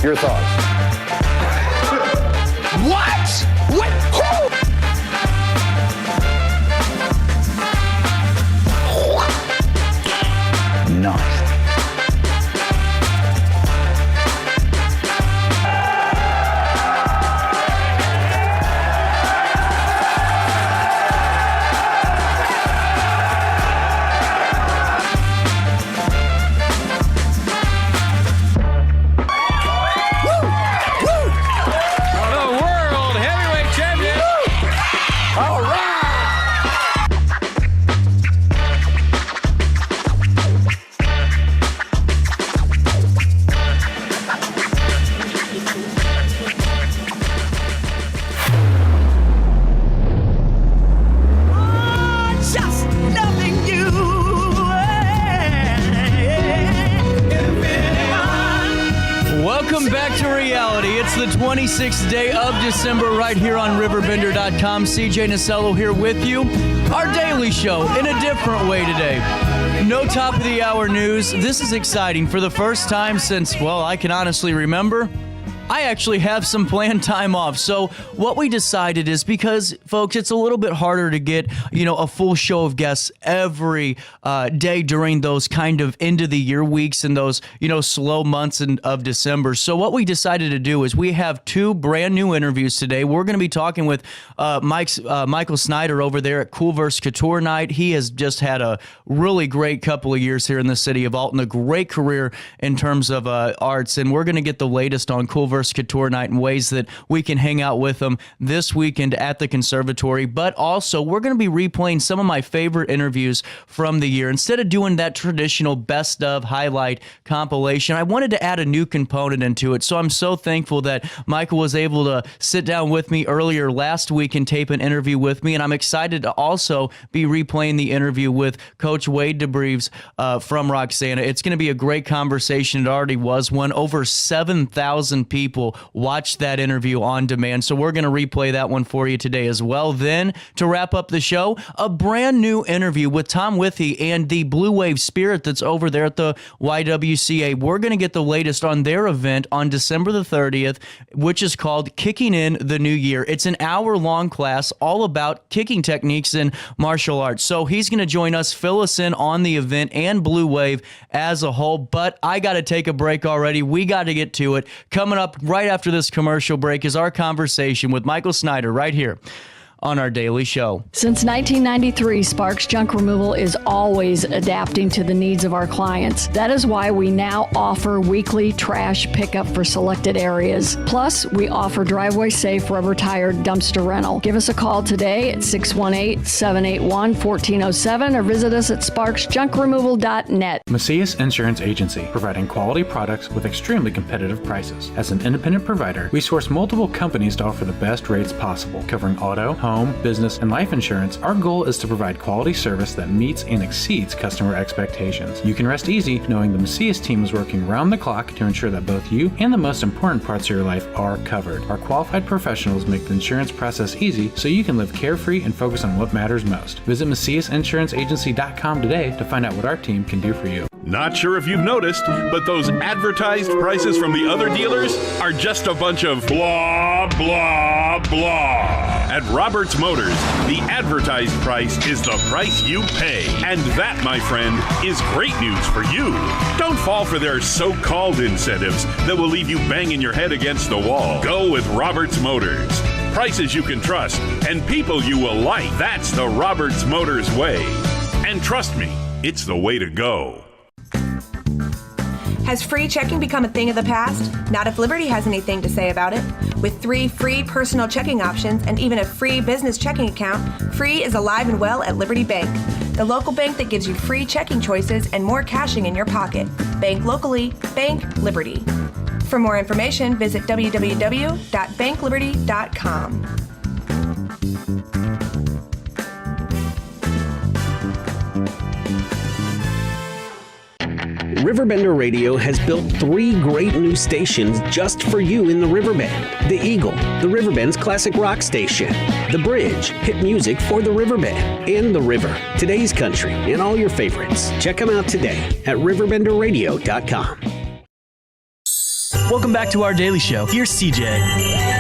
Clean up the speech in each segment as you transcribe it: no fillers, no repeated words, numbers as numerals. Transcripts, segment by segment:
Your thoughts? What? What? Who? Nice. The 26th day of December right here on RiverBender.com. CJ Nasello here with you. Our daily show in a different way today. No top of the hour news. This is exciting. For the first time since, well, I can honestly remember, I actually have some planned time off. So what we decided is, because, folks, it's a little bit harder to get, a full show of guests every day during those kind of end of the year weeks and those, slow months of December. So what we decided to do is we have two brand new interviews today. We're going to be talking with Michael Snider over there at Kooliverse Night. He has just had a really great couple of years here in the city of Alton, a great career in terms of arts. And we're going to get the latest on Kooliverse Night and ways that we can hang out with them this weekend at the Conservatory. But also, we're going to be replaying some of my favorite interviews from the year. Instead of doing that traditional best of highlight compilation, I wanted to add a new component into it. So I'm so thankful that Michael was able to sit down with me earlier last week and tape an interview with me. And I'm excited to also be replaying the interview with Coach Wade DeBreves from Roxana. It's going to be a great conversation. It already was one. Over 7,000 people watch that interview on demand. So we're going to replay that one for you today as well. Then, to wrap up the show, a brand new interview with Tom Withee and the Blue Wave Spirit that's over there at the YWCA. We're going to get the latest on their event on December the 30th, which is called Kicking in the New Year. It's an hour-long class all about kicking techniques in martial arts. So he's going to join us, fill us in on the event and Blue Wave as a whole. But I got to take a break already. We got to get to it. Coming up right after this commercial break is our conversation with Michael Snider right here on our daily show. Since 1993, Sparks Junk Removal is always adapting to the needs of our clients. That is why we now offer weekly trash pickup for selected areas. Plus, we offer driveway-safe rubber-tired dumpster rental. Give us a call today at 618-781-1407 or visit us at sparksjunkremoval.net. Macias Insurance Agency, providing quality products with extremely competitive prices. As an independent provider, we source multiple companies to offer the best rates possible, covering auto, home, business, and life insurance. Our goal is to provide quality service that meets and exceeds customer expectations. You can rest easy knowing the Macias team is working round the clock to ensure that both you and the most important parts of your life are covered. Our qualified professionals make the insurance process easy so you can live carefree and focus on what matters most. Visit MaciasInsuranceAgency.com today to find out what our team can do for you. Not sure if you've noticed, but those advertised prices from the other dealers are just a bunch of blah, blah, blah. At Roberts Motors, the advertised price is the price you pay. And that, my friend, is great news for you. Don't fall for their so-called incentives that will leave you banging your head against the wall. Go with Roberts Motors. Prices you can trust and people you will like. That's the Roberts Motors way. And trust me, it's the way to go. Has free checking become a thing of the past? Not if Liberty has anything to say about it. With 3 free personal checking options and even a free business checking account, free is alive and well at Liberty Bank, the local bank that gives you free checking choices and more cashing in your pocket. Bank locally, bank Liberty. For more information, visit www.bankliberty.com. RiverBender Radio has built 3 great new stations just for you in the Riverbend. The Eagle, the Riverbend's classic rock station. The Bridge, hit music for the Riverbend. And The River, today's country, and all your favorites. Check them out today at RiverBenderRadio.com. Welcome back to our daily show. Here's CJ.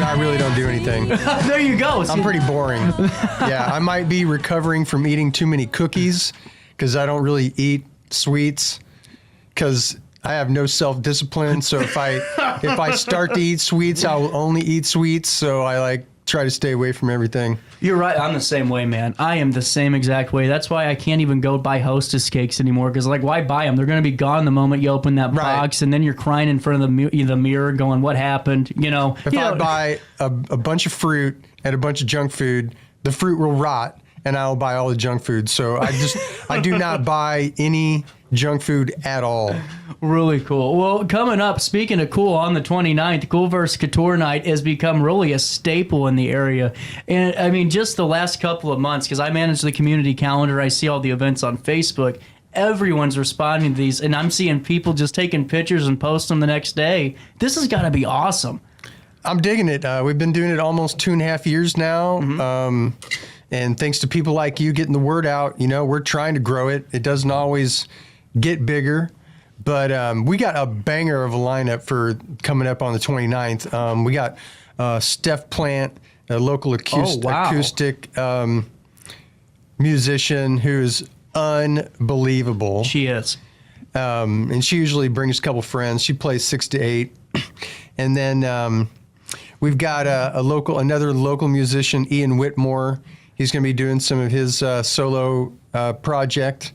I really don't do anything. There you go. I'm pretty boring. Yeah, I might be recovering from eating too many cookies because I don't really eat sweets because I have no self-discipline. So if I start to eat sweets, I will only eat sweets. So I try to stay away from everything. You're right. I'm the same way, man. I am the same exact way. That's why I can't even go buy Hostess cakes anymore. Because, why buy them? They're going to be gone the moment you open that box, and then you're crying in front of the mirror, going, "What happened?" If I buy a bunch of fruit and a bunch of junk food, the fruit will rot, and I'll buy all the junk food. So I do not buy any junk food at all. Really cool. Well, coming up, speaking of cool, on the 29th, Kooliverse Couture Night has become really a staple in the area. And I mean, just the last couple of months, because I manage the community calendar, I see all the events on Facebook. Everyone's responding to these, and I'm seeing people just taking pictures and post them the next day. This has got to be awesome. I'm digging it. We've been doing it almost 2.5 years now. Mm-hmm. And thanks to people like you getting the word out, we're trying to grow it. It doesn't always get bigger, but we got a banger of a lineup for coming up on the 29th. We got Steph Plant, a local acoustic musician who's unbelievable. She is. And she usually brings a couple friends. She plays 6 to 8. And then we've got another local musician, Ian Whitmore. He's going to be doing some of his solo project.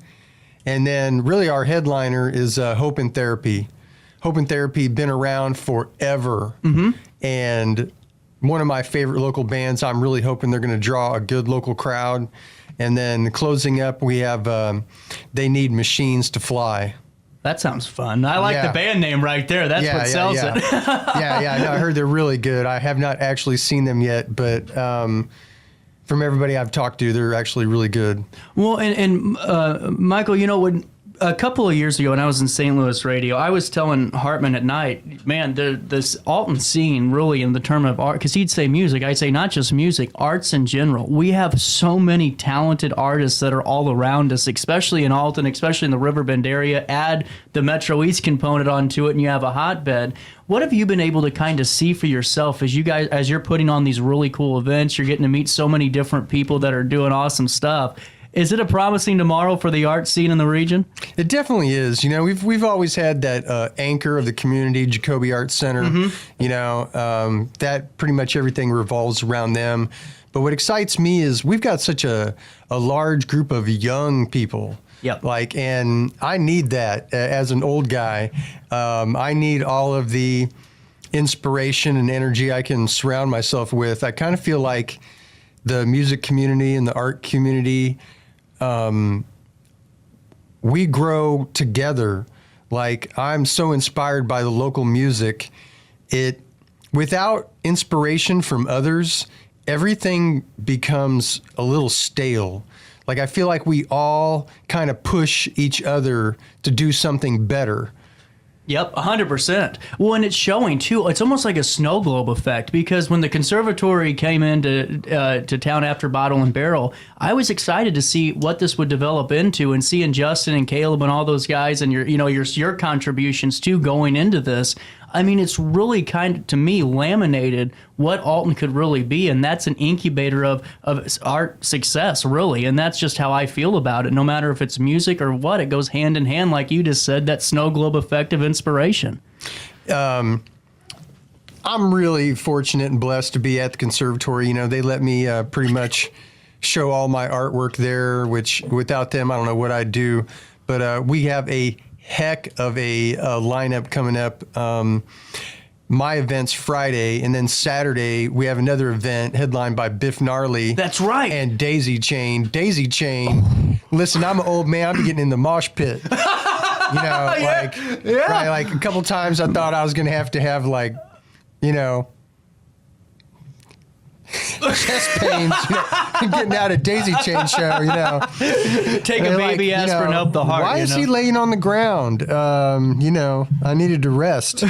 And then really our headliner is Hope and Therapy. Hope and Therapy been around forever. Mm-hmm. And one of my favorite local bands. I'm really hoping they're going to draw a good local crowd. And then closing up, we have They Need Machines to Fly. That sounds fun. I like the band name right there. That's what sells it. Yeah. No, I heard they're really good. I have not actually seen them yet, but from everybody I've talked to, they're actually really good. Well, and Michael, when a couple of years ago when I was in St. Louis radio, I was telling Hartman at night, man, this Alton scene really in the term of art, because he'd say music, I'd say not just music, arts in general. We have so many talented artists that are all around us, especially in Alton, especially in the Riverbend area. Add the Metro East component onto it and you have a hotbed. What have you been able to kind of see for yourself as you're putting on these really cool events, you're getting to meet so many different people that are doing awesome stuff? Is it a promising tomorrow for the art scene in the region? It definitely is. We've always had that anchor of the community, Jacoby Arts Center. Mm-hmm. That pretty much everything revolves around them. But what excites me is we've got such a large group of young people. Yep. And I need that as an old guy. I need all of the inspiration and energy I can surround myself with. I kind of feel like the music community and the art community, we grow together. I'm so inspired by the local music. Without inspiration from others, everything becomes a little stale. I feel like we all kind of push each other to do something better. Yep, 100%. Well, and it's showing, too. It's almost like a snow globe effect, because when the Conservatory came into to town after Bottle and Barrel, I was excited to see what this would develop into, and seeing Justin and Caleb and all those guys and your contributions, too, going into this. I mean, it's really kind of, to me, laminated what Alton could really be, and that's an incubator of art success, really, and that's just how I feel about it. No matter if it's music or what, it goes hand in hand, like you just said, that snow globe effect of inspiration. I'm really fortunate and blessed to be at the Conservatory. They let me pretty much show all my artwork there, which without them, I don't know what I'd do. But we have a heck of a lineup coming up. My event's Friday, and then Saturday we have another event headlined by Biff Gnarly. That's right. And Daisy Chain. Daisy Chain. Listen, I'm an old man. I'm getting in the mosh pit. Right? A couple times I thought I was going to have chest pains, getting out of daisy chain show, Take a And baby aspirin, help the heart. Why is he laying on the ground? I needed to rest.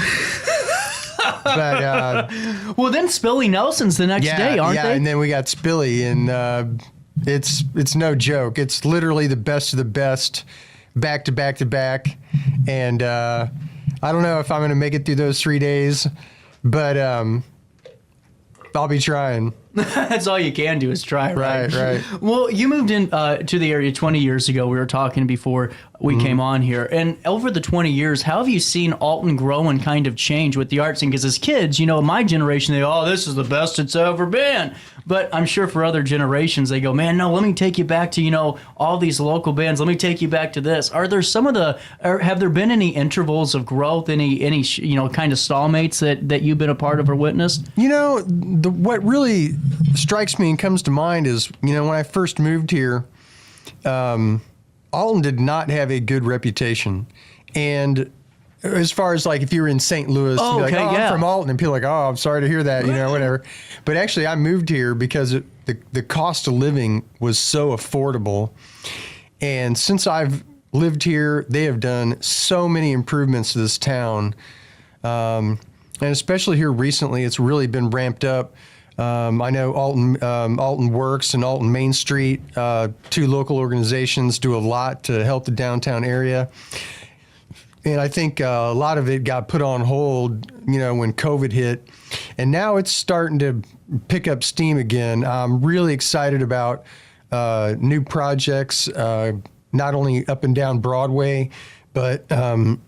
But well, then Spilly Nelson's the next day, aren't they? And then we got Spilly, and it's no joke. It's literally the best of the best, back to back to back, and I don't know if I'm going to make it through those 3 days, but I'll be trying. That's all you can do is try, right? Right. Well, you moved in to the area 20 years ago. We were talking before we came on here. And over the 20 years, how have you seen Alton grow and kind of change with the art scene? Because as kids, my generation, they go, oh, this is the best it's ever been. But I'm sure for other generations, they go, man, no, let me take you back to, all these local bands. Let me take you back to this. Are there have there been any intervals of growth, any kind of stallmates that you've been a part of or witnessed? What really strikes me and comes to mind is, when I first moved here, Alton did not have a good reputation. And as far as if you were in St. Louis, you'd be like, I'm from Alton, and people are like, oh, I'm sorry to hear that, whatever. But actually, I moved here because the cost of living was so affordable. And since I've lived here, they have done so many improvements to this town. And especially here recently, it's really been ramped up. I know Alton Works and Alton Main Street, two local organizations, do a lot to help the downtown area. And I think a lot of it got put on hold, when COVID hit. And now it's starting to pick up steam again. I'm really excited about new projects, not only up and down Broadway, but I'm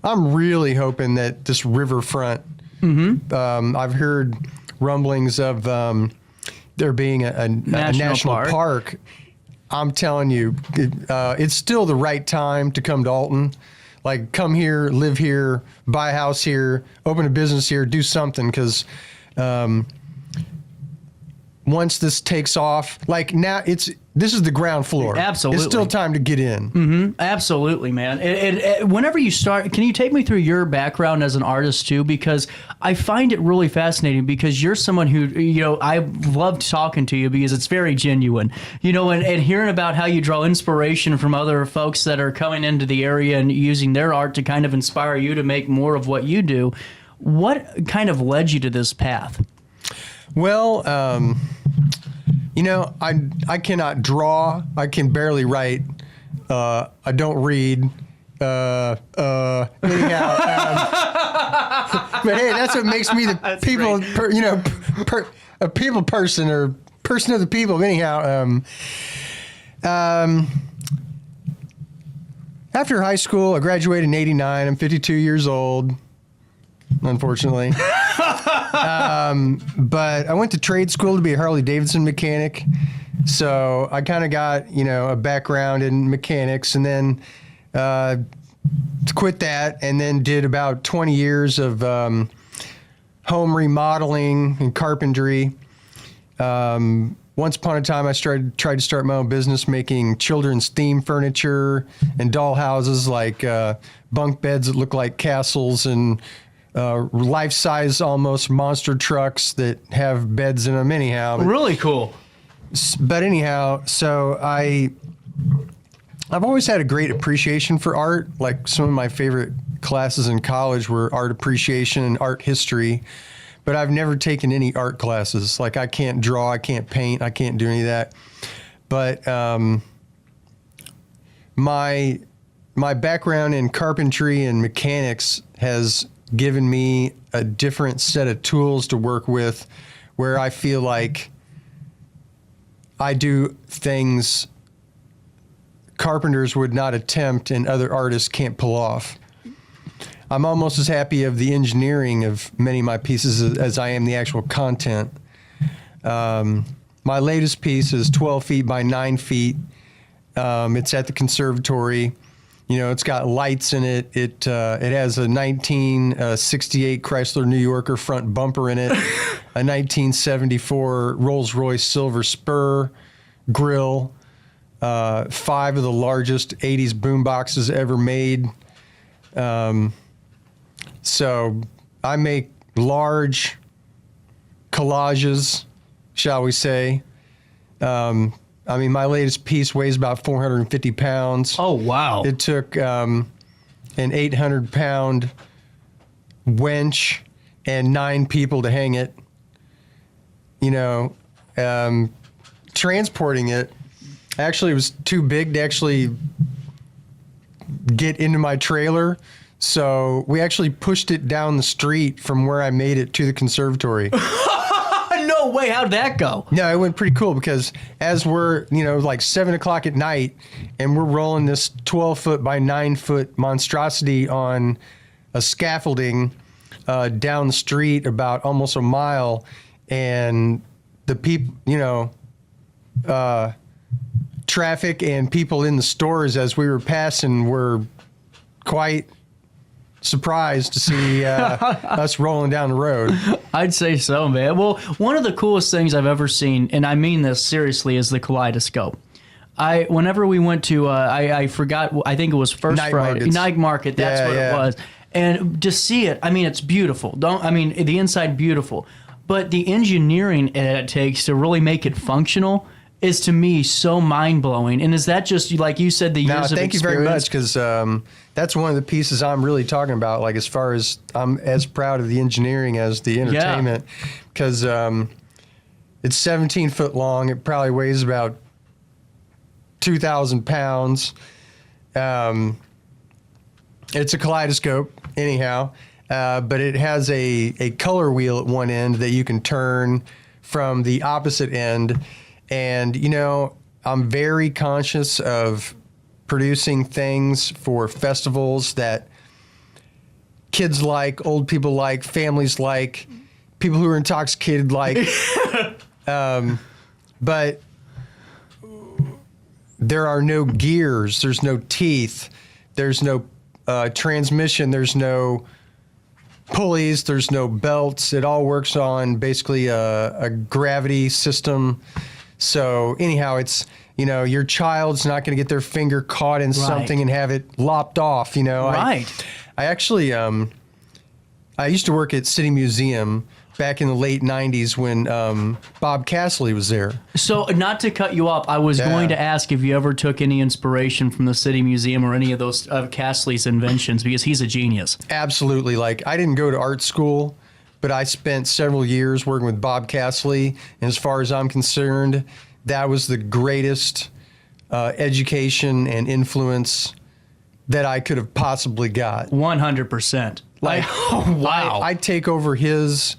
really hoping that this riverfront, I've heard rumblings of there being a national park. I'm telling you, it's still the right time to come to Alton. Come here, live here, buy a house here, open a business here, do something, because once this takes off, now this is the ground floor. Absolutely. It's still time to get in. Absolutely, man. Whenever you start, can you take me through your background as an artist too? Because I find it really fascinating, because you're someone who, I loved talking to you because it's very genuine, and hearing about how you draw inspiration from other folks that are coming into the area and using their art to kind of inspire you to make more of what you do. What kind of led you to this path? Well, I cannot draw. I can barely write. I don't read. Anyhow, but hey, that's what makes me the people. A people person or person of the people. Anyhow, after high school, I graduated in '89. I'm 52 years old. Unfortunately. But I went to trade school to be a Harley-Davidson mechanic. So I kind of got, a background in mechanics, and then quit that, and then did about 20 years of home remodeling and carpentry. Once upon a time, I tried to start my own business making children's theme furniture and doll houses, like bunk beds that look like castles, and life-size almost monster trucks that have beds in them. Anyhow, really cool. But anyhow, so I've always had a great appreciation for art. Some of my favorite classes in college were art appreciation and art history, but I've never taken any art classes. I can't draw, I can't paint, I can't do any of that. But my background in carpentry and mechanics has given me a different set of tools to work with, where I feel like I do things carpenters would not attempt and other artists can't pull off. I'm almost as happy of the engineering of many of my pieces as I am the actual content. My latest piece is 12 feet by 9 feet. It's at the Conservatory. It's got lights in it. It has a 1968 Chrysler New Yorker front bumper in it, a 1974 Rolls-Royce Silver Spur grill, 5 of the largest 80s boomboxes ever made. So I make large collages shall we say. I mean, my latest piece weighs about 450 pounds. Oh, wow. It took an 800-pound wench and 9 people to hang it. You know, transporting it, actually, it was too big to actually get into my trailer. So we actually pushed it down the street from where I made it to the conservatory. No way. How'd that go? No, it went pretty cool because as we're, like 7 o'clock at night and we're rolling this 12-foot by 9-foot monstrosity on a scaffolding down the street about almost a mile, and the people, traffic and people in the stores as we were passing were quite surprised to see us rolling down the road. I'd say so, man. Well, one of the coolest things I've ever seen, and I mean this seriously, is the kaleidoscope. Whenever we went to, I forgot, I think it was First Friday. Night Market, that's what it was. And to see it, I mean, it's beautiful. The inside beautiful. But the engineering it takes to really make it functional is, to me, so mind-blowing. And is that just, like you said, the years of experience? Thank you very much, because that's one of the pieces I'm really talking about, like as far as I'm as proud of the engineering as the entertainment, because it's 17 foot long. It probably weighs about 2,000 pounds. It's a kaleidoscope, anyhow, but it has a color wheel at one end that you can turn from the opposite end. And, I'm very conscious of producing things for festivals that kids like, old people like, families like, people who are intoxicated like. But there are no gears, there's no teeth, there's no transmission, there's no pulleys, there's no belts. It all works on basically a gravity system. So anyhow, it's, your child's not going to get their finger caught in something and have it lopped off, Right. I actually, I used to work at City Museum back in the late 90s when Bob Castley was there. So not to cut you off, I was going to ask if you ever took any inspiration from the City Museum or any of those Castley's inventions, because he's a genius. Absolutely. Like, I didn't go to art school, but I spent several years working with Bob Castley, and as far as I'm concerned, that was the greatest education and influence that I could have possibly got. 100%. Like, wow. I take over his,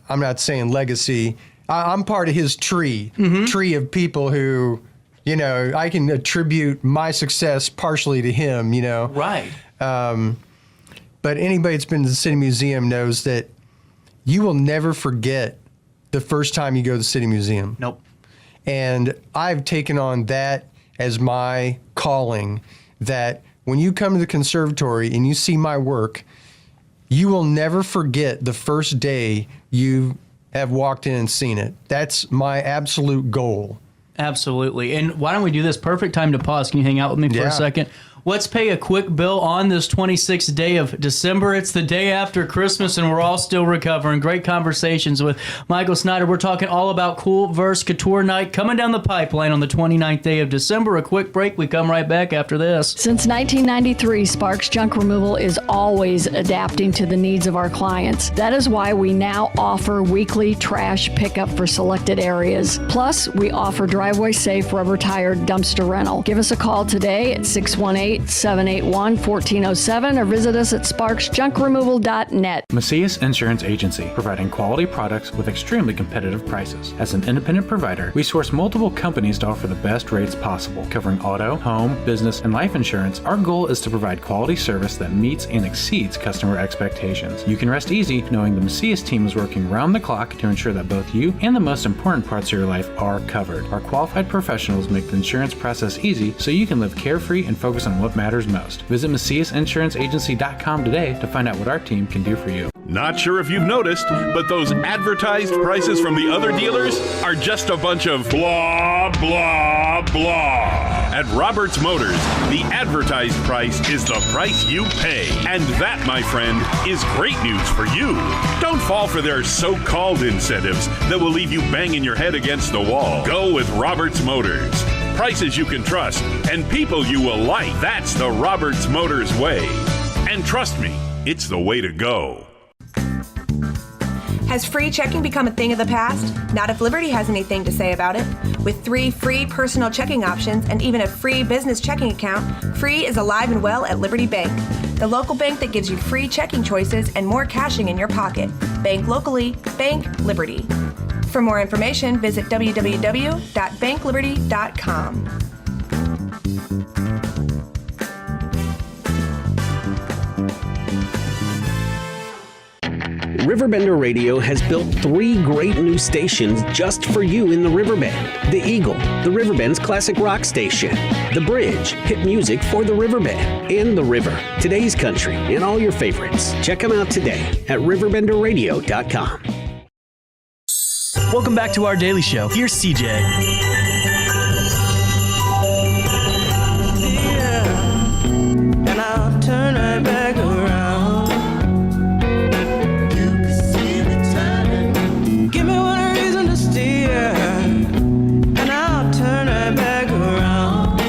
I'm not saying legacy, I'm part of his tree of people who, I can attribute my success partially to him, Right. But anybody that's been to the City Museum knows that you will never forget the first time you go to the City Museum. Nope. And I've taken on that as my calling, that when you come to the conservatory and you see my work, you will never forget the first day you have walked in and seen it. That's my absolute goal. Absolutely. And why don't we do this? Perfect time to pause. Can you hang out with me for a second? Let's pay a quick bill on this 26th day of December. It's the day after Christmas, and we're all still recovering. Great conversations with Michael Snider. We're talking all about Kooliverse Night coming down the pipeline on the 29th day of December. A quick break. We come right back after this. Since 1993, Sparks Junk Removal is always adapting to the needs of our clients. That is why we now offer weekly trash pickup for selected areas. Plus, we offer driveway-safe rubber-tired dumpster rental. Give us a call today at 618-781-1407 or visit us at sparksjunkremoval.net. Macias Insurance Agency, providing quality products with extremely competitive prices. As an independent provider, we source multiple companies to offer the best rates possible. Covering auto, home, business, and life insurance, our goal is to provide quality service that meets and exceeds customer expectations. You can rest easy knowing the Macias team is working round the clock to ensure that both you and the most important parts of your life are covered. Our qualified professionals make the insurance process easy so you can live carefree and focus on what matters most. Visit MaciasInsuranceAgency.com today to find out what our team can do for you. Not sure if you've noticed, but those advertised prices from the other dealers are just a bunch of blah, blah, blah. At Roberts Motors, the advertised price is the price you pay. And that, my friend, is great news for you. Don't fall for their so-called incentives that will leave you banging your head against the wall. Go with Roberts Motors. Prices you can trust and people you will like. That's the Roberts Motors way. And trust me, it's the way to go. Has free checking become a thing of the past? Not if Liberty has anything to say about it. With 3 free personal checking options and even a free business checking account, free is alive and well at Liberty Bank, the local bank that gives you free checking choices and more cashing in your pocket. Bank locally, bank Liberty. For more information, visit www.bankliberty.com. RiverBender Radio has built 3 great new stations just for you in the Riverbend. The Eagle, the Riverbend's classic rock station. The Bridge, hit music for the Riverbend. And The River, today's country, and all your favorites. Check them out today at RiverBender.com. Welcome back to our daily show. Here's CJ. And I'll turn right back around. You can see the time. Give me one reason to steer, and I'll turn right back around.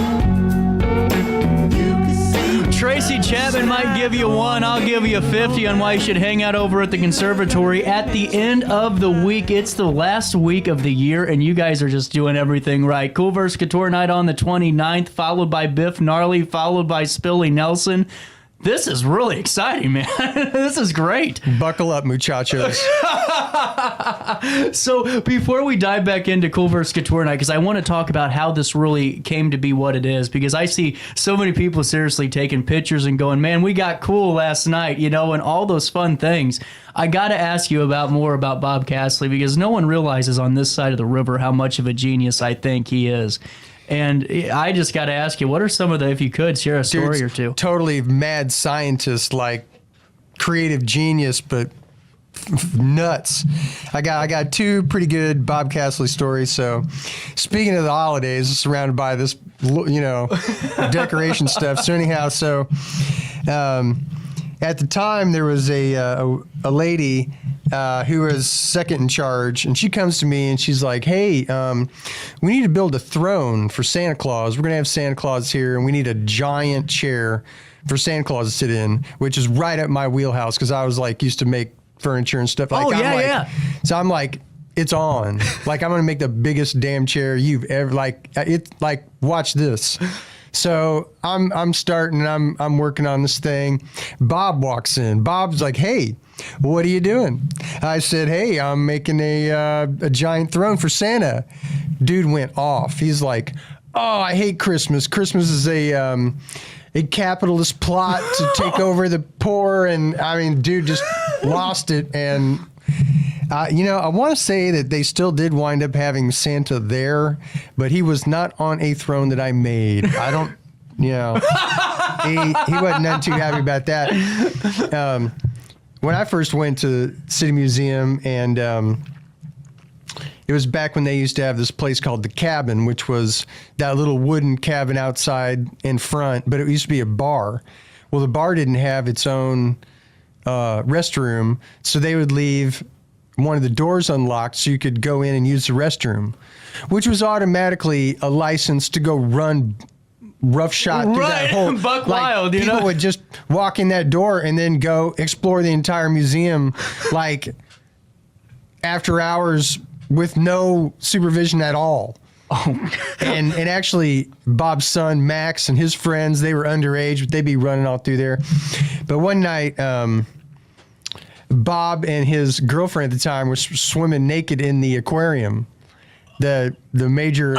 You can see. Tracy Chapman might give you 1. I'll give you 50 on why you should hang out over at the Conservatory at the end of the week. It's the last week of the year, and you guys are just doing everything right. Kooliverse Night on the 29th, followed by Biff Gnarly, followed by Spilly Nelson. This is really exciting, man. This is great. Buckle up, muchachos. So before we dive back into Kooliverse Night, because I want to talk about how this really came to be what it is, because I see so many people seriously taking pictures and going, man, we got cool last night, and all those fun things. I got to ask you more about Bob Castley, because no one realizes on this side of the river how much of a genius I think he is. And I just got to ask you, what are some of the, if you could, share a story Dude's or two? Totally mad scientist, like creative genius, but nuts. I got 2 pretty good Bob Castley stories. So speaking of the holidays, surrounded by this, decoration stuff. So anyhow, at the time there was a lady who was second in charge, and she comes to me and she's like, hey, we need to build a throne for Santa Claus. We're going to have Santa Claus here, and we need a giant chair for Santa Claus to sit in, which is right up my wheelhouse, because I was used to make furniture and stuff. Yeah. So I'm like, it's on. I'm going to make the biggest damn chair you've ever, watch this. So I'm starting, I'm working on this thing. Bob walks in. Bob's like, hey, what are you doing? I said, hey, I'm making a giant throne for Santa. Dude went off. He's like, oh, I hate Christmas. Christmas is a capitalist plot to take over the poor. And dude just lost it. And I want to say that they still did wind up having Santa there, but he was not on a throne that I made. I don't, he wasn't none too happy about that. When I first went to City Museum, and it was back when they used to have this place called The Cabin, which was that little wooden cabin outside in front, but it used to be a bar. Well, the bar didn't have its own restroom, so they would leave one of the doors unlocked so you could go in and use the restroom, which was automatically a license to go run roughshod through that whole buck wild. People would just walk in that door and then go explore the entire museum after hours with no supervision at all. Oh, and actually, Bob's son Max and his friends, they were underage, but they'd be running all through there. But one night, Bob and his girlfriend at the time were swimming naked in the aquarium, the major.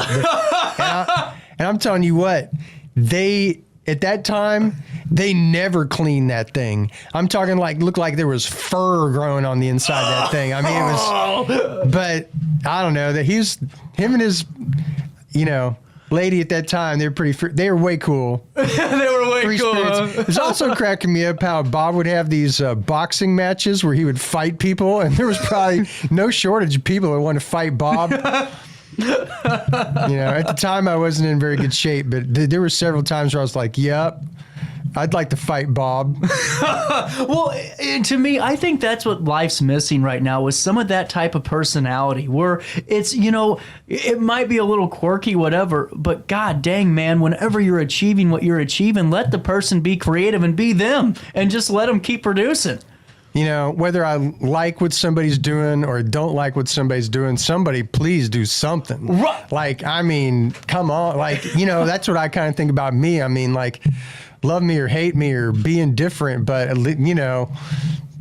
And I'm telling you what, at that time, they never cleaned that thing. I'm talking looked like there was fur growing on the inside of that thing. It was, but I don't know that him and his, lady at that time, they were way cool. They were way cool. It's also cracking me up how Bob would have these boxing matches where he would fight people, and there was probably no shortage of people that wanted to fight Bob. At the time I wasn't in very good shape, but there were several times where I was like, yep, I'd like to fight Bob. Well, to me, I think that's what life's missing right now is some of that type of personality where it's, it might be a little quirky, whatever, but god dang, man, whenever you're achieving what you're achieving, let the person be creative and be them and just let them keep producing. Whether I like what somebody's doing or don't like what somebody's doing, somebody please do something. Right. Like, come on. Like, that's what I kind of think about me. Love me or hate me or be indifferent, but,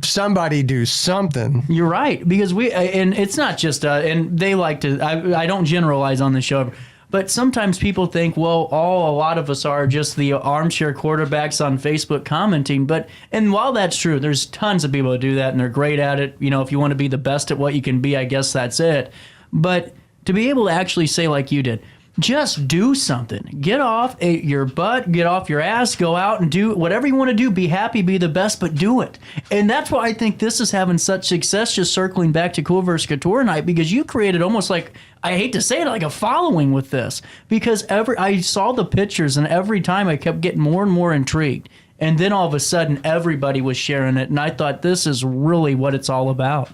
somebody do something. You're right, because and it's not just, and they like to, I don't generalize on the show, but sometimes people think, well, a lot of us are just the armchair quarterbacks on Facebook commenting. And while that's true, there's tons of people that do that and they're great at it. If you want to be the best at what you can be, I guess that's it. But to be able to actually say like you did, just do something. Get off your butt, get off your ass, go out and do whatever you want to do. Be happy, be the best, but do it. And that's why I think this is having such success, just circling back to Kooliverse Couture Night, because you created almost like, I hate to say it, like a following with this. Because I saw the pictures and every time I kept getting more and more intrigued. And then all of a sudden, everybody was sharing it. And I thought, this is really what it's all about.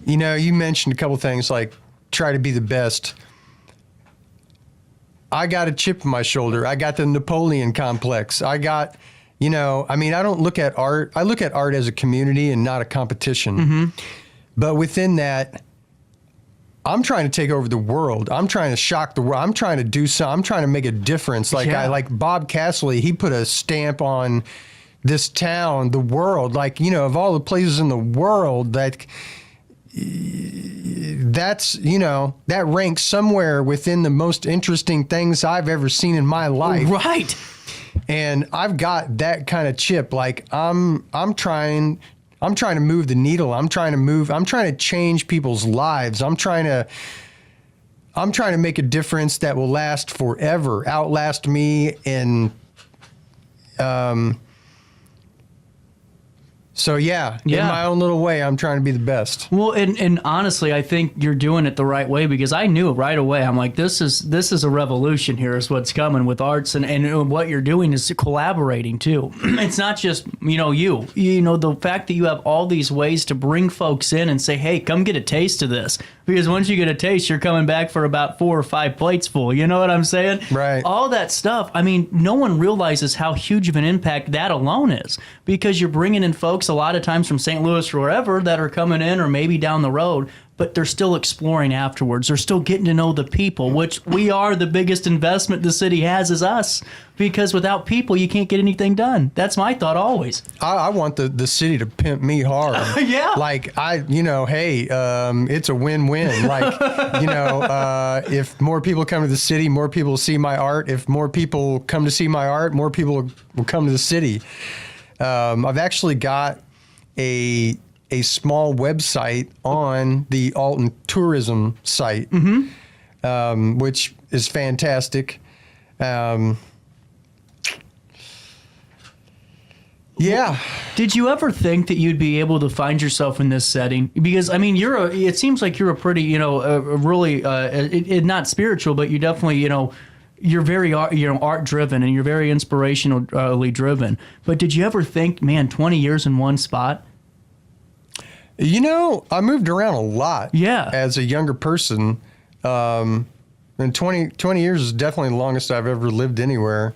You mentioned a couple things like try to be the best. I got a chip in my shoulder. I got the Napoleon complex. I got, I don't look at art. I look at art as a community and not a competition. Mm-hmm. But within that, I'm trying to take over the world. I'm trying to shock the world. I'm trying to do something. I'm trying to make a difference. Like Bob Castley, he put a stamp on this town, the world. Of all the places in the world that's that ranks somewhere within the most interesting things I've ever seen in my life. Right. And I've got that kind of chip. Like I'm trying to move the needle. I'm trying to change people's lives. I'm trying to make a difference that will last forever, outlast me. And so in my own little way, I'm trying to be the best. Well, and honestly, I think you're doing it the right way, because I knew right away. I'm like, this is a revolution here is what's coming with arts, and what you're doing is collaborating too. It's not just, the fact that you have all these ways to bring folks in and say, hey, come get a taste of this. Because once you get a taste, you're coming back for about 4 or 5 plates full. You know what I'm saying? Right. All that stuff. No one realizes how huge of an impact that alone is, because you're bringing in folks a lot of times from St. Louis or wherever that are coming in or maybe down the road, but they're still exploring afterwards. They're still getting to know the people, which we are the biggest investment the city has is us, because without people, you can't get anything done. That's my thought always. I want the city to pimp me hard. Yeah. It's a win-win. If more people come to the city, more people see my art. If more people come to see my art, more people will come to the city. I've actually got a small website on the Alton tourism site, which is fantastic. Did you ever think that you'd be able to find yourself in this setting? Because it seems like you're a pretty, really, not spiritual, but you definitely, you're very art driven and you're very inspirationally driven. But did you ever think, man, 20 years in one spot? I moved around a lot. Yeah. As a younger person, and 20 years is definitely the longest I've ever lived anywhere.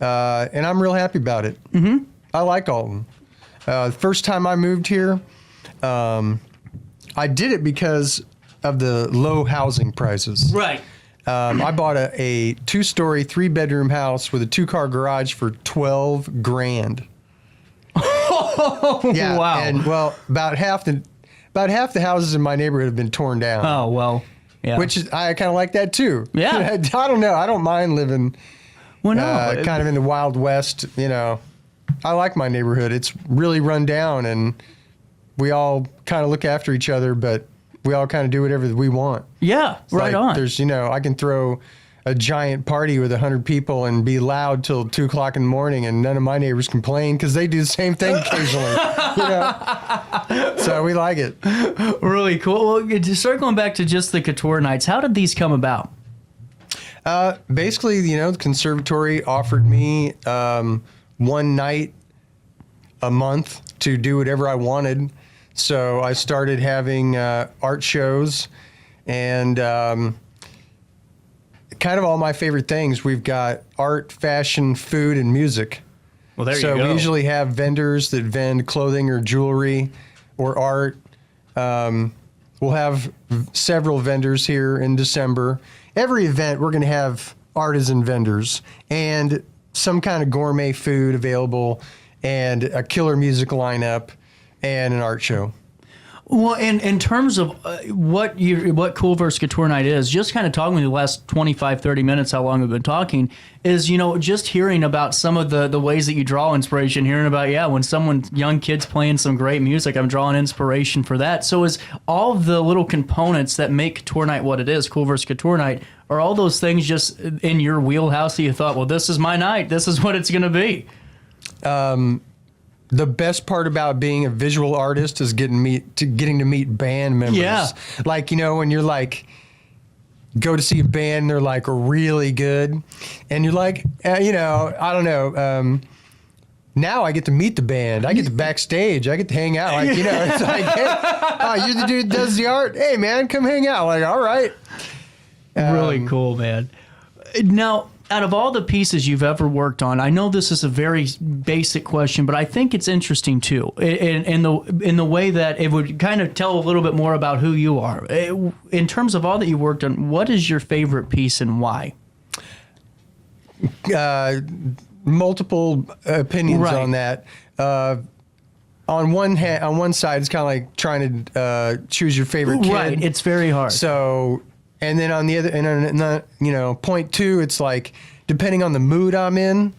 And I'm real happy about it. Mm-hmm. I like Alton. The first time I moved here, I did it because of the low housing prices. Right. I bought a 2-story, 3-bedroom house with a 2-car garage for $12,000. Yeah, wow. And about half the houses in my neighborhood have been torn down. Oh, well, yeah. Which is, I kind of like that too. Yeah. I don't know. I don't mind living kind of in the Wild West. I like my neighborhood. It's really run down, and we all kind of look after each other, but we all kind of do whatever we want. Yeah, It's right on. There's, I can throw a giant party with 100 people and be loud till 2:00 in the morning, and none of my neighbors complain because they do the same thing occasionally. So we like it. Really cool. Well, just circling back to just the couture nights, how did these come about? Basically, the Conservatory offered me one night a month to do whatever I wanted. So I started having art shows and kind of all my favorite things. We've got art, fashion, food, and music. Well, there you So go. we usually have vendors that vend clothing or jewelry or art. We'll have several vendors here in December. Every event, we're going to have artisan vendors and some kind of gourmet food available and a killer music lineup and an art show. Well, in terms of what Kooliverse Couture Night is, just kind of talking with you the last 25, 30 minutes, how long we've been talking, is, just hearing about some of the ways that you draw inspiration, hearing about, when young kids playing some great music, I'm drawing inspiration for that. So is all of the little components that make Couture Night what it is, Kooliverse Couture Night, are all those things just in your wheelhouse that you thought, well, this is my night, this is what it's going to be? The best part about being a visual artist is getting to meet band members. Yeah. Like, when you're like, go to see a band, and they're like really good. And you're like, I don't know. Now I get to meet the band. I get to backstage. I get to hang out. Like, it's like, hey, oh, you're the dude that does the art. Hey, man, come hang out. Like, all right. Really cool, man. Now, out of all the pieces you've ever worked on, I know this is a very basic question, but I think it's interesting too, in the way that it would kind of tell a little bit more about who you are. In terms of all that you worked on, what is your favorite piece and why? Multiple opinions Right. on that. On one side, it's kind of like trying to choose your favorite kid. Right, it's very hard. So, and then on the other, and on point two, it's like depending on the mood I'm in.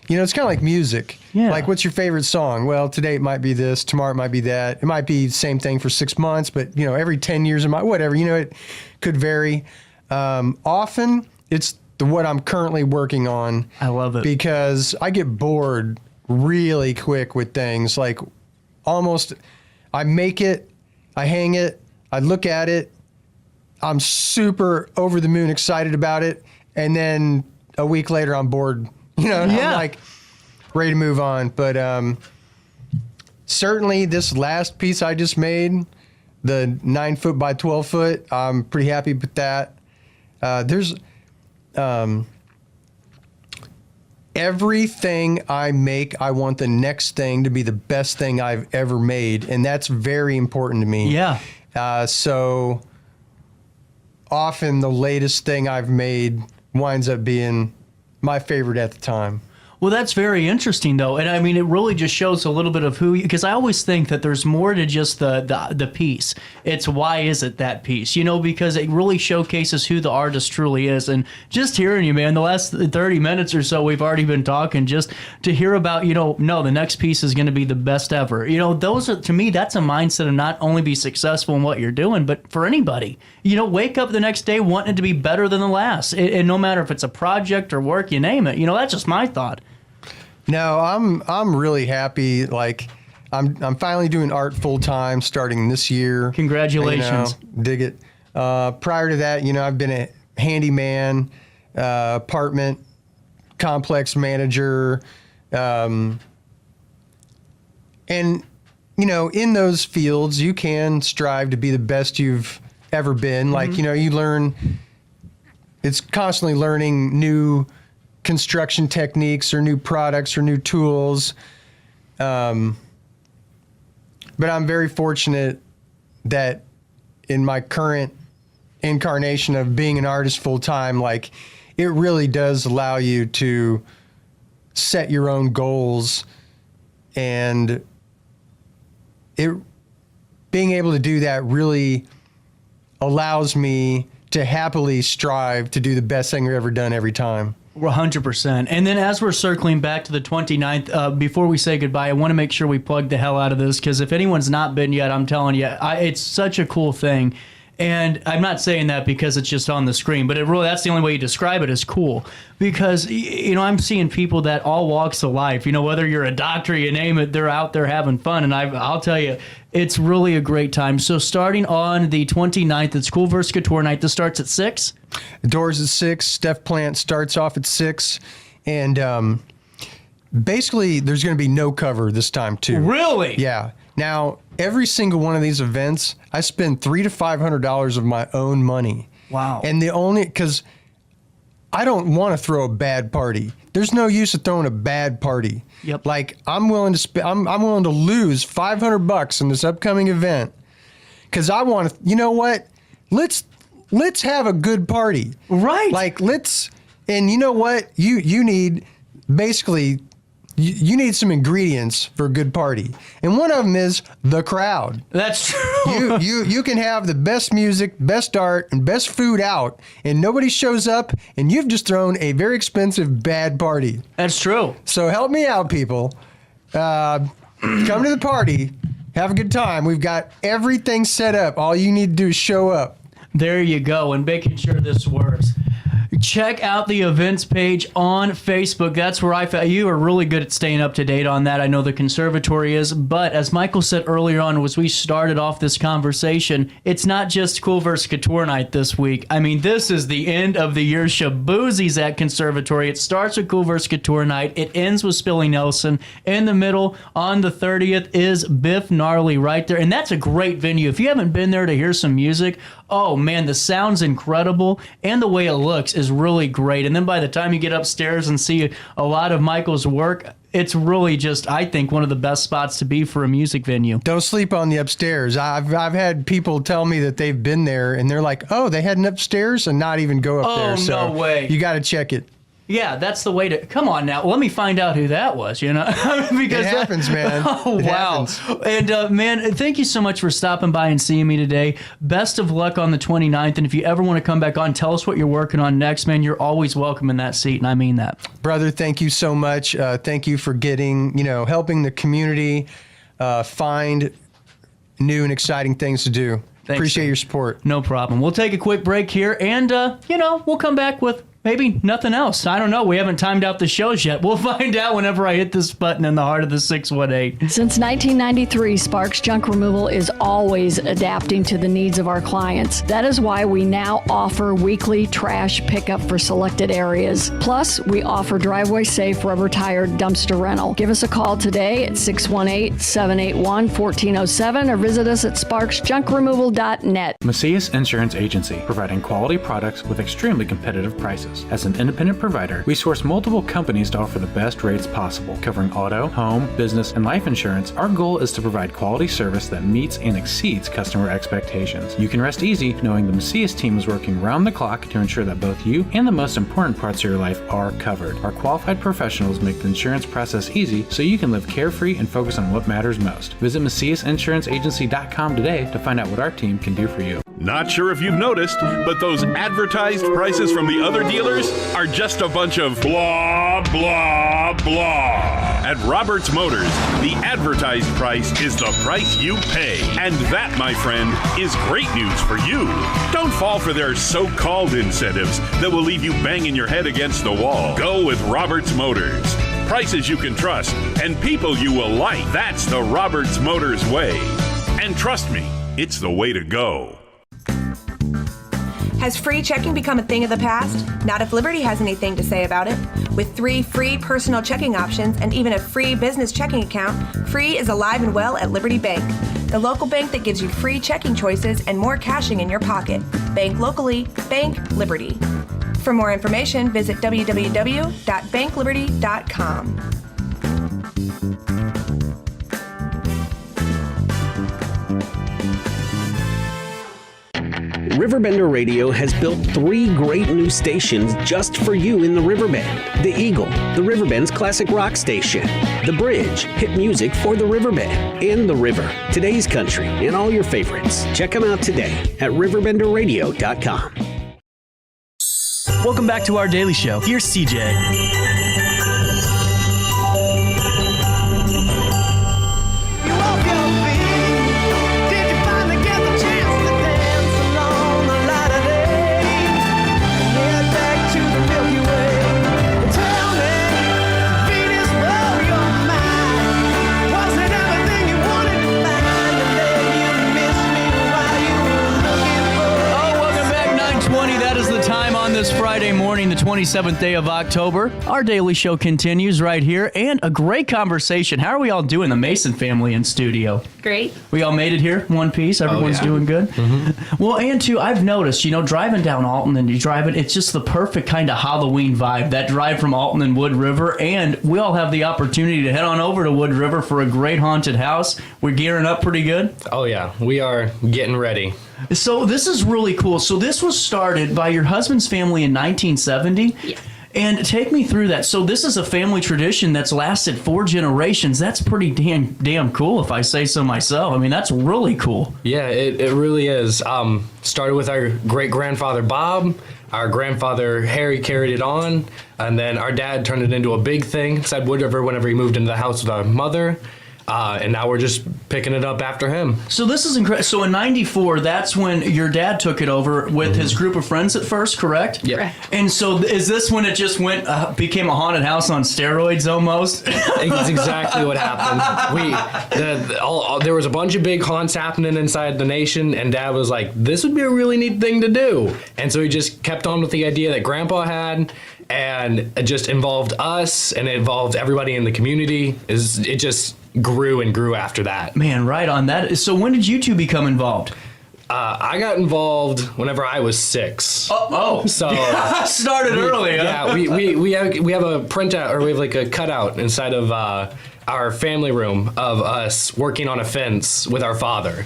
It's kind of like music. Yeah. Like, what's your favorite song? Well, today it might be this, tomorrow it might be that. It might be the same thing for 6 months, but every 10 years it might, whatever. It could vary. Often it's what I'm currently working on. I love it because I get bored really quick with things. Like, almost, I make it, I hang it, I look at it. I'm super over the moon excited about it, and then a week later I'm bored. I'm like ready to move on. But certainly this last piece I just made, the 9 foot by 12 foot, I'm pretty happy with that. There's everything I make, I want the next thing to be the best thing I've ever made, and that's very important to me. Yeah. So often the latest thing I've made winds up being my favorite at the time. Well, that's very interesting, though, and I mean, it really just shows a little bit of who you. Because I always think that there's more to just the piece. It's why is it that piece? Because it really showcases who the artist truly is. And just hearing you, man, the last 30 minutes or so we've already been talking. Just to hear about, no, the next piece is going to be the best ever. Those are, to me, that's a mindset of not only be successful in what you're doing, but for anybody. Wake up the next day wanting it to be better than the last, and no matter if it's a project or work, you name it. That's just my thought. No, I'm really happy. Like, I'm finally doing art full time starting this year. Congratulations. Dig it. Prior to that, I've been a handyman, apartment complex manager, and in those fields you can strive to be the best you've ever been. Like, you learn. It's constantly learning new construction techniques or new products or new tools. But I'm very fortunate that in my current incarnation of being an artist full time, like, it really does allow you to set your own goals, and being able to do that really allows me to happily strive to do the best thing I've ever done every time. 100%. And then as we're circling back to the 29th, before we say goodbye, I want to make sure we plug the hell out of this, because if anyone's not been yet, I'm telling you, it's such a cool thing. And I'm not saying that because it's just on the screen, but that's the only way you describe it is cool. Because, I'm seeing people that all walks of life, whether you're a doctor, you name it, they're out there having fun. And I'll tell you, it's really a great time. So starting on the 29th, it's Kooliverse Couture Night. This starts at 6? The doors at 6. Steph Plant starts off at 6. And basically, there's going to be no cover this time, too. Really? Yeah. Now, every single one of these events, I spend $300 to $500 of my own money. Wow. And because I don't want to throw a bad party. There's no use of throwing a bad party. Yep. Like I'm willing to I'm willing to lose $500 in this upcoming event because I want to. You know what? Let's have a good party. Right. Like and you know what? You need basically. You need some ingredients for a good party, and one of them is the crowd. That's true. You can have the best music, best art, and best food out, and nobody shows up, and you've just thrown a very expensive bad party. That's true. So help me out, people. Come to the party, have a good time. We've got everything set up. All you need to do is show up. There you go, and making sure this works. Check out the events page on Facebook. That's where you are really good at staying up to date on that. I know the Conservatory is, but as Michael said earlier on, as we started off this conversation, it's not just Kooliverse Couture Night this week. I mean, this is the end of the year shaboozies at Conservatory. It starts with Kooliverse Couture Night. It ends with Spilly Nelson. In the middle, on the 30th, is Biff Gnarly right there. And that's a great venue. If you haven't been there to hear some music, oh man, the sound's incredible, and the way it looks is really great. And then by the time you get upstairs and see a lot of Michael's work, it's really just, I think, one of the best spots to be for a music venue. Don't sleep on the upstairs. I've had people tell me that they've been there, and they're like, oh, they had an upstairs, and not even go up there. Oh, So no way. You got to check it. Yeah, that's the way to... Come on now. Let me find out who that was, because It happens, man. Oh, It wow. happens. And, man, thank you so much for stopping by and seeing me today. Best of luck on the 29th. And if you ever want to come back on, tell us what you're working on next, man. You're always welcome in that seat, and I mean that. Brother, thank you so much. Thank you for helping the community find new and exciting things to do. Thanks, Appreciate sir. your support. No problem. We'll take a quick break here, and, we'll come back with maybe nothing else. I don't know. We haven't timed out the shows yet. We'll find out whenever I hit this button in the heart of the 618. Since 1993, Sparks Junk Removal is always adapting to the needs of our clients. That is why we now offer weekly trash pickup for selected areas. Plus, we offer driveway-safe rubber-tired dumpster rental. Give us a call today at 618-781-1407 or visit us at sparksjunkremoval.net. Macias Insurance Agency, providing quality products with extremely competitive prices. As an independent provider, we source multiple companies to offer the best rates possible, covering auto, home, business, and life insurance. Our goal is to provide quality service that meets and exceeds customer expectations. You can rest easy knowing the Macias team is working round the clock to ensure that both you and the most important parts of your life are covered. Our qualified professionals make the insurance process easy so you can live carefree and focus on what matters most. Visit MaciasInsuranceAgency.com today to find out what our team can do for you. Not sure if you've noticed, but those advertised prices from the other dealers are just a bunch of blah, blah, blah. At Roberts Motors, the advertised price is the price you pay. And that, my friend, is great news for you. Don't fall for their so-called incentives that will leave you banging your head against the wall. Go with Roberts Motors. Prices you can trust and people you will like. That's the Roberts Motors way. And trust me, it's the way to go. Has free checking become a thing of the past? Not if Liberty has anything to say about it. With 3 free personal checking options and even a free business checking account, free is alive and well at Liberty Bank, the local bank that gives you free checking choices and more cashing in your pocket. Bank locally, bank Liberty. For more information, visit www.bankliberty.com. RiverBender Radio has built 3 great new stations just for you in the Riverbend. The Eagle, the Riverbend's classic rock station. The Bridge, hit music for the Riverbend. And The River, today's country, and all your favorites. Check them out today at RiverBender.com. Welcome back to our daily show. Here's CJ. 27th day of October. Our daily show continues right here, and a great conversation. How are we all doing, the Mason family in studio? Great. We all made it here, one piece. Everyone's doing good. Well, and too, I've noticed, driving down Alton and it's just the perfect kind of Halloween vibe. That drive from Alton and Wood River, and we all have the opportunity to head on over to Wood River for a great haunted house. We're gearing up pretty good. Oh yeah, we are getting ready. So this is really cool. So this was started by your husband's family in 1970? Yeah. And take me through that. So this is a family tradition that's lasted 4 generations. That's pretty damn cool, if I say so myself. I mean, that's really cool. Yeah, it really is. Started with our great-grandfather Bob. Our grandfather Harry carried it on. And then our dad turned it into a big thing inside Wood River whenever he moved into the house with our mother. And now we're just picking it up after him. So this is incredible. So in 94, that's when your dad took it over with his group of friends at first, correct? Yeah. And so is this when it just became a haunted house on steroids almost? That's exactly what happened. There was a bunch of big haunts happening inside the nation, and Dad was like, this would be a really neat thing to do. And so he just kept on with the idea that Grandpa had, and it just involved us, and it involved everybody in the community. It just grew and grew after that. Man, right on that. So when did you two become involved? I got involved whenever I was 6. So started early. Yeah, we have a printout, or we have like a cutout inside of our family room of us working on a fence with our father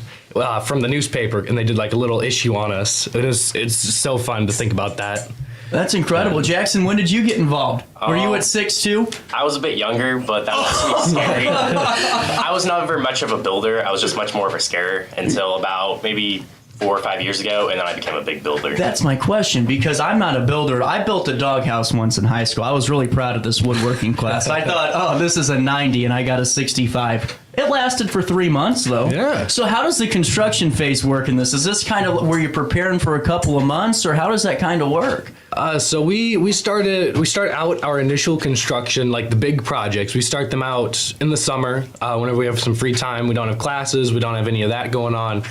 from the newspaper, and they did like a little issue on us. It's so fun to think about that. That's incredible. Jackson, when did you get involved? Were you at 6 too? I was a bit younger, but that was scary. I was not very much of a builder. I was just much more of a scarer until about maybe 4 or 5 years ago, and then I became a big builder. That's my question, because I'm not a builder. I built a doghouse once in high school. I was really proud of this woodworking class. I thought, this is a 90, and I got a 65. It lasted for 3 months, though. Yeah. So how does the construction phase work in this? Is this kind of where you're preparing for a couple of months, or how does that kind of work? So we start out our initial construction, like the big projects. We start them out in the summer whenever we have some free time. We don't have classes. We don't have any of that going on.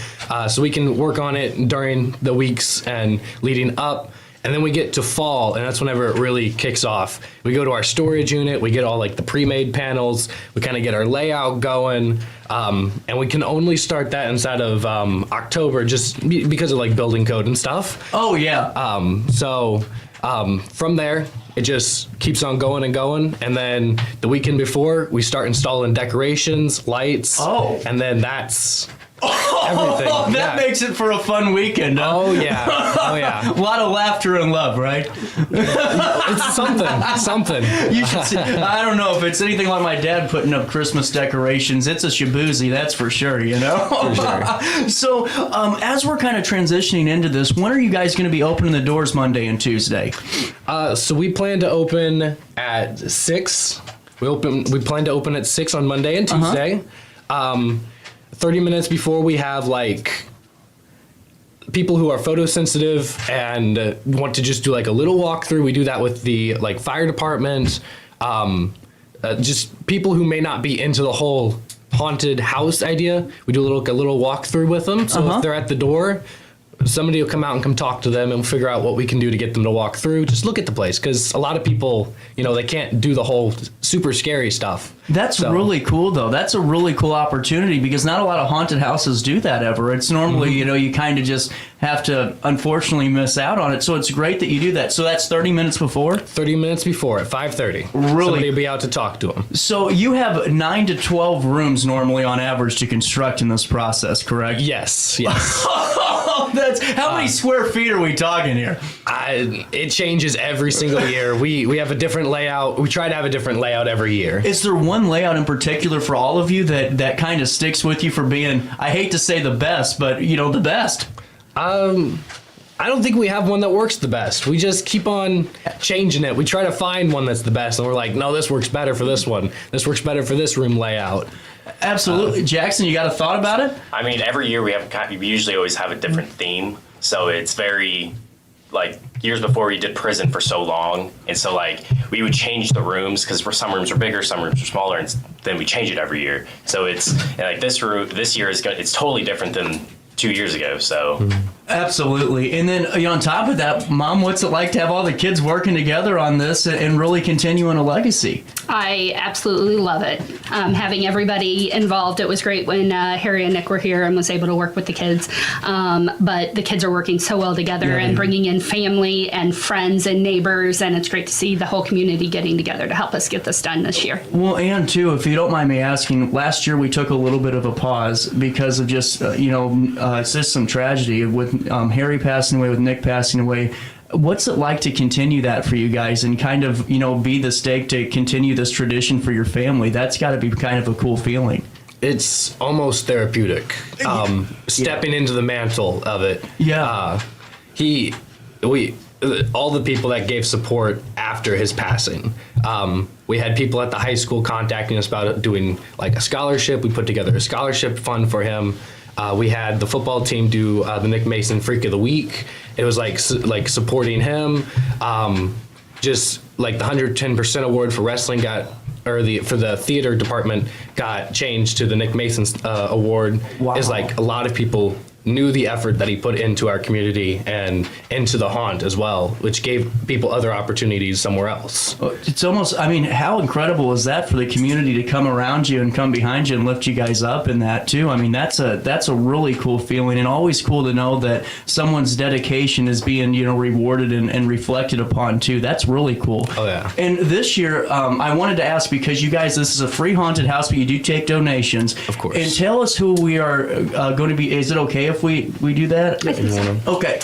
So we can work on it during the weeks and leading up. And then we get to fall, and that's whenever it really kicks off. We go to our storage unit. We get all like the pre-made panels. We kind of get our layout going. And we can only start that inside of October just because of like building code and stuff. Oh, yeah. So from there, it just keeps on going and going. And then the weekend before, we start installing decorations, lights. Oh. And then that's everything. That makes it for a fun weekend. Huh? Oh, yeah. Oh, yeah. A lot of laughter and love, right? It's something. You should see. I don't know if it's anything like my dad putting up Christmas decorations. It's a shabuzi, that's for sure, For sure. So, as we're kind of transitioning into this, when are you guys going to be opening the doors Monday and Tuesday? So we plan to open at 6. We plan to open at 6 on Monday and Tuesday. 30 minutes before, we have like people who are photosensitive and want to just do like a little walkthrough. We do that with the like fire department, just people who may not be into the whole haunted house idea. We do a little walkthrough with them. So if they're at the door, somebody will come out and come talk to them and figure out what we can do to get them to walk through. Just look at the place, because a lot of people, they can't do the whole super scary stuff. That's really cool, though. That's a really cool opportunity, because not a lot of haunted houses do that ever. It's normally, you kind of just have to, unfortunately, miss out on it. So it's great that you do that. So that's 30 minutes before? 30 minutes before at 5:30. Really? Somebody will be out to talk to them. So you have 9 to 12 rooms normally on average to construct in this process, correct? Yes. That's how many square feet are we talking here? It changes every single year. We have a different layout. We try to have a different layout every year. Is there one layout in particular for all of you that kind of sticks with you for being, I hate to say the best, but the best? I don't think we have one that works the best. We just keep on changing it. We try to find one that's the best, and we're like, no, this works better for this one. This works better for this room layout. Absolutely. Jackson, you got a thought about it? I mean, every year we usually always have a different theme, so it's very, like, years before we did prison for so long, and so, like, we would change the rooms, because some rooms are bigger, some rooms are smaller, and then we change it every year. So it's, like, this year it's totally different than 2 years ago, so Absolutely. And then, on top of that, Mom, what's it like to have all the kids working together on this and really continuing a legacy? I absolutely love it. Having everybody involved, it was great when Harry and Nick were here and was able to work with the kids. But the kids are working so well together and bringing in family and friends and neighbors, and it's great to see the whole community getting together to help us get this done this year. Well, and too, if you don't mind me asking, last year we took a little bit of a pause because of just, it's just some tragedy with Harry passing away, with Nick passing away. What's it like to continue that for you guys and kind of, be the stake to continue this tradition for your family? That's got to be kind of a cool feeling. It's almost therapeutic. Stepping into the mantle of it. Yeah. All the people that gave support after his passing. We had people at the high school contacting us about doing like a scholarship. We put together a scholarship fund for him. We had the football team do the Nick Mason Freak of the Week. It was like supporting him. Just like the 110% award for wrestling for the theater department got changed to the Nick Mason award. Wow. Is like a lot of people knew the effort that he put into our community and into the haunt as well, which gave people other opportunities somewhere else. It's almost, how incredible is that for the community to come around you and come behind you and lift you guys up in that too? That's a really cool feeling, and always cool to know that someone's dedication is being, rewarded and reflected upon too. That's really cool. Oh yeah. And this year, I wanted to ask, because you guys, this is a free haunted house, but you do take donations. Of course. And tell us who we are going to be. Is it okay if we do that? I think so. Okay.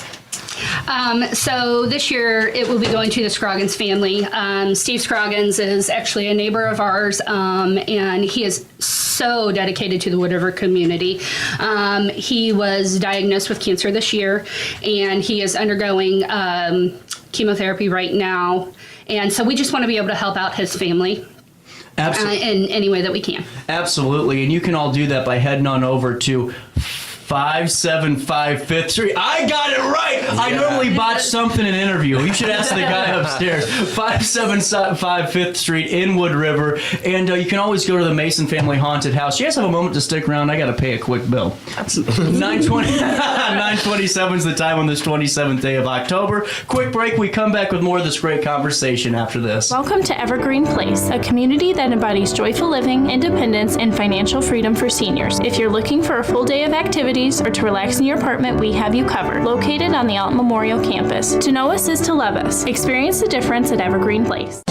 So this year it will be going to the Scroggins family. Steve Scroggins is actually a neighbor of ours, and he is so dedicated to the Wood River community. He was diagnosed with cancer this year, and he is undergoing chemotherapy right now. And so we just want to be able to help out his family. Absolutely. In any way that we can. Absolutely. And you can all do that by heading on over to 575 Fifth Street. I got it right. Yeah. I normally botch something in an interview. You should ask the guy upstairs. 575 Fifth Street in Wood River. And you can always go to the Mason Family Haunted House. You guys have a moment to stick around. I got to pay a quick bill. 9:27 is the time on this 27th day of October. Quick break. We come back with more of this great conversation after this. Welcome to Evergreen Place, a community that embodies joyful living, independence, and financial freedom for seniors. If you're looking for a full day of activities or to relax in your apartment, we have you covered. Located on the Alton Memorial Campus. To know us is to love us. Experience the difference at Evergreen Place.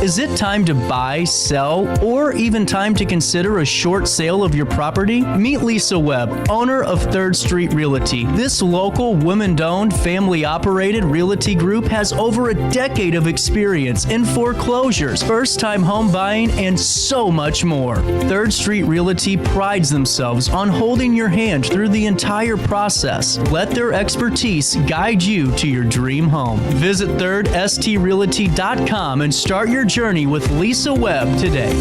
Is it time to buy, sell, or even time to consider a short sale of your property? Meet Lisa Webb, owner of 3rd Street Realty. This local, women-owned, family-operated realty group has over a decade of experience in foreclosures, first-time home buying, and so much more. 3rd Street Realty prides themselves on holding your hand through the entire process. Let their expertise guide you to your dream home. Visit 3rdstrealty.com and start your journey with Lisa Webb today.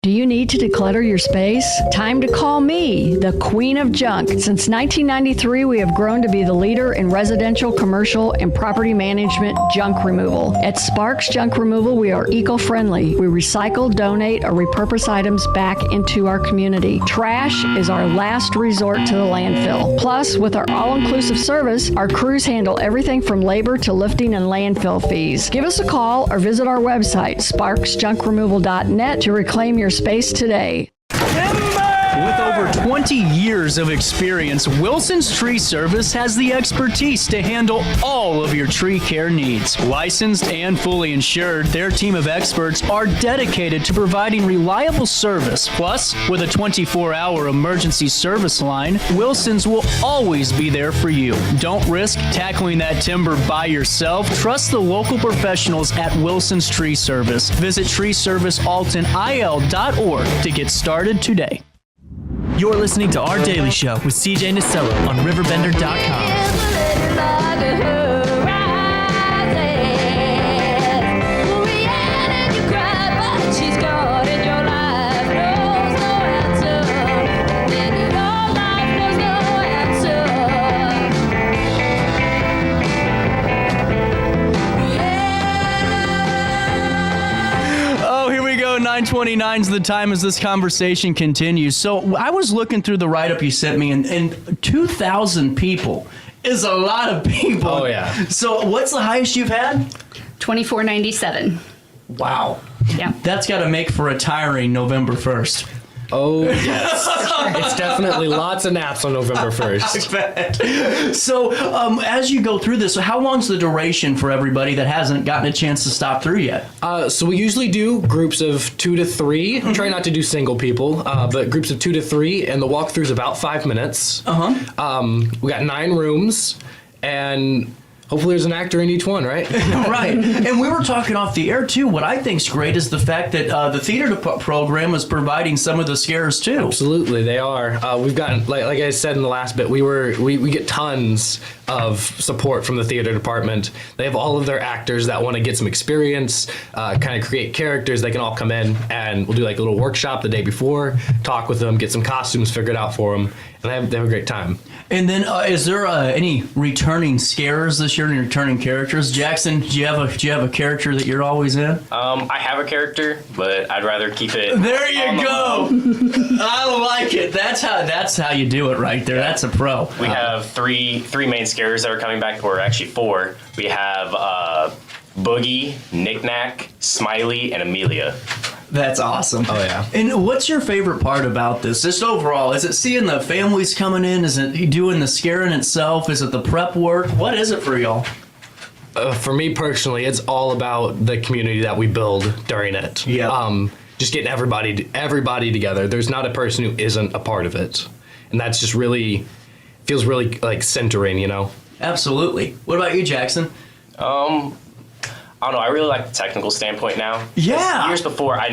Do you need to declutter your space? Time to call me, the Queen of Junk. Since 1993, we have grown to be the leader in residential, commercial, and property management junk removal. At Sparks Junk Removal, we are eco-friendly. We recycle, donate, or repurpose items back into our community. Trash is our last resort to the landfill. Plus, with our all-inclusive service, our crews handle everything from labor to lifting and landfill fees. Give us a call or visit our website, sparksjunkremoval.net, to reclaim your space today. With over 20 years of experience, Wilson's Tree Service has the expertise to handle all of your tree care needs. Licensed and fully insured, their team of experts are dedicated to providing reliable service. Plus, with a 24-hour emergency service line, Wilson's will always be there for you. Don't risk tackling that timber by yourself. Trust the local professionals at Wilson's Tree Service. Visit treeservicealtonil.org to get started today. You're listening to Our Daily Show with CJ Nasello on RiverBender.com. 9:29 is the time as this conversation continues. So I was looking through the write-up you sent me, and 2,000 people is a lot of people. Oh, yeah. So what's the highest you've had? 2497. Wow. Yeah. That's got to make for retiring November 1st. Oh, yes. It's definitely lots of naps on November 1st. I bet. So, as you go through this, how long's the duration for everybody that hasn't gotten a chance to stop through yet? So we usually do groups of 2 to 3. Try not to do single people, but groups of 2 to 3, and the walkthrough's about 5 minutes. We got 9 rooms, and hopefully there's an actor in each one, right? Right. And we were talking off the air, too. What I think's great is the fact that the theater program is providing some of the scares, too. Absolutely, they are. We've gotten, like I said in the last bit, we get tons of support from the theater department. They have all of their actors that want to get some experience, kind of create characters. They can all come in, and we'll do like a little workshop the day before, talk with them, get some costumes figured out for them, and they have a great time. And then, is there any returning scares this year? Any returning characters? Jackson, do you have a character that you're always in? I have a character, but I'd rather keep it. There you go. I like it. That's how you do it right there. Yeah. That's a pro. We have three main scares that are coming back, or actually 4. We have Boogie, Knick-Knack, Smiley, and Amelia. That's awesome. Oh, yeah. And what's your favorite part about this? Just overall, is it seeing the families coming in? Is it doing the scaring itself? Is it the prep work? What is it for y'all? For me personally, it's all about the community that we build during it. Yeah. Just getting everybody together. There's not a person who isn't a part of it. And that's just feels really like centering, you know? Absolutely. What about you, Jackson? I don't know. I really like the technical standpoint now. Yeah. Years before, I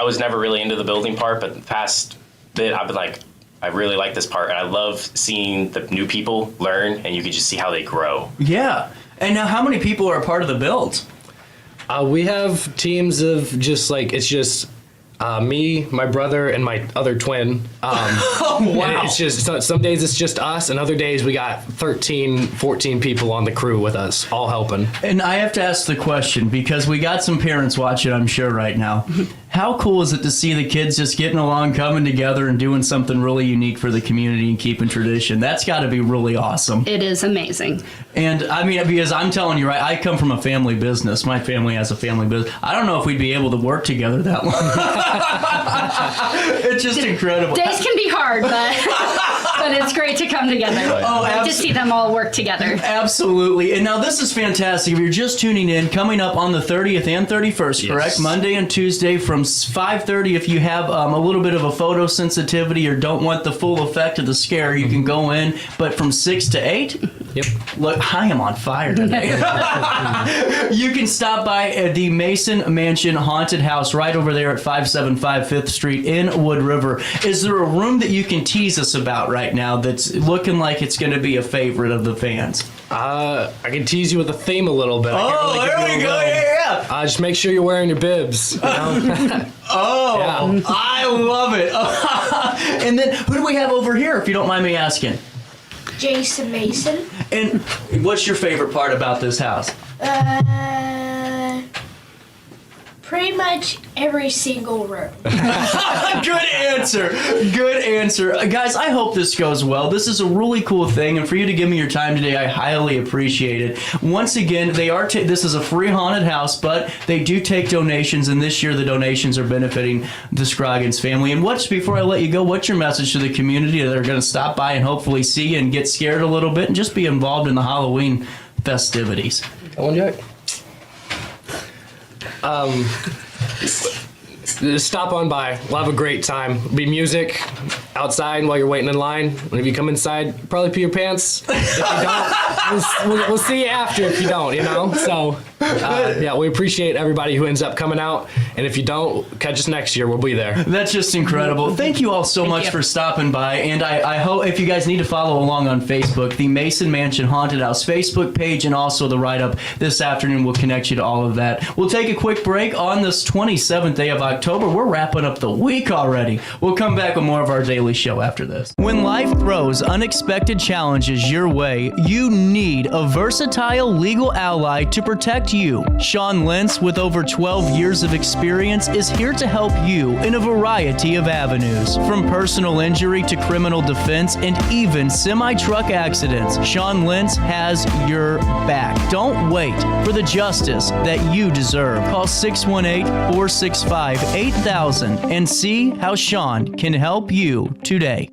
was never really into the building part, but the past bit, I've been like, I really like this part, and I love seeing the new people learn, and you can just see how they grow. Yeah. And now, how many people are a part of the builds? We have teams of it's just me, my brother, and my other twin. Oh, wow. It's just, some days it's just us, and other days we got 13, 14 people on the crew with us, all helping. And I have to ask the question, because we got some parents watching, I'm sure, right now. How cool is it to see the kids just getting along, coming together, and doing something really unique for the community and keeping tradition? That's got to be really awesome. It is amazing. And, I mean, because I'm telling you, right, I come from a family business. My family has a family business. I don't know if we'd be able to work together that long. It's just incredible. Days can be hard, but it's great to come together. Oh, to see them all work together. Absolutely. And now this is fantastic. If you're just tuning in, coming up on the 30th and 31st, Yes. correct? Monday and Tuesday from 5:30. If you have a little bit of a photosensitivity or don't want the full effect of the scare, you can go in. But from 6 to 8, Yep. look, I am on fire today. You can stop by at the Mason Mansion Haunted House right over there at 575 5th Street in Wood River. Is there a room that you can tease us about right now that's looking like it's going to be a favorite of the fans? I can tease you with a theme a little bit. There we go. Yeah. Just make sure you're wearing your bibs. You know? Oh, Yeah. I love it. And then who do we have over here, if you don't mind me asking? Jason Mason. And what's your favorite part about this house? Pretty much every single room. Good answer. Good answer. Guys, I hope this goes well. This is a really cool thing, and for you to give me your time today, I highly appreciate it. Once again, they are this is a free haunted house, but they do take donations, and this year the donations are benefiting the Scroggins family. And before I let you go, what's your message to the community that are going to stop by and hopefully see you and get scared a little bit and just be involved in the Halloween festivities? Come on, Jack. Just stop on by. We'll have a great time. There'll be music outside while you're waiting in line. And if you come inside, probably pee your pants. If you don't, we'll see you after if you don't, you know? So, yeah, we appreciate everybody who ends up coming out. And if you don't, catch us next year. We'll be there. That's just incredible. Thank you all so much for stopping by. And I hope if you guys need to follow along on Facebook, the Mason Mansion Haunted House Facebook page and also the write-up this afternoon will connect you to all of that. We'll take a quick break on this 27th day of October. We're wrapping up the week already. We'll come back with more of our daily show after this. When life throws unexpected challenges your way, you need a versatile legal ally to protect just you. Sean Lentz, with over 12 years of experience, is here to help you in a variety of avenues. From personal injury to criminal defense and even semi-truck accidents, Sean Lentz has your back. Don't wait for the justice that you deserve. Call 618-465-8000 and see how Sean can help you today.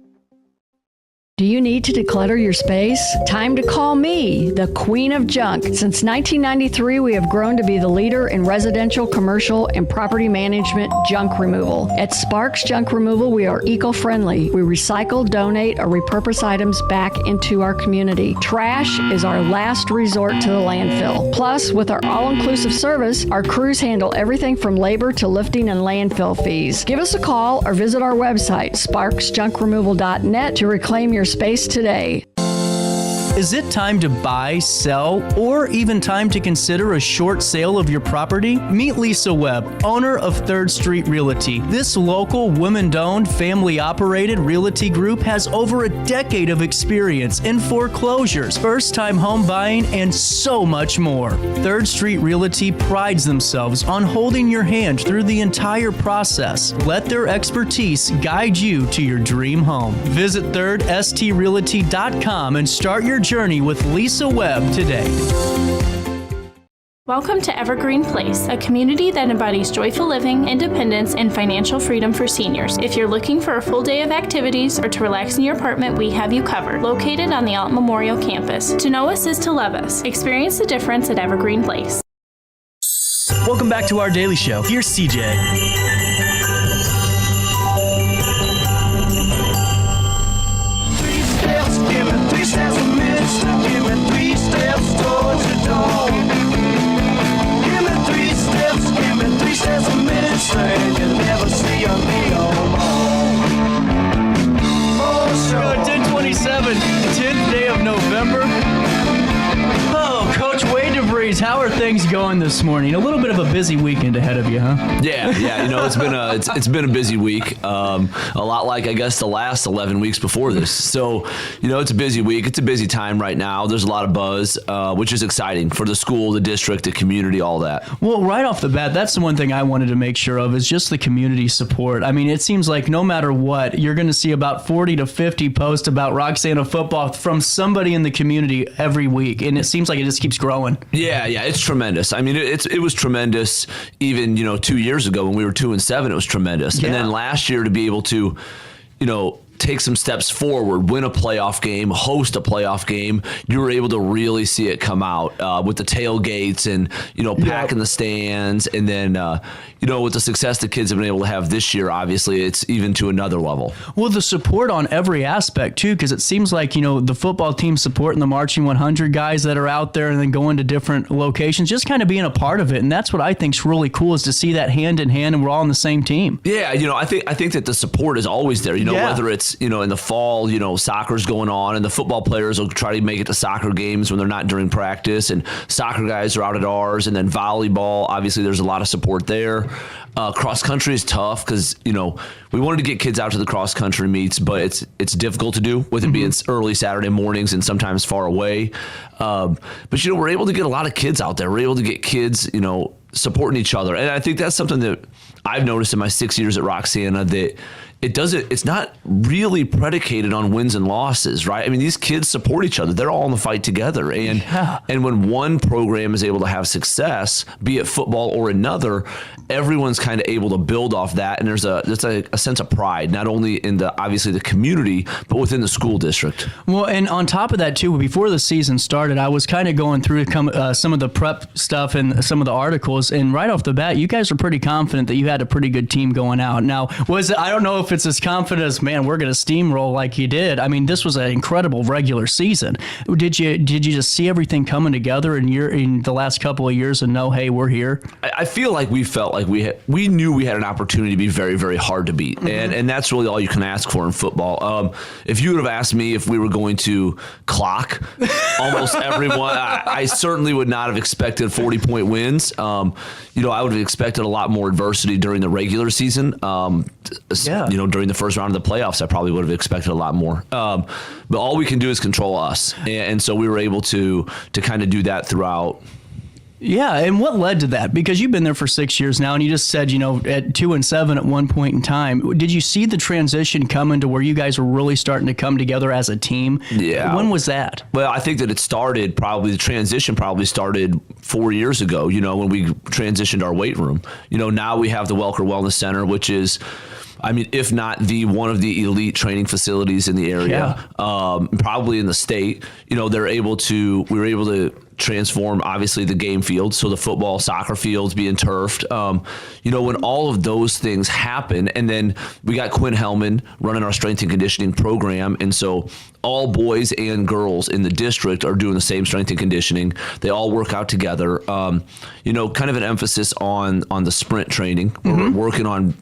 Do you need to declutter your space? Time to call me, the Queen of Junk. Since 1993, we have grown to be the leader in residential, commercial, and property management junk removal. At Sparks Junk Removal, we are eco-friendly. We recycle, donate, or repurpose items back into our community. Trash is our last resort to the landfill. Plus, with our all-inclusive service, our crews handle everything from labor to lifting and landfill fees. Give us a call or visit our website, sparksjunkremoval.net, to reclaim your space today. Is it time to buy, sell, or even time to consider a short sale of your property? Meet Lisa Webb, owner of 3rd Street Realty. This local, women-owned, family-operated realty group has over a decade of experience in foreclosures, first-time home buying, and so much more. 3rd Street Realty prides themselves on holding your hand through the entire process. Let their expertise guide you to your dream home. Visit 3rdstrealty.com and start your journey with Lisa Webb today. Welcome to Evergreen Place, a community that embodies joyful living, independence, and financial freedom for seniors. If you're looking for a full day of activities or to relax in your apartment, we have you covered. Located on the Alton Memorial campus. To know us is to love us. Experience the difference at Evergreen Place. Welcome back to our daily show. Here's CJ. Go 10/27, 10th day of November. Oh, Coach Wade DeVries, how are things going this morning? A little bit of a busy weekend ahead of you, huh? Yeah. You know, it's been a busy week. A lot like, I guess, the last 11 weeks before this. So, you know, it's a busy week. It's a busy time right now. There's a lot of buzz, which is exciting for the school, the district, the community, all that. Well, right off the bat, that's the one thing I wanted to make sure of is just the community support. I mean, it seems like no matter what, you're going to see about 40 to 50 posts about Roxana football from somebody in the community every week, and it seems like it just keeps growing. Yeah, it's tremendous. I mean, it was tremendous even, 2 years ago when we were 2-7, it was tremendous. Yeah. And then last year to be able to, take some steps forward, win a playoff game, host a playoff game, you were able to really see it come out with the tailgates and, packing the stands. And then, with the success the kids have been able to have this year, obviously it's even to another level. Well, the support on every aspect too, because it seems like, the football team supporting the Marching 100 guys that are out there and then going to different locations, just kind of being a part of it. And that's what I think is really cool, is to see that hand in hand and we're all on the same team. Yeah. I think that the support is always there, whether it's, in the fall, soccer's going on and the football players will try to make it to soccer games when they're not during practice, and soccer guys are out at ours, and then volleyball, obviously there's a lot of support there. Cross country is tough because, we wanted to get kids out to the cross country meets, but it's difficult to do with it being early Saturday mornings and sometimes far away. But, we're able to get a lot of kids out there. We're able to get kids, supporting each other. And I think that's something that I've noticed in my 6 years at Roxana, that it's not really predicated on wins and losses, right? I mean, these kids support each other. They're all in the fight together. And when one program is able to have success, be it football or another, everyone's kind of able to build off that. And there's a sense of pride, not only in obviously the community, but within the school district. Well, and on top of that too, before the season started, I was kind of going through some of the prep stuff and some of the articles, and right off the bat, you guys were pretty confident that you had a pretty good team going out. Now, I don't know if it's as confident as, man, we're going to steamroll like you did. I mean, this was an incredible regular season. Did you just see everything coming together in the last couple of years and know, hey, we're here? I feel like we felt like we knew we had an opportunity to be very, very hard to beat. And that's really all you can ask for in football. If you would have asked me if we were going to clock almost everyone, I certainly would not have expected 40-point wins. I would have expected a lot more adversity during the regular season. During the first round of the playoffs, I probably would have expected a lot more. But all we can do is control us. And so we were able to kind of do that throughout Yeah, and what led to that? Because you've been there for 6 years now, and you just said, at 2-7 at one point in time. Did you see the transition coming to where you guys were really starting to come together as a team? Yeah. When was that? Well, I think that the transition probably started 4 years ago, when we transitioned our weight room. Now we have the Welker Wellness Center, which is, if not one of the elite training facilities in the area, probably in the state. We were able to transform, obviously, the game field, so the football, soccer fields being turfed. When all of those things happen, and then we got Quinn Hellman running our strength and conditioning program, and so all boys and girls in the district are doing the same strength and conditioning. They all work out together. Kind of an emphasis on the sprint training. We're working on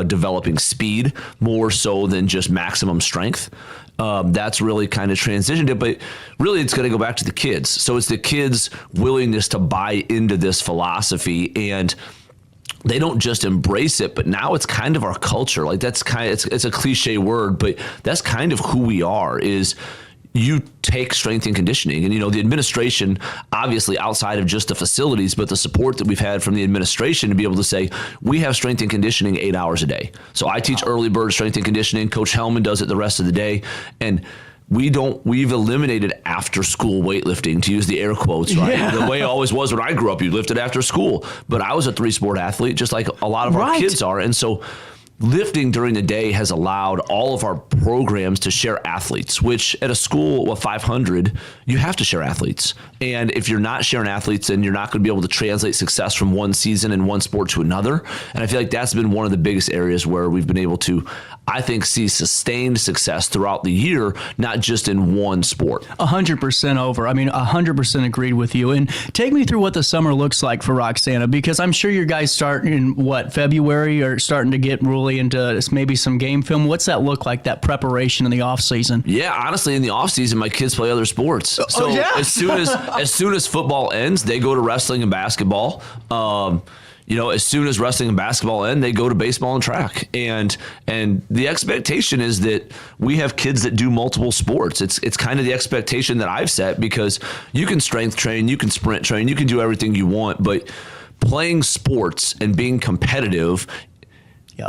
developing speed more so than just maximum strength. That's really kind of transitioned it, but really it's going to go back to the kids. So it's the kids' willingness to buy into this philosophy, and they don't just embrace it, but now it's kind of our culture. Like that's it's a cliche word, but that's kind of who we are. Is you take strength and conditioning, and the administration, obviously outside of just the facilities, but the support that we've had from the administration to be able to say we have strength and conditioning 8 hours a day. So I teach early bird strength and conditioning. Coach Hellman does it the rest of the day, and we've eliminated after school weightlifting, to use the air quotes, right? Yeah. The way it always was when I grew up, you lifted after school, but I was a 3-sport athlete, just like a lot of our kids are, and so lifting during the day has allowed all of our programs to share athletes, which at a school of 500, you have to share athletes. And if you're not sharing athletes, then you're not going to be able to translate success from one season in one sport to another. And I feel like that's been one of the biggest areas where we've been able to, I think, see sustained success throughout the year, not just in one sport. 100% over. 100% agreed with you. And take me through what the summer looks like for Roxana, because I'm sure you guys start in February, or starting to get really into maybe some game film. What's that look like, that preparation in the off season? Yeah, honestly, in the off season, my kids play other sports. So as soon as football ends, they go to wrestling and basketball. As soon as wrestling and basketball end, they go to baseball and track. And the expectation is that we have kids that do multiple sports. It's kind of the expectation that I've set, because you can strength train, you can sprint train, you can do everything you want, but playing sports and being competitive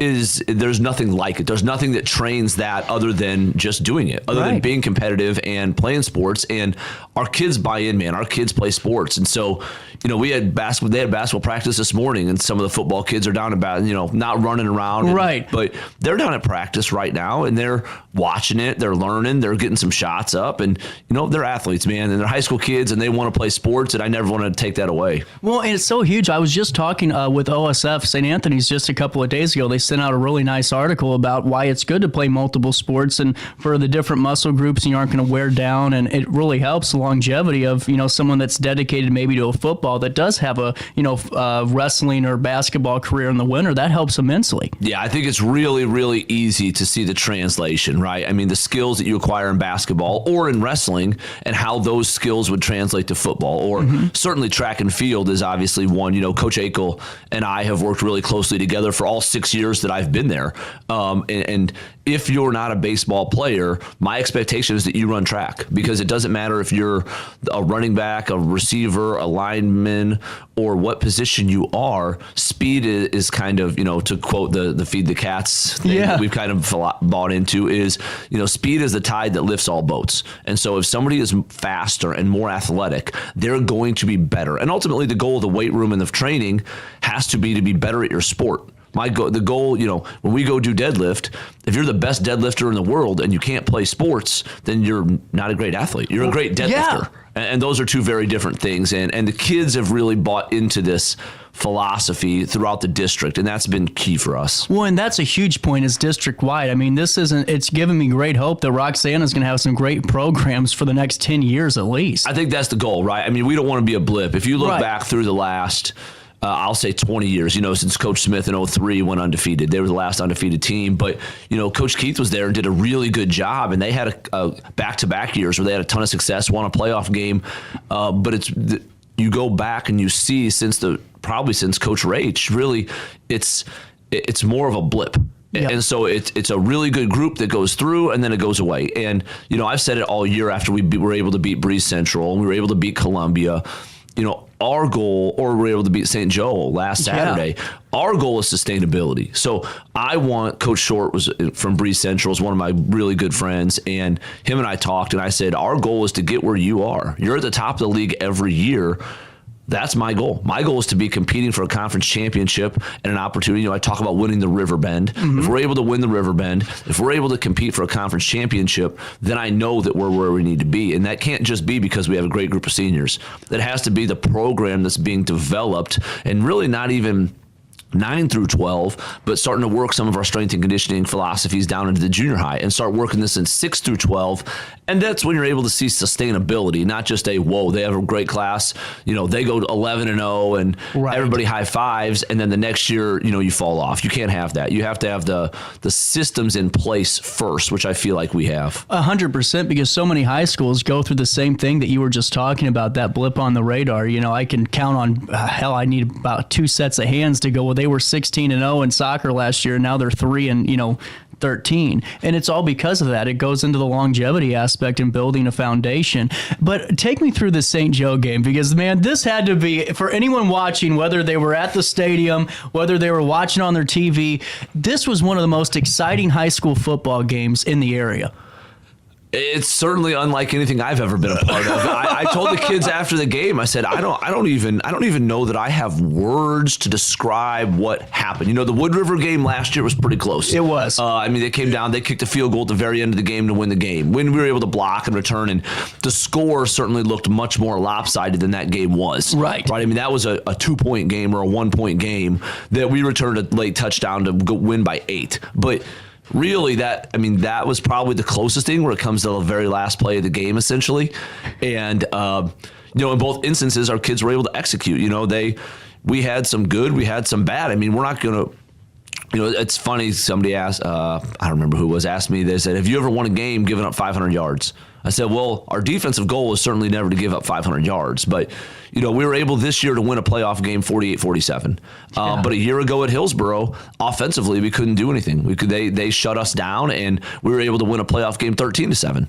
there's nothing like it. There's nothing that trains that other than just doing it, other than being competitive and playing sports. And our kids buy in, man. Our kids play sports. And so, they had basketball practice this morning, and some of the football kids are down about, not running around. But they're down at practice right now, and they're watching it. They're learning. They're getting some shots up, and, they're athletes, man. And they're high school kids, and they want to play sports, and I never want to take that away. Well, and it's so huge. I was just talking with OSF St. Anthony's just a couple of days ago. They sent out a really nice article about why it's good to play multiple sports, and for the different muscle groups, you aren't going to wear down, and it really helps the longevity of someone that's dedicated maybe to a football that does have a wrestling or basketball career in the winter. That helps immensely. Yeah, I think it's really, really easy to see the translation, right? The skills that you acquire in basketball or in wrestling, and how those skills would translate to football, or certainly track and field is obviously one. Coach Akel and I have worked really closely together for all 6 years that I've been there. And if you're not a baseball player, my expectation is that you run track, because it doesn't matter if you're a running back, a receiver, a lineman, or what position you are. Speed is kind of, to quote the feed the cats thing that we've kind of bought into, is, speed is the tide that lifts all boats. And so if somebody is faster and more athletic, they're going to be better. And ultimately the goal of the weight room and the training has to be better at your sport. The goal, when we go do deadlift, if you're the best deadlifter in the world and you can't play sports, then you're not a great athlete. You're a great deadlifter. Yeah. And those are two very different things. And the kids have really bought into this philosophy throughout the district, and that's been key for us. Well, and that's a huge point, is district-wide. It's given me great hope that Roxana's going to have some great programs for the next 10 years at least. I think that's the goal, right? We don't want to be a blip. If you look back through the last... I'll say 20 years, since Coach Smith in 2003 went undefeated. They were the last undefeated team. But, Coach Keith was there and did a really good job. And they had a back-to-back years where they had a ton of success, won a playoff game. But you go back and you see since Coach Rach, really, it's more of a blip. Yep. And so it's a really good group that goes through, and then it goes away. And, I've said it all year after we were able to beat Breeze Central, and we were able to beat Columbia. our goal, or we're able to beat St. Joe last Saturday. Yeah. Our goal is sustainability. So I want Coach Short was from Breeze Central, is one of my really good friends, and him and I talked, and I said, our goal is to get where you are. You're at the top of the league every year. That's my goal. My goal is to be competing for a conference championship and an opportunity. I talk about winning the Riverbend. Mm-hmm. If we're able to win the Riverbend, if we're able to compete for a conference championship, then I know that we're where we need to be. And that can't just be because we have a great group of seniors. That has to be the program that's being developed, and really not even 9 through 12, but starting to work some of our strength and conditioning philosophies down into the junior high and start working this in 6 through 12. And that's when you're able to see sustainability, not just whoa, they have a great class, they go 11-0 and everybody high fives, and then the next year, you fall off. You can't have that. You have to have the systems in place first, which I feel like we have. 100%, because so many high schools go through the same thing that you were just talking about, that blip on the radar. I can count on, I need about 2 sets of hands to go, well, they were 16-0 in soccer last year, and now they're 3-13, and it's all because of that. It goes into the longevity aspect and building a foundation. But take me through the St. Joe game, because man, this had to be, for anyone watching, whether they were at the stadium, whether they were watching on their TV, this was one of the most exciting high school football games in the area. It's certainly unlike anything I've ever been a part of. I told the kids after the game, I said, I don't even know that I have words to describe what happened. The Wood River game last year was pretty close. It was. They came down, they kicked a field goal at the very end of the game to win the game. When we were able to block and return, and the score certainly looked much more lopsided than that game was. Right. That was a 2-point game or a 1-point game that we returned a late touchdown to go win by 8. But really, that was probably the closest thing where it comes to the very last play of the game, essentially. And, in both instances, our kids were able to execute. We had some good, we had some bad. We're not going to, it's funny. Somebody asked, I don't remember who it was, asked me, they said, have you ever won a game giving up 500 yards? I said, well, our defensive goal is certainly never to give up 500 yards, but we were able this year to win a playoff game 48-47. But a year ago at Hillsboro, offensively, we couldn't do anything. They shut us down, and we were able to win a playoff game 13-7.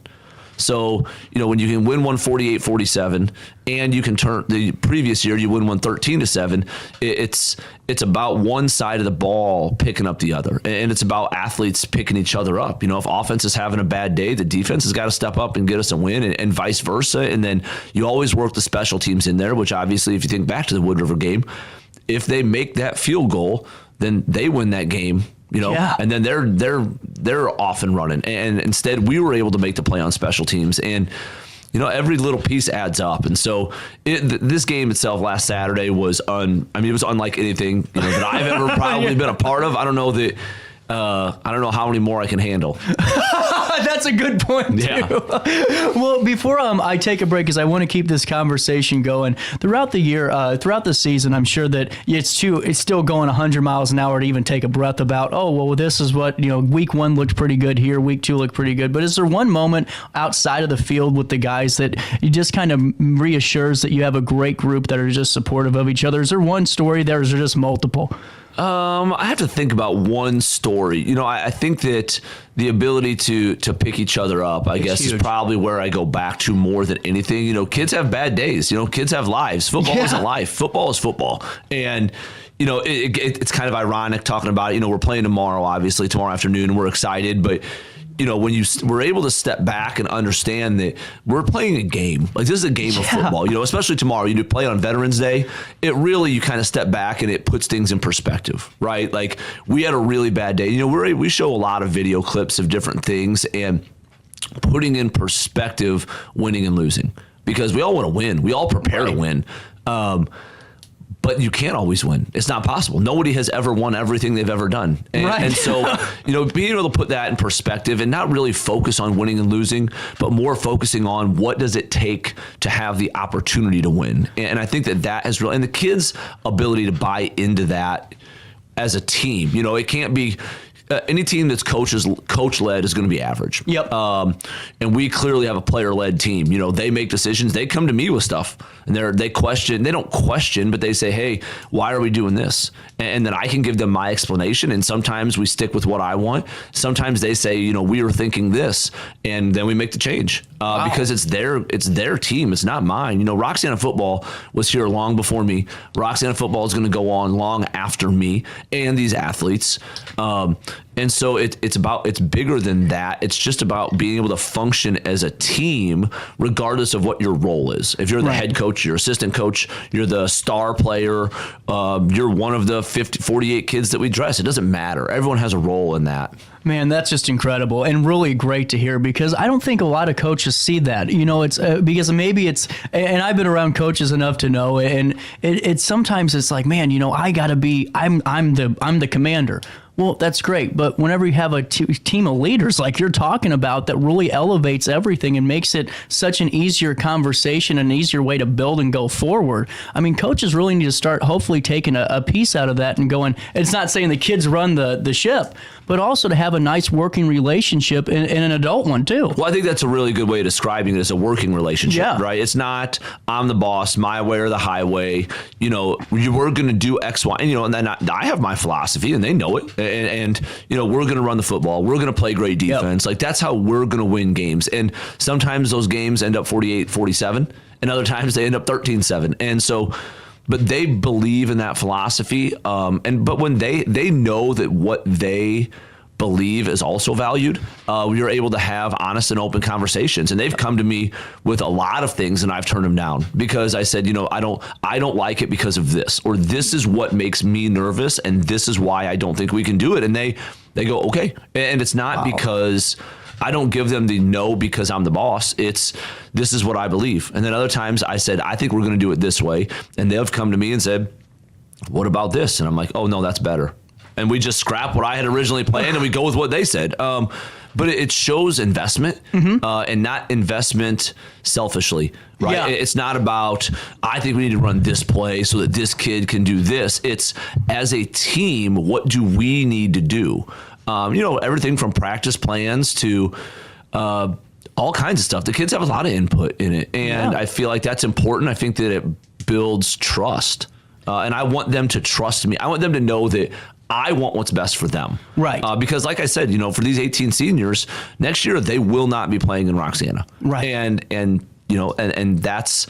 So, when you can win one 48-47 and you can turn the previous year, you win one 13-7, it's about one side of the ball picking up the other. And it's about athletes picking each other up. If offense is having a bad day, the defense has got to step up and get us a win, and vice versa. And then you always work the special teams in there, which obviously, if you think back to the Wood River game, if they make that field goal, then they win that game. And then they're off and running. And instead, we were able to make the play on special teams. And, every little piece adds up. And so this game itself last Saturday was it was unlike anything that I've ever probably been a part of. I don't know that. I don't know how many more I can handle. That's a good point, too. Yeah. Well, before I take a break, because I want to keep this conversation going, throughout the year, throughout the season, I'm sure that it's still going 100 miles an hour to even take a breath about, this is what, week 1 looked pretty good here, week 2 looked pretty good. But is there one moment outside of the field with the guys that you just kind of reassures that you have a great group that are just supportive of each other? Is there one story there, or is there just multiple? I have to think about one story. I think that the ability to pick each other up, I guess, huge. Is probably where I go back to more than anything. Kids have bad days. Kids have lives. Football isn't life. Football is football. And, it's kind of ironic talking about it. We're playing tomorrow afternoon, and we're excited. But, when we're able to step back and understand that we're playing a game, like this is a game of football, especially tomorrow, you do play on Veterans Day, it really, you kind of step back and it puts things in perspective, right? Like we had a really bad day. We show a lot of video clips of different things and putting in perspective winning and losing, because we all want to win. We all prepare to win. But you can't always win. It's not possible. Nobody has ever won everything they've ever done. And so, being able to put that in perspective and not really focus on winning and losing, but more focusing on what does it take to have the opportunity to win. And I think that has really, and the kids' ability to buy into that as a team. It can't be, any team that's coach-led is going to be average. Yep. And we clearly have a player-led team. They make decisions. They come to me with stuff, and they question. They don't question, but they say, "Hey, why are we doing this?" And then I can give them my explanation. And sometimes we stick with what I want. Sometimes they say, "We were thinking this," and then we make the change. because it's their team. It's not mine. You know, Roxana football was here long before me. Roxana football is going to go on long after me and these athletes. And so it's bigger than that. It's just about being able to function as a team, regardless of what your role is. If you're the head coach, your assistant coach, you're the star player, you're one of the 48 kids that we dress. It doesn't matter. Everyone has a role in that. Man, that's just incredible and really great to hear, because I don't think a lot of coaches see that. You know, it's because maybe it's, and I've been around coaches enough to know, and it's sometimes it's like, man, you know, I'm the commander. Well, that's great, but whenever you have a team of leaders like you're talking about, that really elevates everything and makes it such an easier conversation, an easier way to build and go forward. I mean, coaches really need to start hopefully taking a piece out of that and going, it's not saying the kids run the ship, but also to have a nice working relationship and an adult one too. Well, I think that's a really good way of describing it as a working relationship, right? It's not, I'm the boss, my way or the highway. You know, we're going to do X, Y, and, you know, and then I have my philosophy and they know it. And you know, we're going to run the football. We're going to play great defense. Like, that's how we're going to win games. And sometimes those games end up 48-47, and other times they end up 13-7. And so, but they believe in that philosophy. But when they know that what they believe is also valued, we are able to have honest and open conversations. And they've come to me with a lot of things, and I've turned them down because I said, you know, I don't like it because of this, or this is what makes me nervous, and this is why I don't think we can do it. And they go, okay. And it's not because I don't give them the no because I'm the boss. It's, this is what I believe. And then other times I said, I think we're going to do it this way. And they've come to me and said, what about this? And I'm like, oh no, that's better. And we just scrap what I had originally planned and we go with what they said. But it shows investment, and not investment selfishly, right? Yeah. It's not about, I think we need to run this play so that this kid can do this. It's, as a team, what do we need to do? You know, everything from practice plans to all kinds of stuff. The kids have a lot of input in it, and I feel like that's important. I think that it builds trust, and I want them to trust me. I want them to know that I want what's best for them. Right. Because like I said, you know, for these 18 seniors, next year they will not be playing in Roxana. Right. And you know, and that's,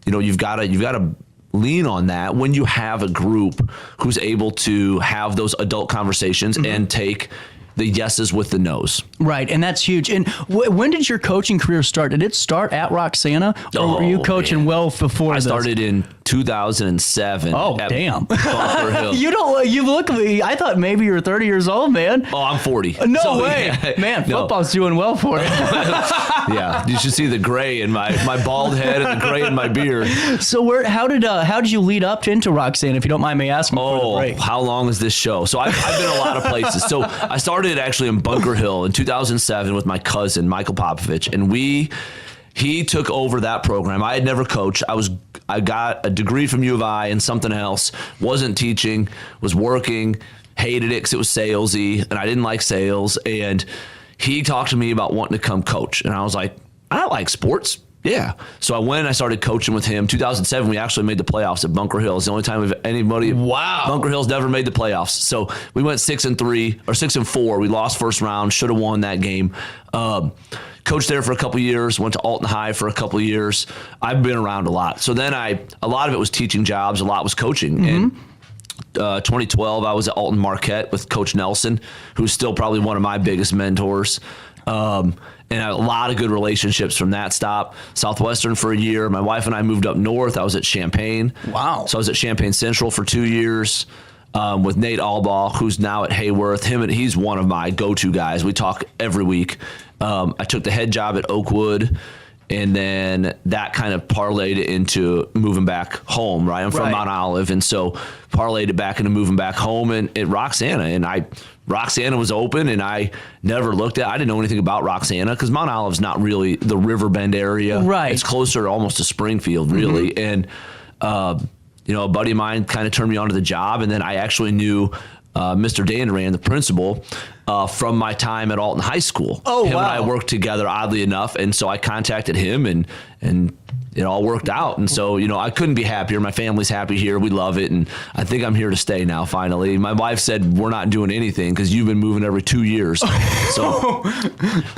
you know, you've got to lean on that when you have a group who's able to have those adult conversations and take the yeses with the nos. Right, and that's huge. And when did your coaching career start? Did it start at Roxana, or were you coaching well before this? I started in 2007. Oh, damn. Bunker Hill. You look, I thought maybe you were 30 years old, man. Oh, I'm 40. No way. Yeah, man, football's doing well for you. Yeah, you should see the gray in my bald head and the gray in my beard. So how did you lead up into Roxana, if you don't mind me asking? Oh, how long is this show? So I've been a lot of places. So I started actually in Bunker Hill in 2007 with my cousin, Michael Popovich, and he took over that program. I had never coached. I got a degree from U of I and something else, wasn't teaching, was working, hated it because it was salesy, and I didn't like sales. And he talked to me about wanting to come coach. And I was like, I like sports. Yeah. So I went and I started coaching with him. 2007, we actually made the playoffs at Bunker Hill. It's the only time anybody. Wow. Bunker Hill's never made the playoffs. So we went 6-3 or 6-4. We lost first round. Should have won that game. Coached there for a couple years. Went to Alton High for a couple years. I've been around a lot. So then a lot of it was teaching jobs. A lot was coaching. And 2012, I was at Alton Marquette with Coach Nelson, who's still probably one of my biggest mentors. And a lot of good relationships from that stop. Southwestern for a year. My wife and I moved up north. I was at Champaign. Wow. So I was at Champaign Central for 2 years with Nate Albaugh, who's now at Hayworth. He's one of my go-to guys. We talk every week. I took the head job at Oakwood, and then that kind of parlayed it into moving back home, right? I'm from Mount Olive, and so parlayed it back into moving back home and at Roxana. And Roxana was open, and I never looked at it. I didn't know anything about Roxana because Mount Olive's not really the Riverbend area. Right. It's closer almost to Springfield, really. And, you know, a buddy of mine kind of turned me on to the job, and then I actually knew Mr. Danduran, the principal, from my time at Alton High School. Oh, him wow. and I worked together, oddly enough, and so I contacted him and it all worked out. And so, I couldn't be happier. My family's happy here. We love it. And I think I'm here to stay now, finally. My wife said, we're not doing anything because you've been moving every 2 years. So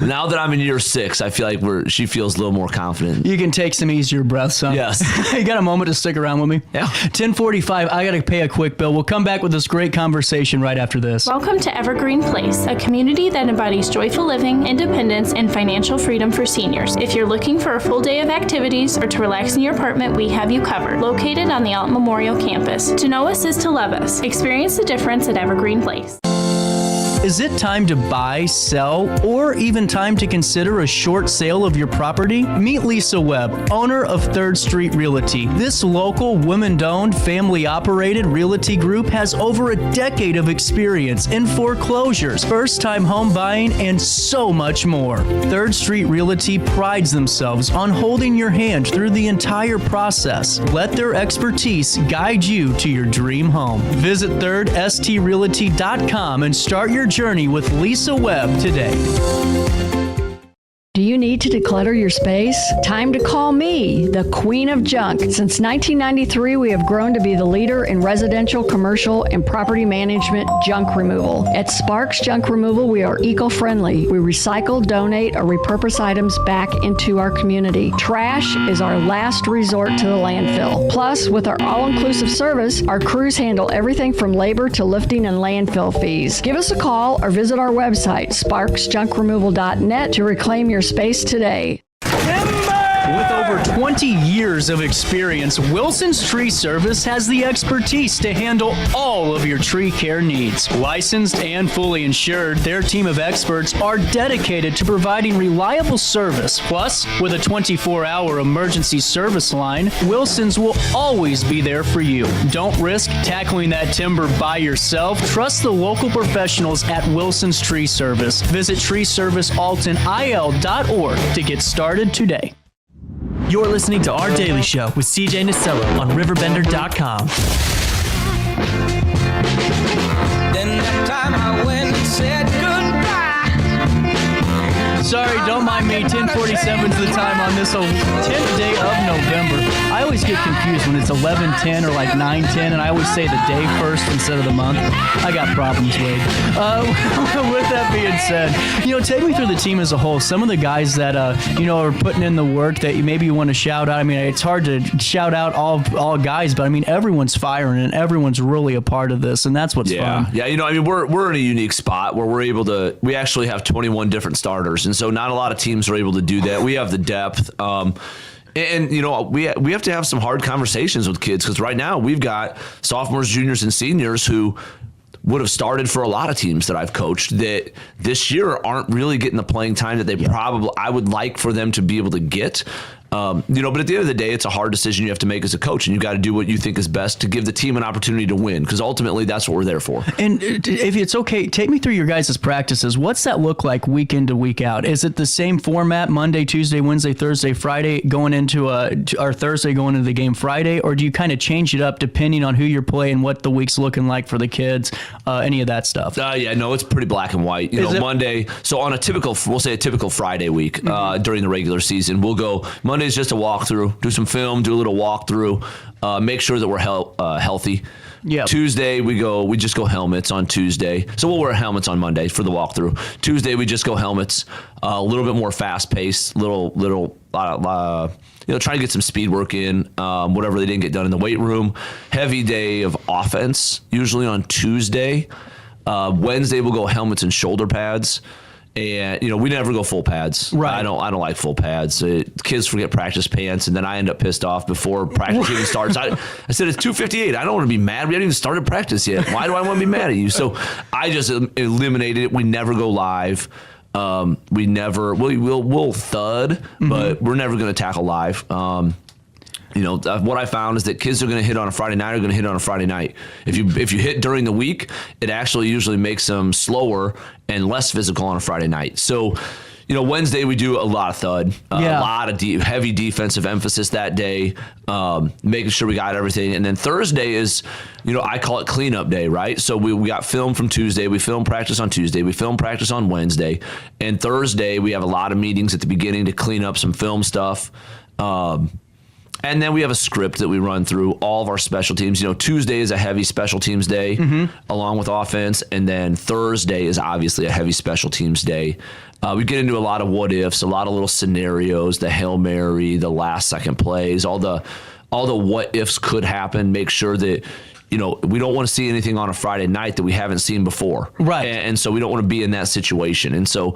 now that I'm in year 6, I feel like she feels a little more confident. You can take some easier breaths, huh? Yes. You got a moment to stick around with me? Yeah. 10:45, I got to pay a quick bill. We'll come back with this great conversation right after this. Welcome to Evergreen Place, a community that embodies joyful living, independence, and financial freedom for seniors. If you're looking for a full day of activities or to relax in your apartment, we have you covered. Located on the Alton Memorial Campus. To know us is to love us. Experience the difference at Evergreen Place. Is it time to buy, sell, or even time to consider a short sale of your property? Meet Lisa Webb, owner of 3rd Street Realty. This local, women-owned, family-operated realty group has over a decade of experience in foreclosures, first-time home buying, and so much more. 3rd Street Realty prides themselves on holding your hand through the entire process. Let their expertise guide you to your dream home. Visit 3rdstrealty.com and start your journey with Lisa Webb today. Do you need to declutter your space? Time to call me, the Queen of Junk. Since 1993, we have grown to be the leader in residential, commercial, and property management junk removal. At Sparks Junk Removal, we are eco-friendly. We recycle, donate, or repurpose items back into our community. Trash is our last resort to the landfill. Plus, with our all-inclusive service, our crews handle everything from labor to lifting and landfill fees. Give us a call or visit our website, sparksjunkremoval.net, to reclaim your space today. With over 20 years of experience, Wilson's Tree Service has the expertise to handle all of your tree care needs. Licensed and fully insured, their team of experts are dedicated to providing reliable service. Plus, with a 24-hour emergency service line, Wilson's will always be there for you. Don't risk tackling that timber by yourself. Trust the local professionals at Wilson's Tree Service. Visit treeservicealtonil.org to get started today. You're listening to Our Daily Show with CJ Nasello on RiverBender.com. Then that time I went and said goodbye. Sorry, don't mind me. 10:47 is the time on this 10th day of November. I always get confused when it's 11:10 or like 9:10, and I always say the day first instead of the month. I got problems, Wade. With that being said, take me through the team as a whole. Some of the guys that are putting in the work that you maybe want to shout out. I mean, it's hard to shout out all guys, but I mean everyone's firing and everyone's really a part of this, and that's what's fun. Yeah, we're in a unique spot where we actually have 21 different starters, and so not a lot of teams are able to do that. We have the depth. And we have to have some hard conversations with kids, because right now we've got sophomores, juniors, and seniors who would have started for a lot of teams that I've coached that this year aren't really getting the playing time that I would like for them to be able to get. But at the end of the day, it's a hard decision you have to make as a coach, and you got to do what you think is best to give the team an opportunity to win, because ultimately that's what we're there for. And if it's okay, take me through your guys' practices. What's that look like week in to week out? Is it the same format, Monday, Tuesday, Wednesday, Thursday, Friday, going into Thursday going into the game Friday, or do you kind of change it up depending on who you're playing, what the week's looking like for the kids, any of that stuff? It's pretty black and white. Monday, so on a typical Friday week during the regular season, we'll go Monday is just a walkthrough, do some film, do a little walkthrough, make sure that we're healthy. Yeah. Tuesday we just go helmets on Tuesday. So we'll wear helmets on Monday for the walkthrough. Tuesday we just go helmets, a little bit more fast paced, try to get some speed work in, whatever they didn't get done in the weight room. Heavy day of offense, usually on Tuesday. Wednesday we'll go helmets and shoulder pads. And we never go full pads. Right. I don't like full pads. Kids forget practice pants, and then I end up pissed off before practice even starts. I said it's 2:58. I don't want to be mad. We haven't even started practice yet. Why do I want to be mad at you? So I just eliminated it. We never go live. We'll thud, but we're never going to tackle live. What I found is that kids are going to hit on a Friday night are going to hit on a Friday night. If you hit during the week, it actually usually makes them slower and less physical on a Friday night. So, Wednesday we do a lot of thud, a lot of heavy defensive emphasis that day, making sure we got everything. And then Thursday is, I call it cleanup day, right? So we got film from Tuesday, we film practice on Tuesday, we film practice on Wednesday, and Thursday we have a lot of meetings at the beginning to clean up some film stuff. And then we have a script that we run through all of our special teams. Tuesday is a heavy special teams day along with offense. And then Thursday is obviously a heavy special teams day. We get into a lot of what ifs, a lot of little scenarios, the Hail Mary, the last second plays, all the what ifs could happen. Make sure that we don't want to see anything on a Friday night that we haven't seen before. Right. And so we don't want to be in that situation. And so,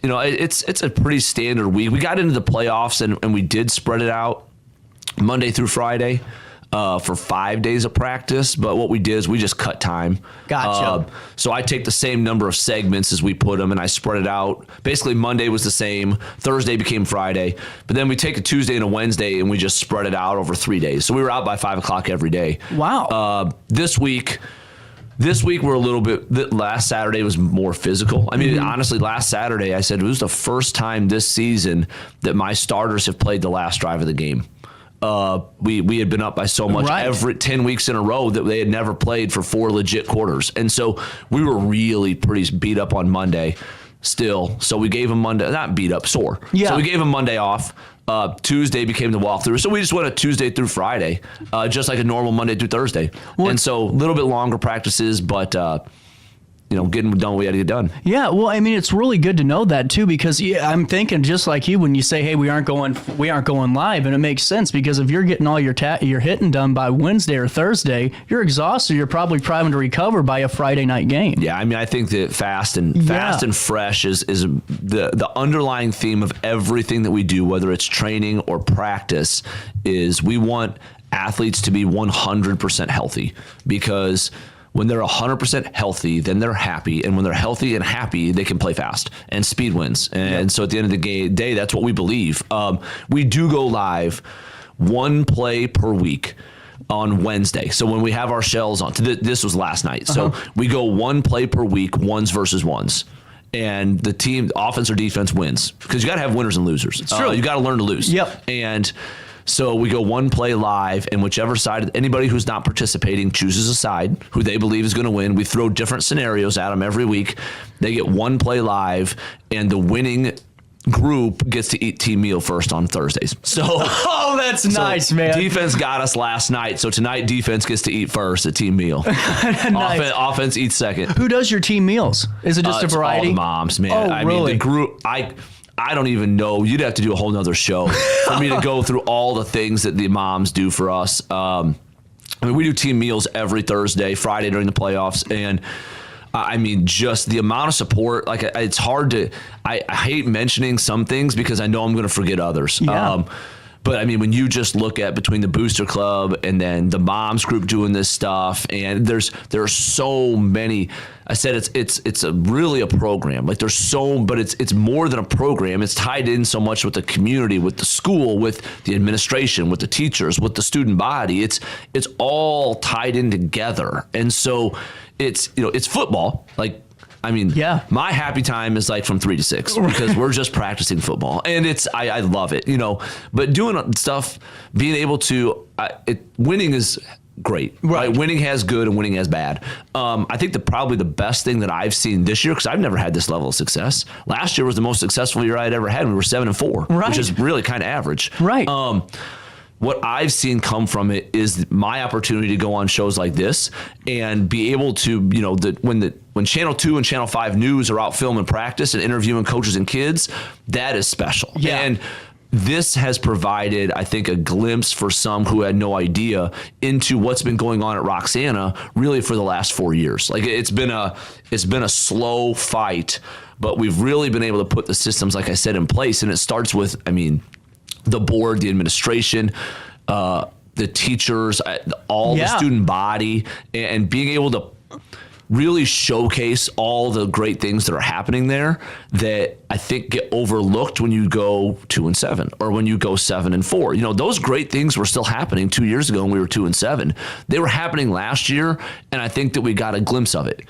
it's a pretty standard week. We got into the playoffs and we did spread it out Monday through Friday for 5 days of practice. But what we did is we just cut time. Gotcha. So I take the same number of segments as we put them and I spread it out. Basically, Monday was the same. Thursday became Friday. But then we take a Tuesday and a Wednesday and we just spread it out over 3 days. So we were out by 5 o'clock every day. Wow. This week we're a little bit. Last Saturday was more physical. I mean, honestly, last Saturday I said it was the first time this season that my starters have played the last drive of the game. We had been up by so much every 10 weeks in a row that they had never played for 4 legit quarters. And so we were really pretty beat up on Monday still. So we gave them Monday, not beat up, sore. Yeah. So we gave them Monday off. Tuesday became the walkthrough. So we just went a Tuesday through Friday, just like a normal Monday through Thursday. And so a little bit longer practices, but getting done what we had to get done. Yeah, well, I mean, it's really good to know that too, because I'm thinking just like you when you say, "Hey, we aren't going live," and it makes sense because if you're getting all your hitting done by Wednesday or Thursday, you're exhausted. You're probably trying to recover by a Friday night game. Yeah, I mean, I think that fast and fresh is the underlying theme of everything that we do, whether it's training or practice. Is we want athletes to be 100% healthy because when they're 100% healthy, then they're happy. And when they're healthy and happy, they can play fast. And speed wins. And so at the end of the day, that's what we believe. We do go live 1 play per week on Wednesday. So when we have our shells on, this was last night. So we go 1 play per week, ones versus ones. And the team, offense or defense, wins. Because you got to have winners and losers. It's true. You got to learn to lose. Yep. And so we go 1 play live, and whichever side, anybody who's not participating chooses a side who they believe is going to win. We throw different scenarios at them every week. They get 1 play live, and the winning group gets to eat team meal first on Thursdays. So, that's nice, man. Defense got us last night, so tonight defense gets to eat first at team meal. Nice. Offense eats second. Who does your team meals? Is it just a variety? All the moms, man. Oh, I really? mean, the group. I don't even know. You'd have to do a whole nother show for me to go through all the things that the moms do for us. I mean, we do team meals every Thursday, Friday during the playoffs, and I mean, just the amount of support. Like, it's hard to. I hate mentioning some things because I know I'm going to forget others. Yeah. But I mean, when you just look at between the Booster Club and then the moms group doing this stuff, and there are so many. I said it's really a program. Like but it's more than a program. It's tied in so much with the community, with the school, with the administration, with the teachers, with the student body. It's all tied in together, and so it's football. Like, I mean, my happy time is like from 3 to 6 because we're just practicing football, and I love it, But doing stuff, being able to, winning is great, right? Winning has good and winning has bad. I think probably the best thing that I've seen this year, because I've never had this level of success. Last year was the most successful year I'd ever had. We were 7-4, which is really kind of average, right? What I've seen come from it is my opportunity to go on shows like this and be able to, when Channel 2 and Channel 5 News are out filming practice and interviewing coaches and kids, that is special. Yeah. And this has provided, I think, a glimpse for some who had no idea into what's been going on at Roxana really for the last 4 years. Like, it's been a slow fight, but we've really been able to put the systems, like I said, in place. And it starts with, the board, the administration, the teachers, all the student body, and being able to really showcase all the great things that are happening there that I think get overlooked when you go 2-7 or when you go 7-4. Those great things were still happening 2 years ago when we were 2-7. They were happening last year, and I think that we got a glimpse of it.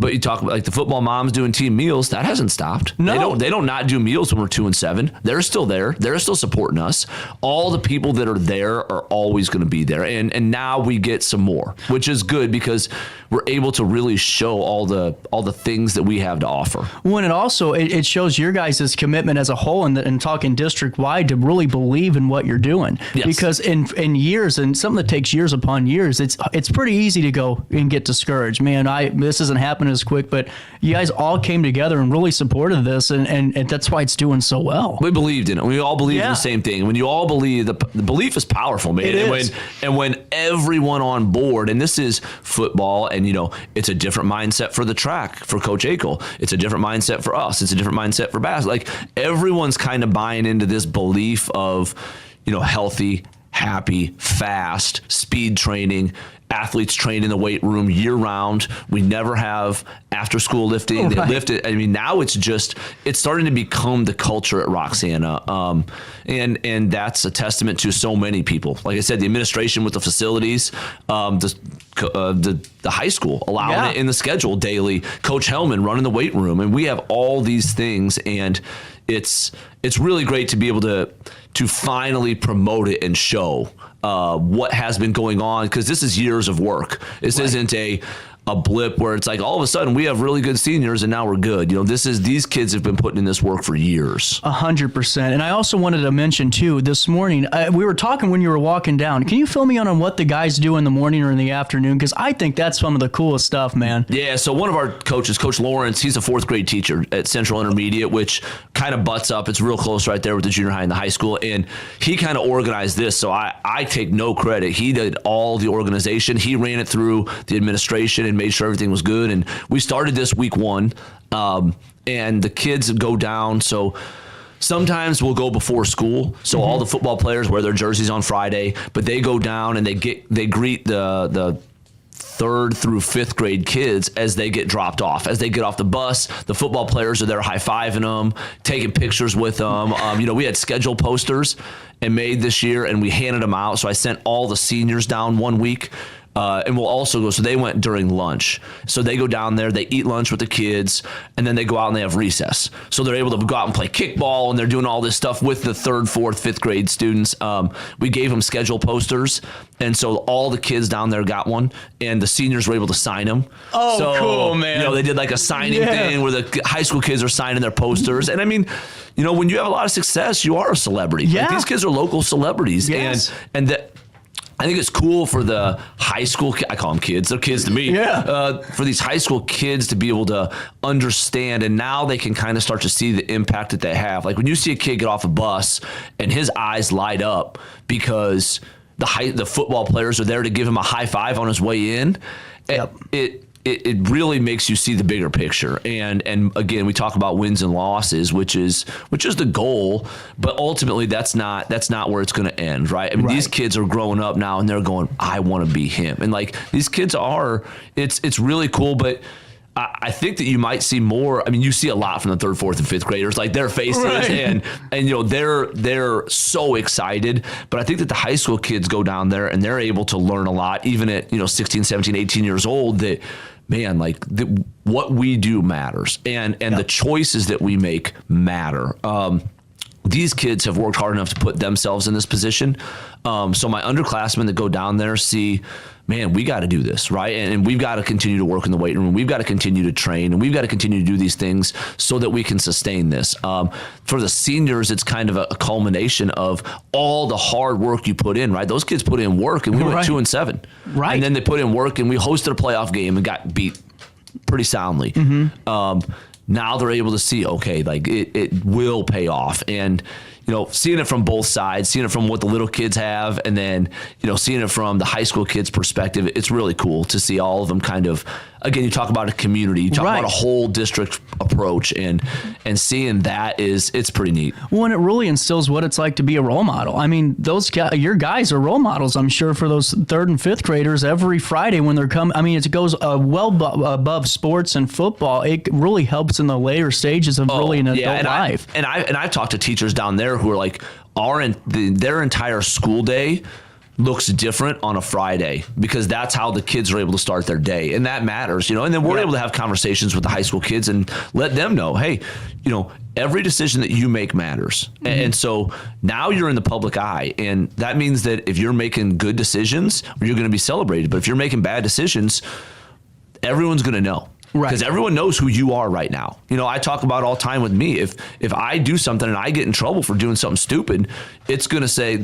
But you talk about like the football moms doing team meals, that hasn't stopped. No, they don't not do meals when we're 2-7. They're still there. They're still supporting us. All the people that are there are always going to be there, and now we get some more, which is good because we're able to really show all the things that we have to offer. Well, and it also it shows your guys' commitment as a whole and talking district wide to really believe in what you're doing. Yes. Because in years, and something that takes years upon years, it's pretty easy to go and get discouraged. Man, this isn't happening as quick, but you guys all came together and really supported this, and that's why it's doing so well. We believed in it. We all believed in the same thing. When you all believe, the belief is powerful, man. It is. When everyone on board, and this is football, and it's a different mindset for the track for Coach Akel. It's a different mindset for us. It's a different mindset for basketball. Like everyone's kind of buying into this belief of, healthy, happy, fast, speed training. Athletes train in the weight room year round. We never have after school lifting. They lift it. I mean, now it's starting to become the culture at Roxana. And that's a testament to so many people. Like I said, the administration with the facilities, the high school allowing it in the schedule daily, Coach Hellman running the weight room. And we have all these things, and it's really great to be able to finally promote it and show what has been going on, because this is years of work. This isn't a blip where it's like all of a sudden we have really good seniors and now we're good. These kids have been putting in this work for years. 100%. And I also wanted to mention too, this morning, we were talking when you were walking down. Can you fill me on what the guys do in the morning or in the afternoon? Because I think that's some of the coolest stuff, man. Yeah, so one of our coaches, Coach Lawrence, he's a 4th grade teacher at Central Intermediate, which kind of butts up. It's real close right there with the junior high and the high school. And he kind of organized this, so I take no credit. He did all the organization. He ran it through the administration and made sure everything was good. And we started this week 1, and the kids go down. So sometimes we'll go before school. So all the football players wear their jerseys on Friday, but they go down and they greet the 3rd through 5th grade kids as they get dropped off. As they get off the bus, the football players are there high-fiving them, taking pictures with them. We had schedule posters and made this year, and we handed them out. So I sent all the seniors down 1 week. And we'll also go, so they went during lunch. So they go down there, they eat lunch with the kids, and then they go out and they have recess. So they're able to go out and play kickball, and they're doing all this stuff with the 3rd, 4th, 5th grade students. We gave them schedule posters, and so all the kids down there got one, and the seniors were able to sign them. Oh, so, cool, man. They did like a signing thing where the high school kids are signing their posters. And I mean, when you have a lot of success, you are a celebrity. Yeah. Like, these kids are local celebrities. Yes. And that, I think it's cool for the high school, I call them kids, they're kids to me. Yeah. For these high school kids to be able to understand, and now they can kind of start to see the impact that they have. Like when you see a kid get off a bus and his eyes light up because the football players are there to give him a high five on his way in, it really makes you see the bigger picture. And again, we talk about wins and losses, which is the goal, but ultimately that's not where it's going to end, right? I mean, these kids are growing up now and they're going, I want to be him. And like these kids it's really cool, but I think that you might see more. I mean, you see a lot from the 3rd, 4th, and 5th graders, like their faces, and they're so excited. But I think that the high school kids go down there and they're able to learn a lot, even at 16, 17, 18 years old. That man, like what we do matters, and the choices that we make matter. These kids have worked hard enough to put themselves in this position. So my underclassmen that go down there see, man, we got to do this, right? And we've got to continue to work in the weight room. We've got to continue to train, and we've got to continue to do these things so that we can sustain this. For the seniors, it's kind of a culmination of all the hard work you put in, right? Those kids put in work, and we went 2-7. Right. And then they put in work, and we hosted a playoff game and got beat pretty soundly. Now they're able to see, okay, like it will pay off. And, seeing it from both sides, seeing it from what the little kids have, and then, seeing it from the high school kids' perspective, it's really cool to see all of them kind of, again, you talk about a community, you talk about a whole district approach, and seeing that it's pretty neat. Well, and it really instills what it's like to be a role model. I mean, your guys are role models, I'm sure, for those 3rd and 5th graders every Friday when they're coming. I mean, it goes above sports and football. It really helps in the later stages of really an adult life. And I've talked to teachers down there who are like, their entire school day looks different on a Friday because that's how the kids are able to start their day, and that matters, and then we're able to have conversations with the high school kids and let them know, hey, every decision that you make matters. And so now you're in the public eye, and that means that if you're making good decisions, you're going to be celebrated, but if you're making bad decisions, everyone's going to know. Because everyone knows who you are right now. You know, I talk about all the time with me. If I do something and I get in trouble for doing something stupid, it's going to say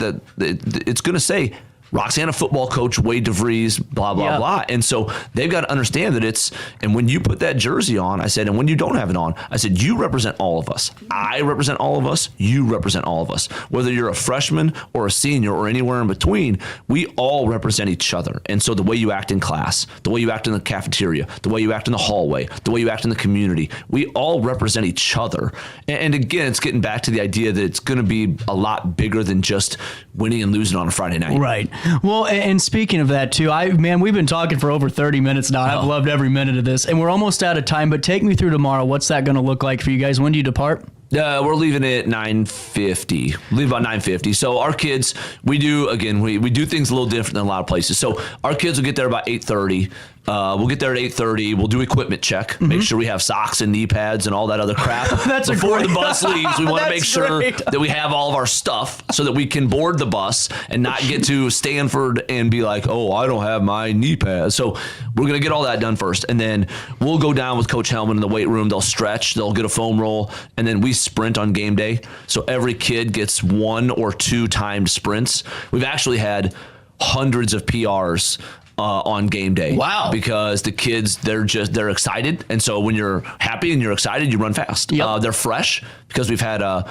Roxana football coach Wade DeVries, blah, blah, blah. And so they've got to understand that and when you put that jersey on, I said, and when you don't have it on, I said, you represent all of us. I represent all of us. You represent all of us. Whether you're a freshman or a senior or anywhere in between, we all represent each other. And so the way you act in class, the way you act in the cafeteria, the way you act in the hallway, the way you act in the community, we all represent each other. And again, it's getting back to the idea that it's going to be a lot bigger than just winning and losing on a Friday night. Right. Well, and speaking of that too, we've been talking for over 30 minutes now. I've loved every minute of this, and we're almost out of time, but take me through tomorrow. What's that going to look like for you guys? When do you depart? We're leaving at 9:50. Leave about 9:50. So our kids, we do things a little different than a lot of places. So our kids will get there about 8:30. We'll get there at 8:30. We'll do equipment check, make sure we have socks and knee pads and all that other crap. Before the bus leaves, we want to make sure that we have all of our stuff so that we can board the bus and not get to Stanford and be like, oh, I don't have my knee pads. So we're going to get all that done first. And then we'll go down with Coach Hellman in the weight room. They'll stretch. They'll get a foam roll. And then we sprint on game day. So every kid gets 1 or 2 timed sprints. We've actually had hundreds of PRs on game day. Wow. Because the kids, they're excited. And so when you're happy and you're excited, you run fast. Yep. They're fresh because we've had our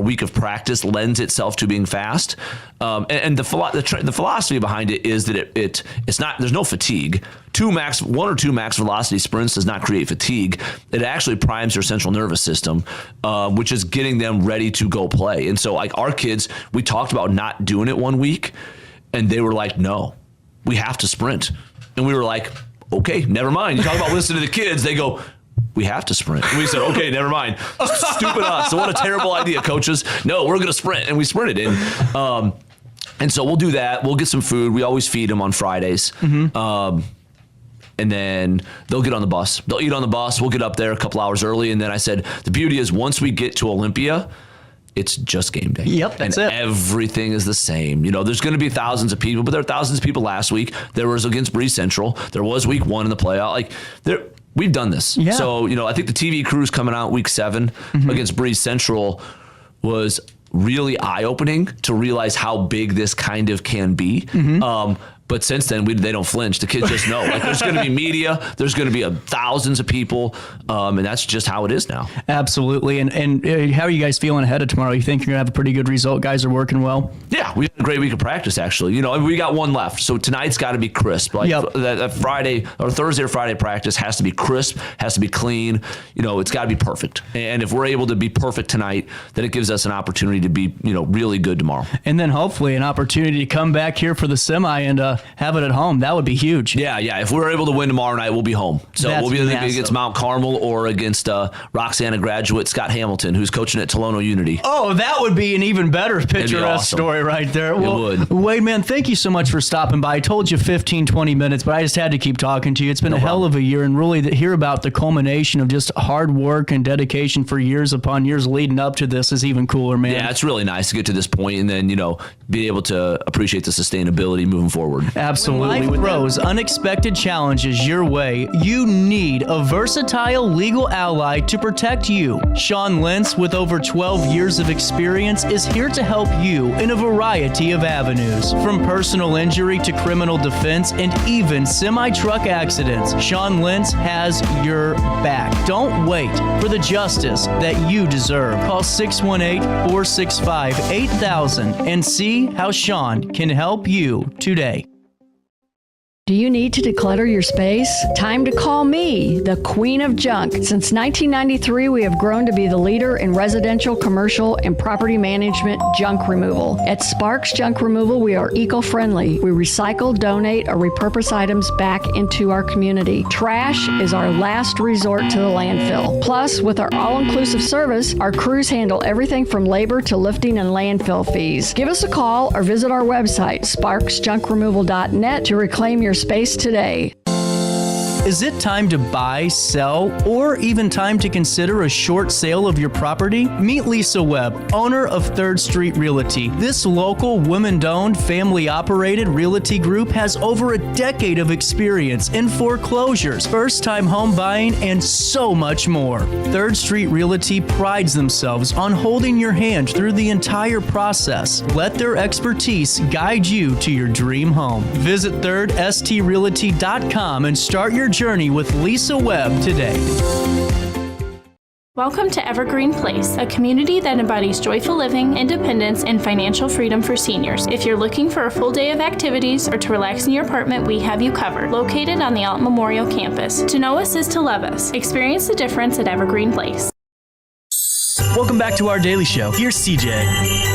week of practice lends itself to being fast. And the philosophy behind it is that it's not, there's no fatigue. 1 or 2 max velocity sprints does not create fatigue. It actually primes your central nervous system, which is getting them ready to go play. And so like our kids, we talked about not doing it one week and they were like, no, we have to sprint. And we were like, okay, never mind. You talk about listening to the kids. They go, we have to sprint. And we said, okay, never mind. Stupid us. So what a terrible idea, coaches. No, we're going to sprint. And we sprinted. And so we'll do that. We'll get some food. We always feed them on Fridays. And then they'll get on the bus. They'll eat on the bus. We'll get up there a couple hours early. And then I said, the beauty is once we get to Olympia, it's just game day. Yep, that's it. Everything is the same. You know, there's going to be thousands of people, but there are thousands of people last week. There was against Breeze Central. There was week 1 in the playoff. We've done this. Yeah. So, I think the TV crew's coming out week 7 against Breeze Central was really eye-opening to realize how big this kind of can be. But since then, they don't flinch. The kids just know. There's going to be media. There's going to be thousands of people. And that's just how it is now. Absolutely. And how are you guys feeling ahead of tomorrow? You think you're going to have a pretty good result? Guys are working well? Yeah, we had a great week of practice, actually. We got 1 left. So tonight's got to be crisp. That Friday or Thursday or Friday practice has to be crisp, has to be clean. It's got to be perfect. And if we're able to be perfect tonight, then it gives us an opportunity to be, really good tomorrow. And then hopefully an opportunity to come back here for the semi and have it at home. That would be huge. Yeah. If we're able to win tomorrow night, we'll be home. So we'll be either against Mount Carmel or against Roxana graduate Scott Hamilton, who's coaching at Tolono Unity. Oh, that would be an even better picturesque story right there. Well, it would. Wade, man, thank you so much for stopping by. I told you 15, 20 minutes, but I just had to keep talking to you. It's been a hell of a year, and really to hear about the culmination of just hard work and dedication for years upon years leading up to this is even cooler, man. Yeah, it's really nice to get to this point and then, be able to appreciate the sustainability moving forward. Absolutely. When life throws unexpected challenges your way, you need a versatile legal ally to protect you. Sean Lentz, with over 12 years of experience, is here to help you in a variety of avenues. From personal injury to criminal defense and even semi-truck accidents, Sean Lentz has your back. Don't wait for the justice that you deserve. Call 618-465-8000 and see how Sean can help you today. Do you need to declutter your space? Time to call me, the Queen of Junk. Since 1993, we have grown to be the leader in residential, commercial, and property management junk removal. At Sparks Junk Removal, we are eco-friendly. We recycle, donate, or repurpose items back into our community. Trash is our last resort to the landfill. Plus, with our all-inclusive service, our crews handle everything from labor to lifting and landfill fees. Give us a call or visit our website, sparksjunkremoval.net, to reclaim your space today. Is it time to buy, sell, or even time to consider a short sale of your property? Meet Lisa Webb, owner of 3rd Street Realty. This local, women-owned, family-operated realty group has over a decade of experience in foreclosures, first-time home buying, and so much more. 3rd Street Realty prides themselves on holding your hand through the entire process. Let their expertise guide you to your dream home. Visit 3rdstrealty.com and start your journey with Lisa Webb today. Welcome to Evergreen Place, a community that embodies joyful living, independence, and financial freedom for seniors. If you're looking for a full day of activities or to relax in your apartment, we have you covered. Located on the Alton Memorial Campus. To know us is to love us. Experience the difference at Evergreen Place. Welcome back to our daily show. Here's CJ.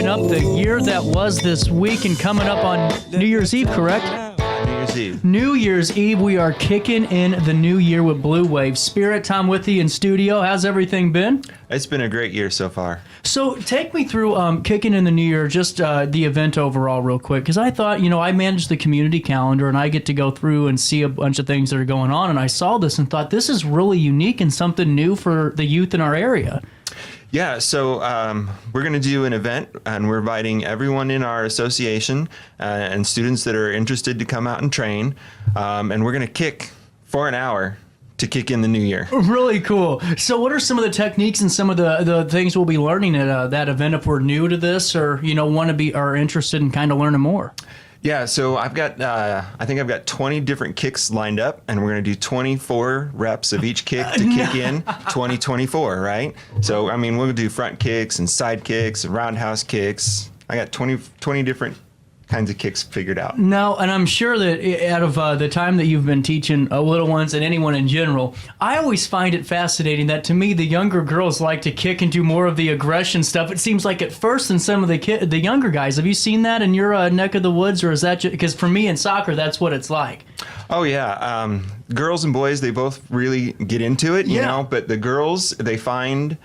Up the year that was this week and coming up on New Year's Eve, correct? New Year's Eve. New Year's Eve, we are kicking in the new year with Blue Wave. Spirit, Tom Withee in studio. How's everything been? It's been a great year so far. So take me through kicking in the new year, just the event overall real quick, because I thought, I manage the community calendar and I get to go through and see a bunch of things that are going on, and I saw this and thought this is really unique and something new for the youth in our area. Yeah, so we're going to do an event, and we're inviting everyone in our association and students that are interested to come out and train, and we're going to kick for an hour to kick in the new year. Really cool. So what are some of the techniques and some of the things we'll be learning at that event if we're new to this or, want to be are interested in kind of learning more? Yeah, so I think I've got 20 different kicks lined up, and we're going to do 24 reps of each kick to kick in 2024, right? So, we'll do front kicks and side kicks and roundhouse kicks. I got 20 different kinds of kicks figured out. No, and I'm sure that out of the time that you've been teaching little ones and anyone in general, I always find it fascinating that to me the younger girls like to kick and do more of the aggression stuff. It seems like at first than some of the younger guys. Have you seen that in your neck of the woods, or is that just because for me in soccer that's what it's like? Oh yeah, girls and boys, they both really get into it, you know. But the girls, they find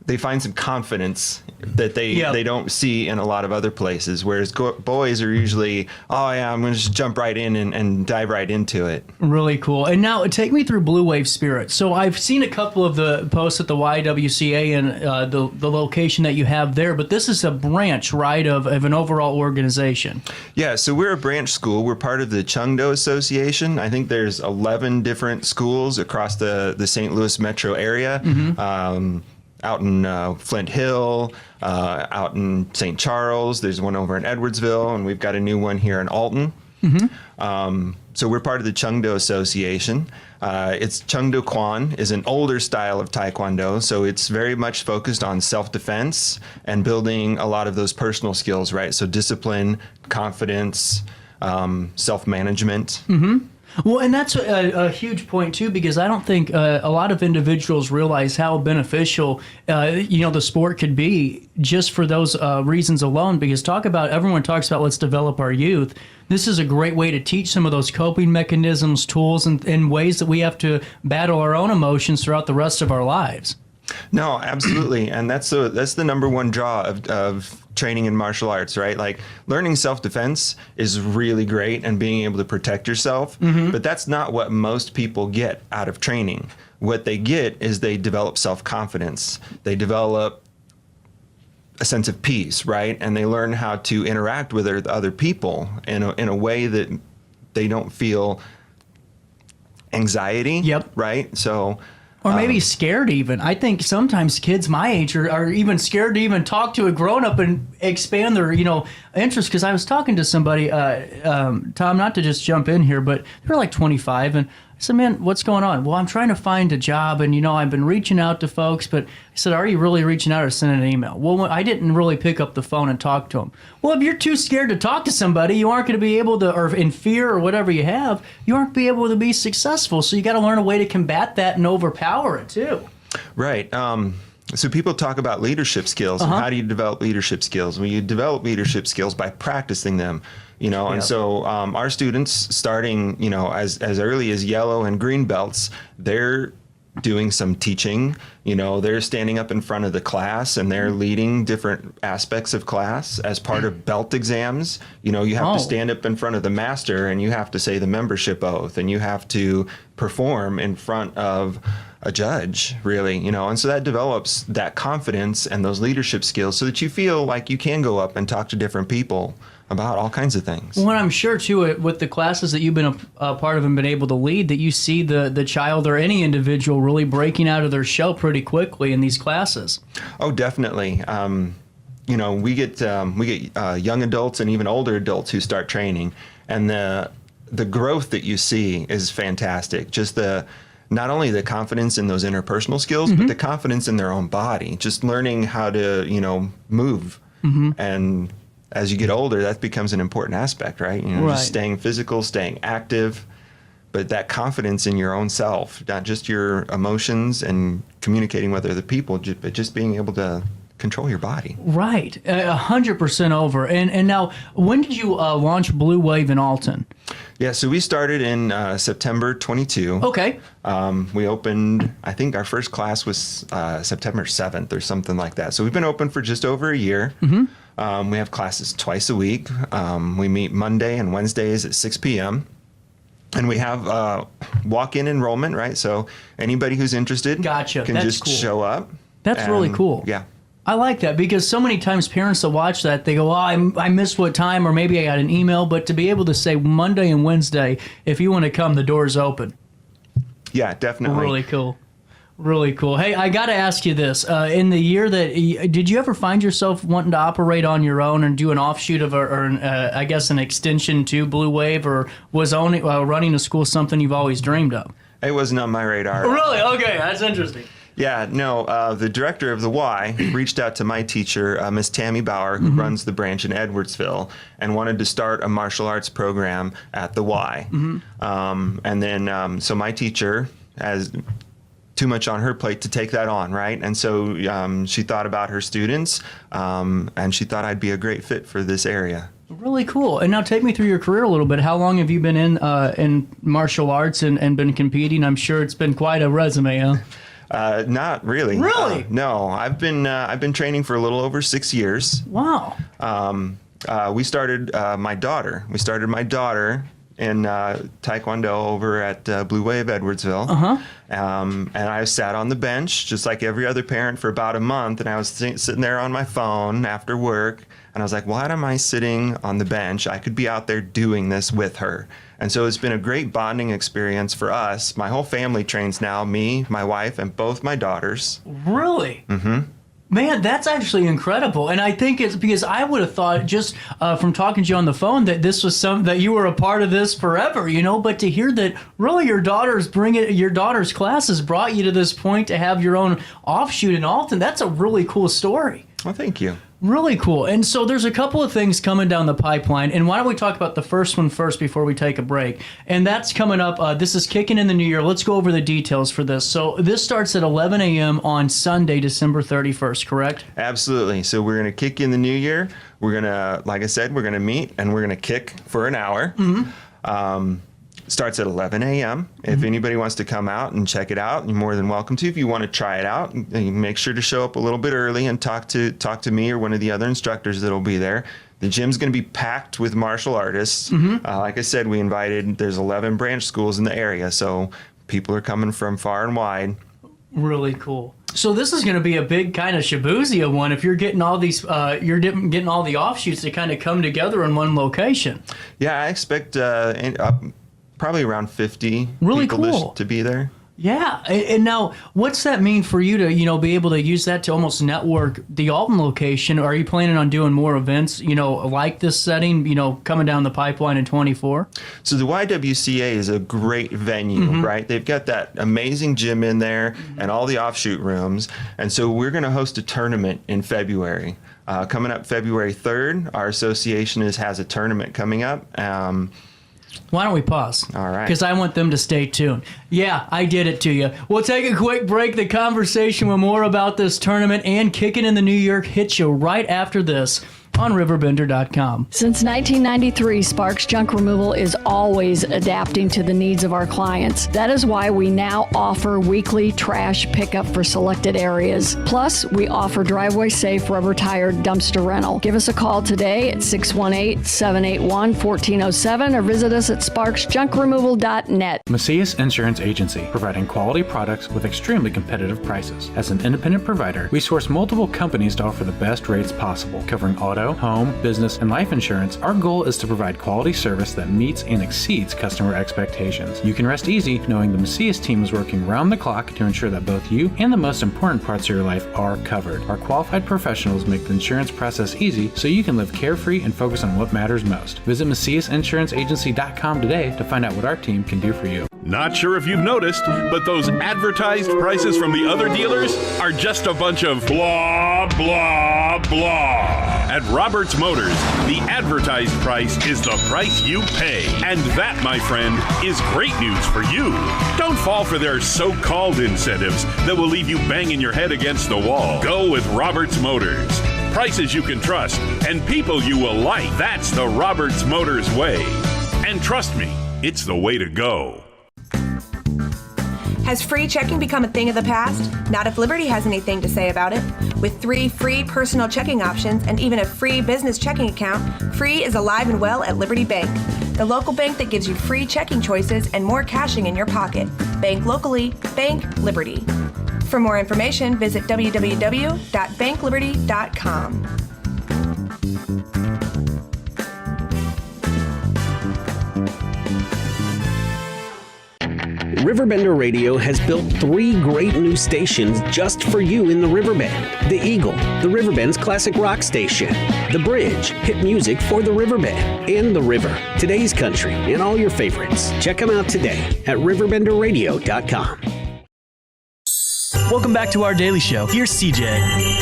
some confidence that they don't see in a lot of other places, whereas boys are usually, I'm going to just jump right in and dive right into it. Really cool. And now take me through Blue Wave Spirit. So I've seen a couple of the posts at the YWCA and the location that you have there, but this is a branch, right, of an overall organization. Yeah, so we're a branch school. We're part of the Chungdo Association. I think there's 11 different schools across the St. Louis metro area. Mm-hmm. Out in Flint Hill, out in St. Charles. There's one over in Edwardsville, and we've got a new one here in Alton. Mm-hmm. So we're part of the Chungdo Association. It's Chungdo Kwon is an older style of Taekwondo, so it's very much focused on self-defense and building a lot of those personal skills, right? So discipline, confidence, self-management. Mm-hmm. Well, and that's a huge point, too, because I don't think a lot of individuals realize how beneficial, the sport could be just for those reasons alone, because everyone talks about let's develop our youth. This is a great way to teach some of those coping mechanisms, tools, and ways that we have to battle our own emotions throughout the rest of our lives. No, absolutely. And that's the number one draw of training in martial arts, right? Like learning self-defense is really great and being able to protect yourself, mm-hmm. but that's not what most people get out of training. What they get is they develop self-confidence. They develop a sense of peace, right? And they learn how to interact with other people in a way that they don't feel anxiety, right? So... Or maybe scared even. I think sometimes kids my age are even scared to even talk to a grown-up and expand their, interest. Because I was talking to somebody, Tom, not to just jump in here, but they're like 25, and I said, man, what's going on? Well, I'm trying to find a job, and, I've been reaching out to folks, but I said, are you really reaching out or sending an email? Well, I didn't really pick up the phone and talk to them. Well, if you're too scared to talk to somebody, you aren't going to be able to, or in fear or whatever you have, you aren't going to be able to be successful. So you got to learn a way to combat that and overpower it, too. Right. So people talk about leadership skills. And how do you develop leadership skills? Well, you develop leadership skills by practicing them. And so our students, starting as early as yellow and green belts, they're doing some teaching. They're standing up in front of the class and they're leading different aspects of class as part of belt exams. You have to stand up in front of the master and you have to say the membership oath and you have to perform in front of a judge, really, and so that develops that confidence and those leadership skills so that you feel like you can go up and talk to different people about all kinds of things. Well, I'm sure, too, with the classes that you've been a part of and been able to lead, that you see the child or any individual really breaking out of their shell pretty quickly in these classes. Oh, definitely. We get young adults and even older adults who start training, and the growth that you see is fantastic. Just not only the confidence in those interpersonal skills, but the confidence in their own body, just learning how to, move. And as you get older, that becomes an important aspect, right? Just staying physical, staying active, but that confidence in your own self, not just your emotions and communicating with other people, but just being able to control your body. Right, 100% over. And now, when did you launch Blue Wave in Alton? Yeah, so we started in September 22. Okay. We opened, I think our first class was September 7th or something like that. So we've been open for just over a year. We have classes twice a week. We meet Monday and Wednesdays at 6 p.m. And we have walk-in enrollment, right? So anybody who's interested can That's just cool. show up. That's really cool. Yeah. I like that because so many times parents that watch that, they go, I missed what time, or maybe I got an email. But to be able to say Monday and Wednesday, if you want to come, the door's open. Yeah, definitely. Really cool. Really cool. Hey, I got to ask you this. In the year did you ever find yourself wanting to operate on your own and do an offshoot of, I guess, an extension to Blue Wave, or was running a school something you've always dreamed of? It wasn't on my radar. Really? Okay, that's interesting. Yeah, no, the director of the Y reached out to my teacher, Miss Tammy Bauer, who runs the branch in Edwardsville, and wanted to start a martial arts program at the Y. And then, so my teacher has too much on her plate to take that on, right? And so she thought about her students, and she thought I'd be a great fit for this area. Really cool. And now take me through your career a little bit. How long have you been in martial arts and been competing? I'm sure it's been quite a resume, huh? Not really. Really? No, I've been training for a little over 6 years. Wow. We started my daughter in Taekwondo over at Blue Wave Edwardsville. And I sat on the bench just like every other parent for about a month, and I was sitting there on my phone after work, and I was like, why am I sitting on the bench? I could be out there doing this with her. And so it's been a great bonding experience for us. My whole family trains now, me, my wife, and both my daughters. Really? Man, that's actually incredible. And I think it's because I would have thought just from talking to you on the phone that this was that you were a part of this forever, but to hear that really your daughter's classes brought you to this point to have your own offshoot in Alton, that's a really cool story. Well, thank you. Really cool. And so there's a couple of things coming down the pipeline. And why don't we talk about the first one first before we take a break? And that's coming up. This is kicking in the new year. Let's go over the details for this. So this starts at 11 a.m. on Sunday, December 31st, correct? Absolutely. So we're going to kick in the new year. We're going to, like I said, we're going to meet and we're going to kick for an hour. Starts at 11 a.m. If anybody wants to come out and check it out, you're more than welcome to. If you want to try it out, make sure to show up a little bit early and talk to me or one of the other instructors that'll be there. The gym's going to be packed with martial artists. Like I said, there's 11 branch schools in the area, so people are coming from far and wide. Really cool. So this is going to be a big kind of Shibuya one if you're getting all these, getting all the offshoots to kind of come together in one location. Yeah, I expect probably around 50 really people cool. to be there. Yeah, and now what's that mean for you to be able to use that to almost network the Alton location? Are you planning on doing more events like this setting coming down the pipeline in 24? So the YWCA is a great venue, right? They've got that amazing gym in there and all the offshoot rooms, and so we're going to host a tournament in February. Coming up February 3rd, our association has a tournament coming up. Why don't we pause? All right. Because I want them to stay tuned. Yeah, I did it to you. We'll take a quick break. The conversation with more about this tournament and kicking in the new year hits you right after this on RiverBender.com. Since 1993, Sparks Junk Removal is always adapting to the needs of our clients. That is why we now offer weekly trash pickup for selected areas. Plus, we offer driveway-safe rubber-tired dumpster rental. Give us a call today at 618-781-1407 or visit us at sparksjunkremoval.net. Macias Insurance Agency, providing quality products with extremely competitive prices. As an independent provider, we source multiple companies to offer the best rates possible, covering auto, home, business, and life insurance. Our goal is to provide quality service that meets and exceeds customer expectations. You can rest easy knowing the Macias team is working round the clock to ensure that both you and the most important parts of your life are covered. Our qualified professionals make the insurance process easy so you can live carefree and focus on what matters most. Visit MaciasInsuranceAgency.com today to find out what our team can do for you. Not sure if you've noticed, but those advertised prices from the other dealers are just a bunch of blah, blah, blah. At Roberts Motors, the advertised price is the price you pay. And that, my friend, is great news for you. Don't fall for their so-called incentives that will leave you banging your head against the wall. Go with Roberts Motors. Prices you can trust and people you will like. That's the Roberts Motors way. And trust me, it's the way to go. Has free checking become a thing of the past? Not if Liberty has anything to say about it. With 3 free personal checking options and even a free business checking account, free is alive and well at Liberty Bank, the local bank that gives you free checking choices and more cashing in your pocket. Bank locally, bank Liberty. For more information, visit www.bankliberty.com. Riverbender Radio has built 3 great new stations just for you in the Riverbend. The Eagle, the Riverbend's classic rock station. The Bridge, hit music for the Riverbend. And The River, today's country, and all your favorites. Check them out today at RiverBenderRadio.com. Welcome back to our daily show. Here's CJ.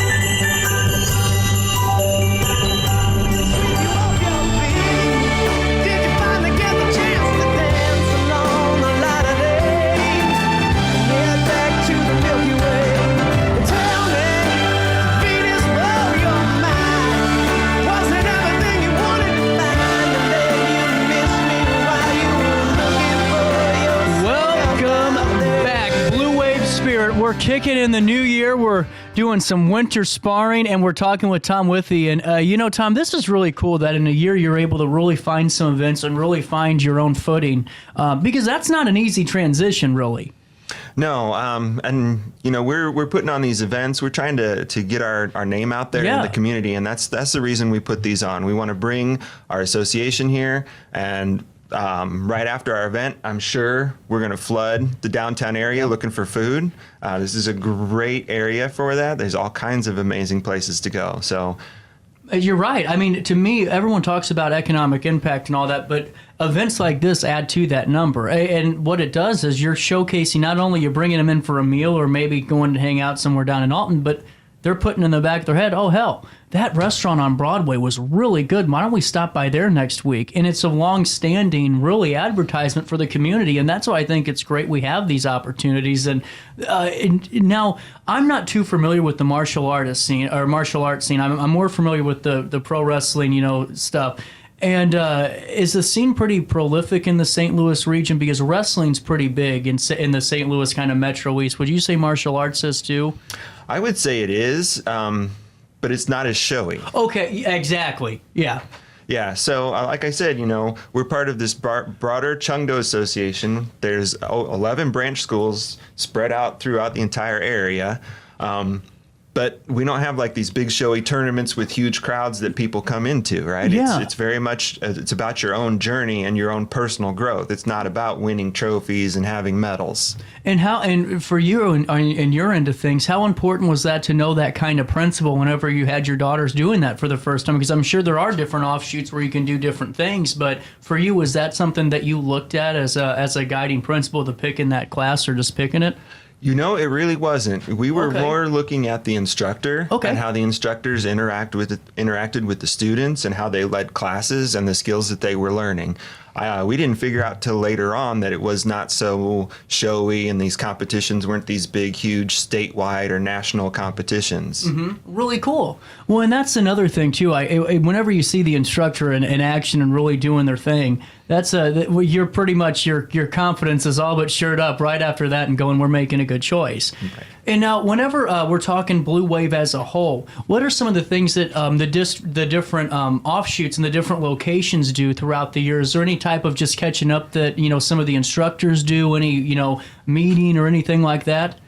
We're kicking in the new year. We're doing some winter sparring, and we're talking with Tom Withee. And, Tom, this is really cool that in a year you're able to really find some events and really find your own footing, because that's not an easy transition, really. No, we're putting on these events. We're trying to get our name out there in the community, and that's the reason we put these on. We want to bring our association here, and right after our event, I'm sure we're going to flood the downtown area looking for food. This is a great area for that. There's all kinds of amazing places to go. So you're right. I mean, to me, everyone talks about economic impact and all that, but events like this add to that number. And what it does is you're showcasing, not only you're bringing them in for a meal or maybe going to hang out somewhere down in Alton, but they're putting in the back of their head, oh, hell, that restaurant on Broadway was really good. Why don't we stop by there next week? And it's a long-standing, really, advertisement for the community. And that's why I think it's great we have these opportunities. And now, I'm not too familiar with the martial arts scene. I'm more familiar with the pro wrestling, stuff. And is the scene pretty prolific in the St. Louis region? Because wrestling's pretty big in the St. Louis kind of Metro East. Would you say martial arts is too? I would say it is, but it's not as showy. Okay, exactly. Yeah. Yeah, so like I said, we're part of this broader Chungdo Association. There's 11 branch schools spread out throughout the entire area. But we don't have like these big showy tournaments with huge crowds that people come into, right? Yeah. It's very much, it's about your own journey and your own personal growth. It's not about winning trophies and having medals. And for you and your end of things, how important was that to know that kind of principle whenever you had your daughters doing that for the first time? Because I'm sure there are different offshoots where you can do different things, but for you, was that something that you looked at as a guiding principle to pick in that class or just picking it? It really wasn't. We were more looking at the instructor and how the instructors interacted with the students and how they led classes and the skills that they were learning. We didn't figure out till later on that it was not so showy, and these competitions weren't these big, huge statewide or national competitions. Really cool. Well, and that's another thing too. Whenever you see the instructor in action and really doing their thing, you're pretty much your confidence is all but shored up right after that, and going, we're making a good choice. Right. And now, whenever we're talking Blue Wave as a whole, what are some of the things that the different offshoots and the different locations do throughout the year? Is there any type of just catching up that some of the instructors do? Any meeting or anything like that?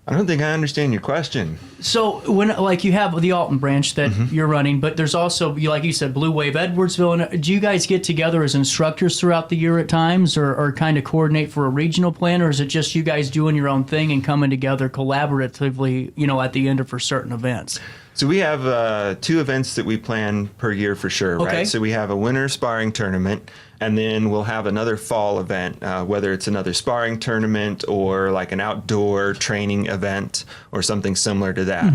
I don't think I understand your question. So when you have the Alton branch that you're running, but there's also, like you said, Blue Wave Edwardsville. And do you guys get together as instructors throughout the year at times, or kind of coordinate for a regional plan, or is it just you guys doing your own thing and coming together collaboratively, at the end of for certain events? So we have 2 events that we plan per year for sure, Okay. right? So we have a winter sparring tournament, and then we'll have another fall event, whether it's another sparring tournament or like an outdoor training event or something similar to that.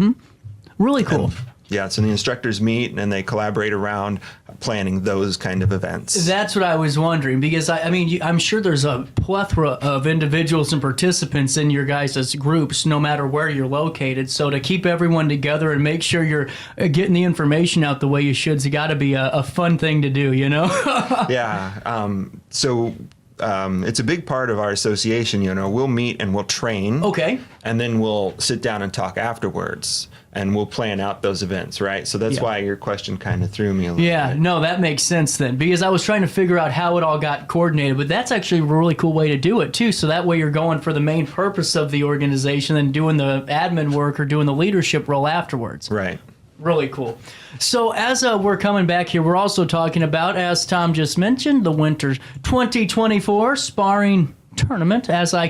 Really cool. And, yeah, so the instructors meet and they collaborate around planning those kind of events. That's what I was wondering, because I'm sure there's a plethora of individuals and participants in your guys' groups, no matter where you're located. So to keep everyone together and make sure you're getting the information out the way you should, it's got to be a fun thing to do, Yeah. So it's a big part of our association. We'll meet and we'll train. Okay. And then we'll sit down and talk afterwards, and we'll plan out those events, right? So that's why your question kind of threw me a little bit. No, that makes sense then, because I was trying to figure out how it all got coordinated, but that's actually a really cool way to do it too. So that way you're going for the main purpose of the organization and doing the admin work or doing the leadership role afterwards. Right. Really cool. So as we're coming back here, we're also talking about, as Tom just mentioned, the Winter 2024 Sparring Tournament. I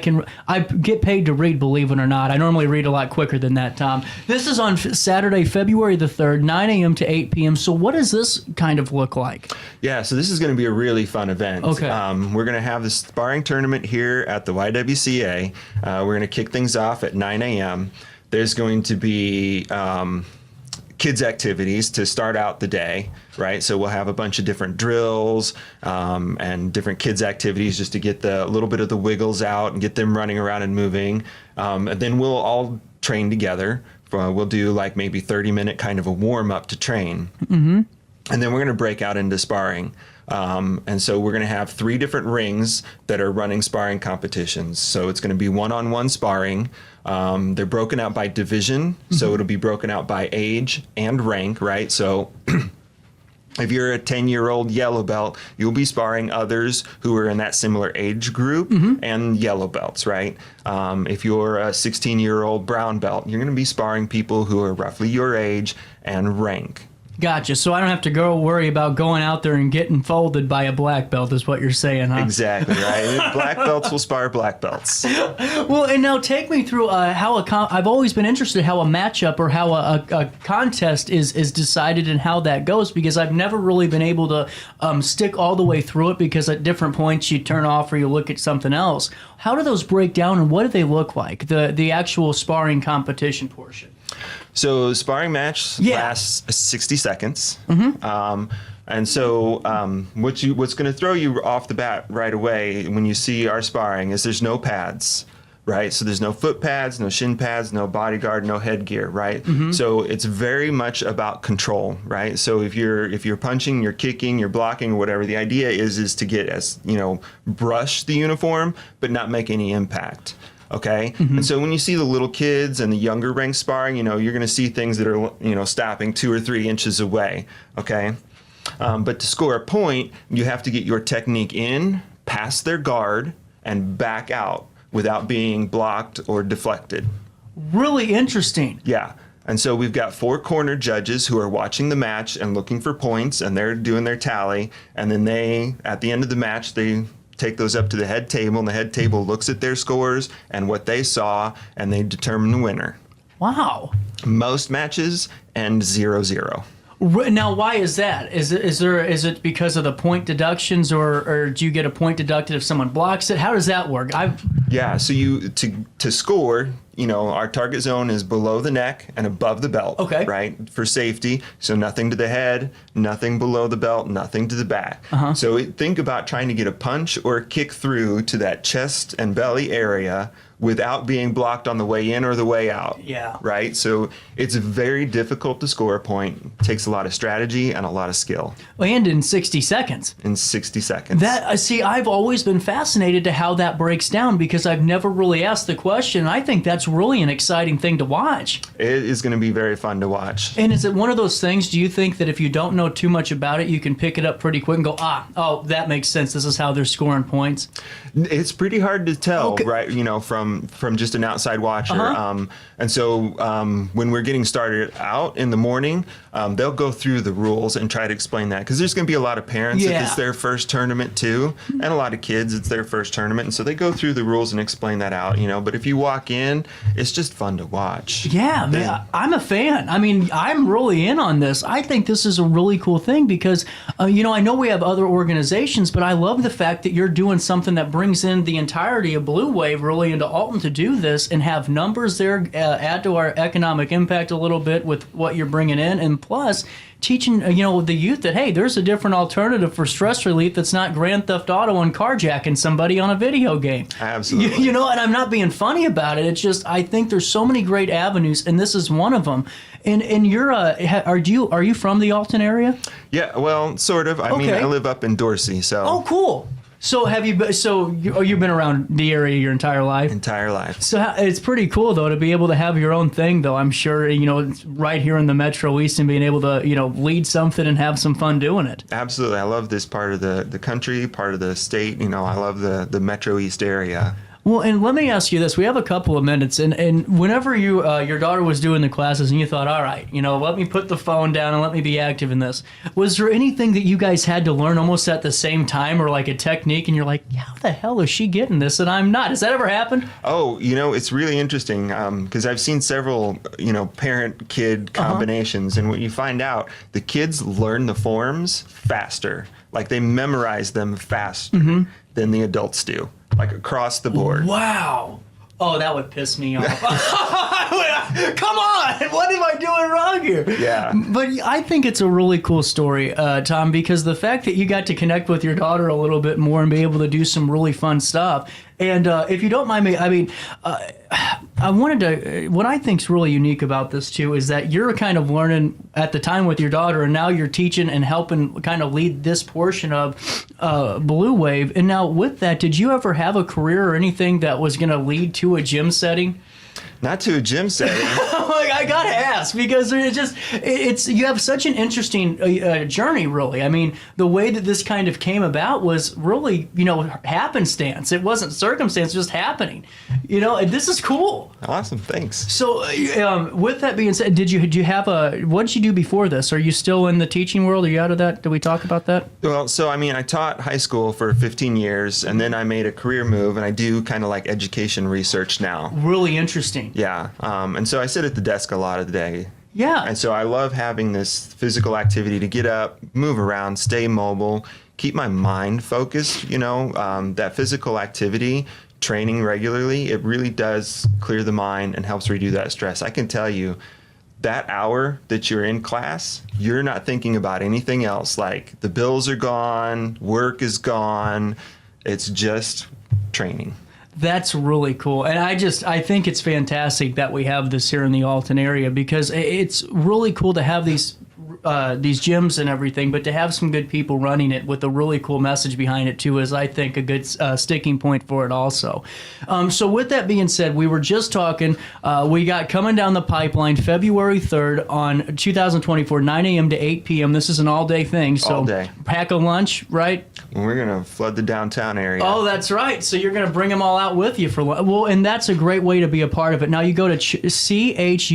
get paid to read, believe it or not. I normally read a lot quicker than that, Tom. This is on Saturday, February the 3rd, 9 a.m. to 8 p.m. So what does this kind of look like? Yeah, so this is going to be a really fun event. Okay. We're going to have the sparring tournament here at the YWCA. We're going to kick things off at 9 a.m. There's going to be kids activities to start out the day, right? So we'll have a bunch of different drills and different kids activities just to get the little bit of the wiggles out and get them running around and moving. And then we'll all train together. We'll do like maybe 30-minute kind of a warm up to train. And then we're going to break out into sparring. And so we're going to have 3 different rings that are running sparring competitions. So it's going to be one-on-one sparring. They're broken out by division, so it'll be broken out by age and rank, right? So if you're a 10-year-old yellow belt, you'll be sparring others who are in that similar age group and yellow belts, right? If you're a 16-year-old brown belt, you're going to be sparring people who are roughly your age and rank. Gotcha. So I don't have to worry about going out there and getting folded by a black belt, is what you're saying, huh? Exactly, right? Black belts will spar black belts. Well, and now take me through how I've always been interested how a matchup or how a contest is decided and how that goes, because I've never really been able to stick all the way through it, because at different points you turn off or you look at something else. How do those break down, and what do they look like, the actual sparring competition portion? So sparring match lasts 60 seconds. And so what's going to throw you off the bat right away when you see our sparring is there's no pads, right? So there's no foot pads, no shin pads, no bodyguard, no headgear, right? So it's very much about control, right? So if you're punching, you're kicking, you're blocking, or whatever, the idea is to get brush the uniform, but not make any impact. Okay. And so when you see the little kids and the younger rank sparring, you're going to see things that are, stopping 2 or 3 inches away. Okay. But to score a point, you have to get your technique in, past their guard, and back out without being blocked or deflected. Really interesting. Yeah. And so we've got 4 corner judges who are watching the match and looking for points, and they're doing their tally. And then at the end of the match, they take those up to the head table, and the head table looks at their scores and what they saw, and they determine the winner. Wow. Most matches end 0-0. Now, why is that? Is it because of the point deductions, or do you get a point deducted if someone blocks it? How does that work? Yeah, so to score, our target zone is below the neck and above the belt. Okay. Right? For safety. So nothing to the head, nothing below the belt, nothing to the back. So think about trying to get a punch or a kick through to that chest and belly area without being blocked on the way in or the way out. Yeah. Right? So it's very difficult to score a point. It takes a lot of strategy and a lot of skill. And in 60 seconds. In 60 seconds. See, I've always been fascinated to how that breaks down because I've never really asked the question. I think that's really an exciting thing to watch. It is going to be very fun to watch. And is it one of those things, do you think that if you don't know too much about it, you can pick it up pretty quick and go, oh, that makes sense. This is how they're scoring points? It's pretty hard to tell, right? From just an outside watcher. And so when we're getting started out in the morning, they'll go through the rules and try to explain that because there's going to be a lot of parents if it's their first tournament too, and a lot of kids it's their first tournament, and so they go through the rules and explain that out. But if you walk in, it's just fun to watch. Yeah, man, I'm a fan. I mean, I'm really in on this. I think this is a really cool thing because, I know we have other organizations, but I love the fact that you're doing something that brings in the entirety of Blue Wave really into Alton to do this and have numbers there, add to our economic impact a little bit with what you're bringing in, and plus teaching the youth that, hey, there's a different alternative for stress relief that's not Grand Theft Auto and carjacking somebody on a video game. Absolutely. And I'm not being funny about it. It's just I think there's so many great avenues, and this is one of them. And you're are you from the Alton area? Yeah, well, sort of. I mean, I live up in Dorsey, so. Oh, cool. So you've been around the area your entire life? Entire life. So it's pretty cool though to be able to have your own thing though. I'm sure it's right here in the Metro East and being able to lead something and have some fun doing it. Absolutely, I love this part of the country, part of the state. I love the Metro East area. Well, and let me ask you this. We have a couple of minutes, and whenever your daughter was doing the classes and you thought, all right, let me put the phone down and let me be active in this, was there anything that you guys had to learn almost at the same time or like a technique and you're like, how the hell is she getting this and I'm not? Has that ever happened? Oh, it's really interesting because I've seen several, parent-kid combinations, and what you find out, the kids learn the forms faster. Like they memorize them faster than the adults do. Like across the board. Wow. Oh, that would piss me off. Come on. What am I doing wrong here? Yeah. But I think it's a really cool story, Tom, because the fact that you got to connect with your daughter a little bit more and be able to do some really fun stuff. And if you don't mind me, I wanted to, what I think is really unique about this too is that you're kind of learning at the time with your daughter, and now you're teaching and helping kind of lead this portion of Blue Wave. And now with that, did you ever have a career or anything that was going to lead to a gym setting? Not to a gym setting. I gotta ask because it's you have such an interesting journey, really. I mean, the way that this kind of came about was really, happenstance. It wasn't circumstance, just happening. And this is cool. Awesome, thanks. So, with that being said, did you have what did you do before this? Are you still in the teaching world? Are you out of that? Did we talk about that? Well, so I taught high school for 15 years, and then I made a career move, and I do kind of like education research now. Really interesting. Yeah, and so I sit at the desk a lot of the day. Yeah. And so I love having this physical activity to get up, move around, stay mobile, keep my mind focused. That physical activity, training regularly, it really does clear the mind and helps reduce that stress. I can tell you, that hour that you're in class, you're not thinking about anything else. Like the bills are gone, work is gone. It's just training. That's really cool. And I think it's fantastic that we have this here in the Alton area because it's really cool to have these gyms and everything, but to have some good people running it with a really cool message behind it too is, I think, a good sticking point for it also. So with that being said, we were just talking, we got coming down the pipeline February 3rd on 2024, 9 a.m. to 8 p.m. This is an all-day thing. So all day. Pack a lunch, right? We're going to flood the downtown area. Oh, that's right. So you're going to bring them all out with you for lunch. Well, and that's a great way to be a part of it. Now you go to chungdo.org.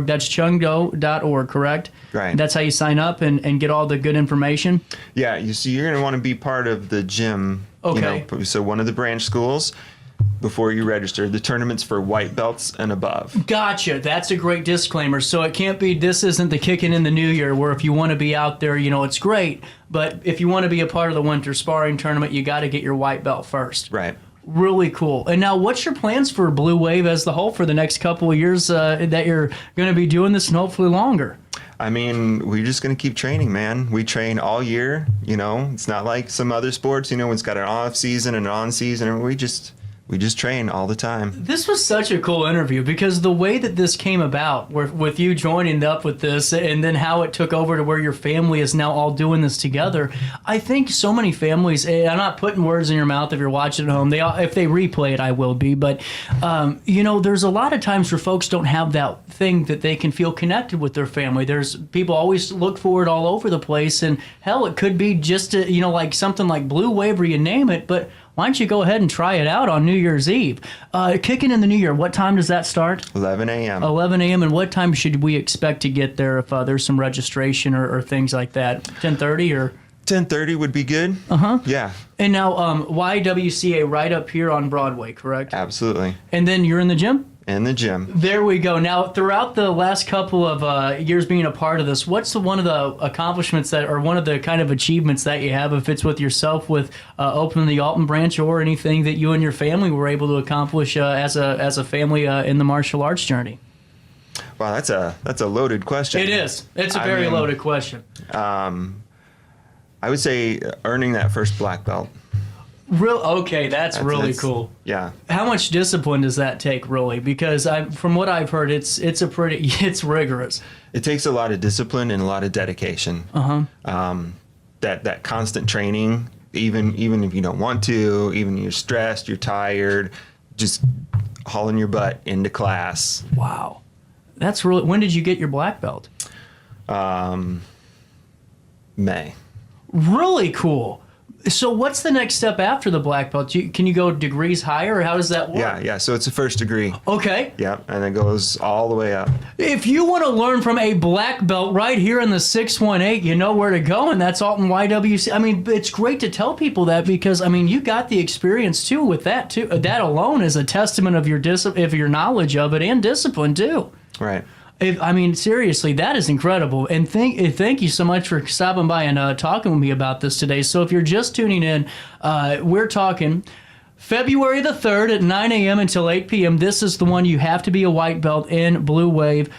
That's chungdo.org, correct? Right. That's how you sign up and get all the good information? Yeah, you're going to want to be part of the gym. Okay. So one of the branch schools, before you register, the tournament's for white belts and above. Gotcha. That's a great disclaimer. So it can't be, this isn't the kicking in the new year where if you want to be out there, it's great. But if you want to be a part of the winter sparring tournament, you got to get your white belt first. Right. Really cool. And now, what's your plans for Blue Wave as the whole for the next couple of years that you're going to be doing this and hopefully longer? I mean, we're just going to keep training, man. We train all year, you know. It's not like some other sports, you know, it's got an off season and an on season, and we just train all the time. This was such a cool interview because the way that this came about, with you joining up with this, and then how it took over to where your family is now all doing this together. I think so many families, and I'm not putting words in your mouth if you're watching at home. If they replay it, I will be. But, you know, there's a lot of times where folks don't have that thing that they can feel connected with their family. There's people always look for it all over the place. And, hell, it could be just, you know, like something like Blue Wave or you name it. But why don't you go ahead and try it out on New Year's Eve? Kicking in the New Year, what time does that start? 11 a.m. 11 a.m. And what time should we expect to get there if there's some registration or things like that? 10:30 or? 10:30 would be good. Uh-huh. Yeah. And now YWCA right up here on Broadway, correct? Absolutely. And then you're in the gym? In the gym. There we go. Now, throughout the last couple of years being a part of this, what's one of the accomplishments or one of the kind of achievements that you have, if it's with yourself with opening the Alton branch or anything that you and your family were able to accomplish as a family in the martial arts journey? Wow, that's a loaded question. It is. It's a very loaded question. I would say earning that first black belt. Okay, that's really cool. Yeah. How much discipline does that take, really? Because from what I've heard, it's rigorous. It takes a lot of discipline and a lot of dedication. That constant training, even if you don't want to, even if you're stressed, you're tired, just hauling your butt into class. Wow, that's really. When did you get your black belt? May. Really cool. So what's the next step after the black belt? Can you go degrees higher, or how does that work? Yeah. So it's a first degree. Okay. Yeah, and it goes all the way up. If you want to learn from a black belt right here in the 618, you know where to go, and that's Alton YWC. I mean, it's great to tell people that because, I mean, you got the experience, too, with that, too. That alone is a testament of your knowledge of it and discipline, too. Right. I mean, seriously, that is incredible. And thank you so much for stopping by and talking with me about this today. So if you're just tuning in, we're talking February the 3rd at 9 a.m. until 8 p.m. This is the one you have to be a white belt in Blue Wave.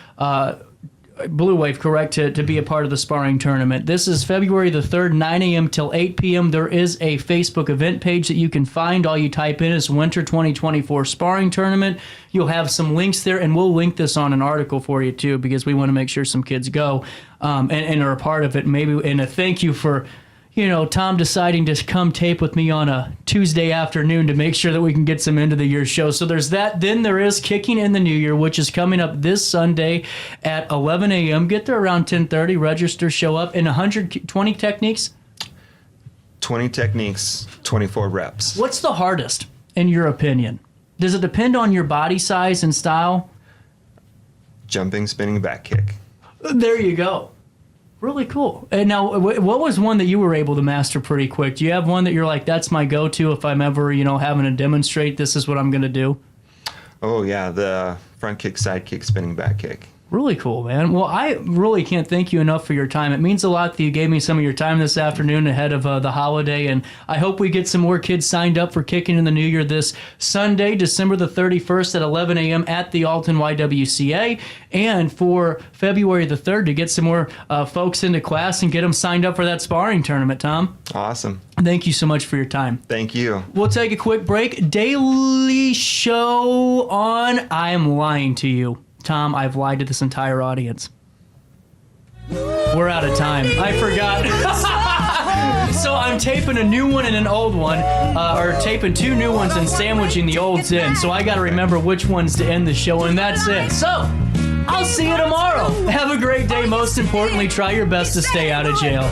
Blue Wave, correct, to be a part of the sparring tournament. This is February the 3rd, 9 a.m. till 8 p.m. There is a Facebook event page that you can find. All you type in is Winter 2024 Sparring Tournament. You'll have some links there, and we'll link this on an article for you, too, because we want to make sure some kids go and are a part of it. And a thank you for, you know, Tom deciding to come tape with me on a Tuesday afternoon to make sure that we can get some end of the year show. So there's that. Then there is Kicking in the New Year, which is coming up this Sunday at 11 a.m. Get there around 10:30. Register, show up. And 120 techniques? 20 techniques, 24 reps. What's the hardest, in your opinion? Does it depend on your body size and style? Jumping, spinning, back kick. There you go. Really cool. And now, what was one that you were able to master pretty quick? Do you have one that you're like, that's my go-to if I'm ever, you know, having to demonstrate this is what I'm going to do? Oh, yeah, the front kick, side kick, spinning back kick. Really cool, man. Well, I really can't thank you enough for your time. It means a lot that you gave me some of your time this afternoon ahead of the holiday, and I hope we get some more kids signed up for Kicking in the New Year this Sunday, December the 31st at 11 a.m. at the Alton YWCA, and for February the 3rd to get some more folks into class and get them signed up for that sparring tournament, Tom. Awesome. Thank you so much for your time. Thank you. We'll take a quick break. Daily show on I Am Lying to You. Tom, I've lied to this entire audience. We're out of time. I forgot. So I'm taping a new one and an old one, or taping two new ones and sandwiching the olds in. So I got to remember which ones to end the show, and that's it. So I'll see you tomorrow. Have a great day. Most importantly, try your best to stay out of jail.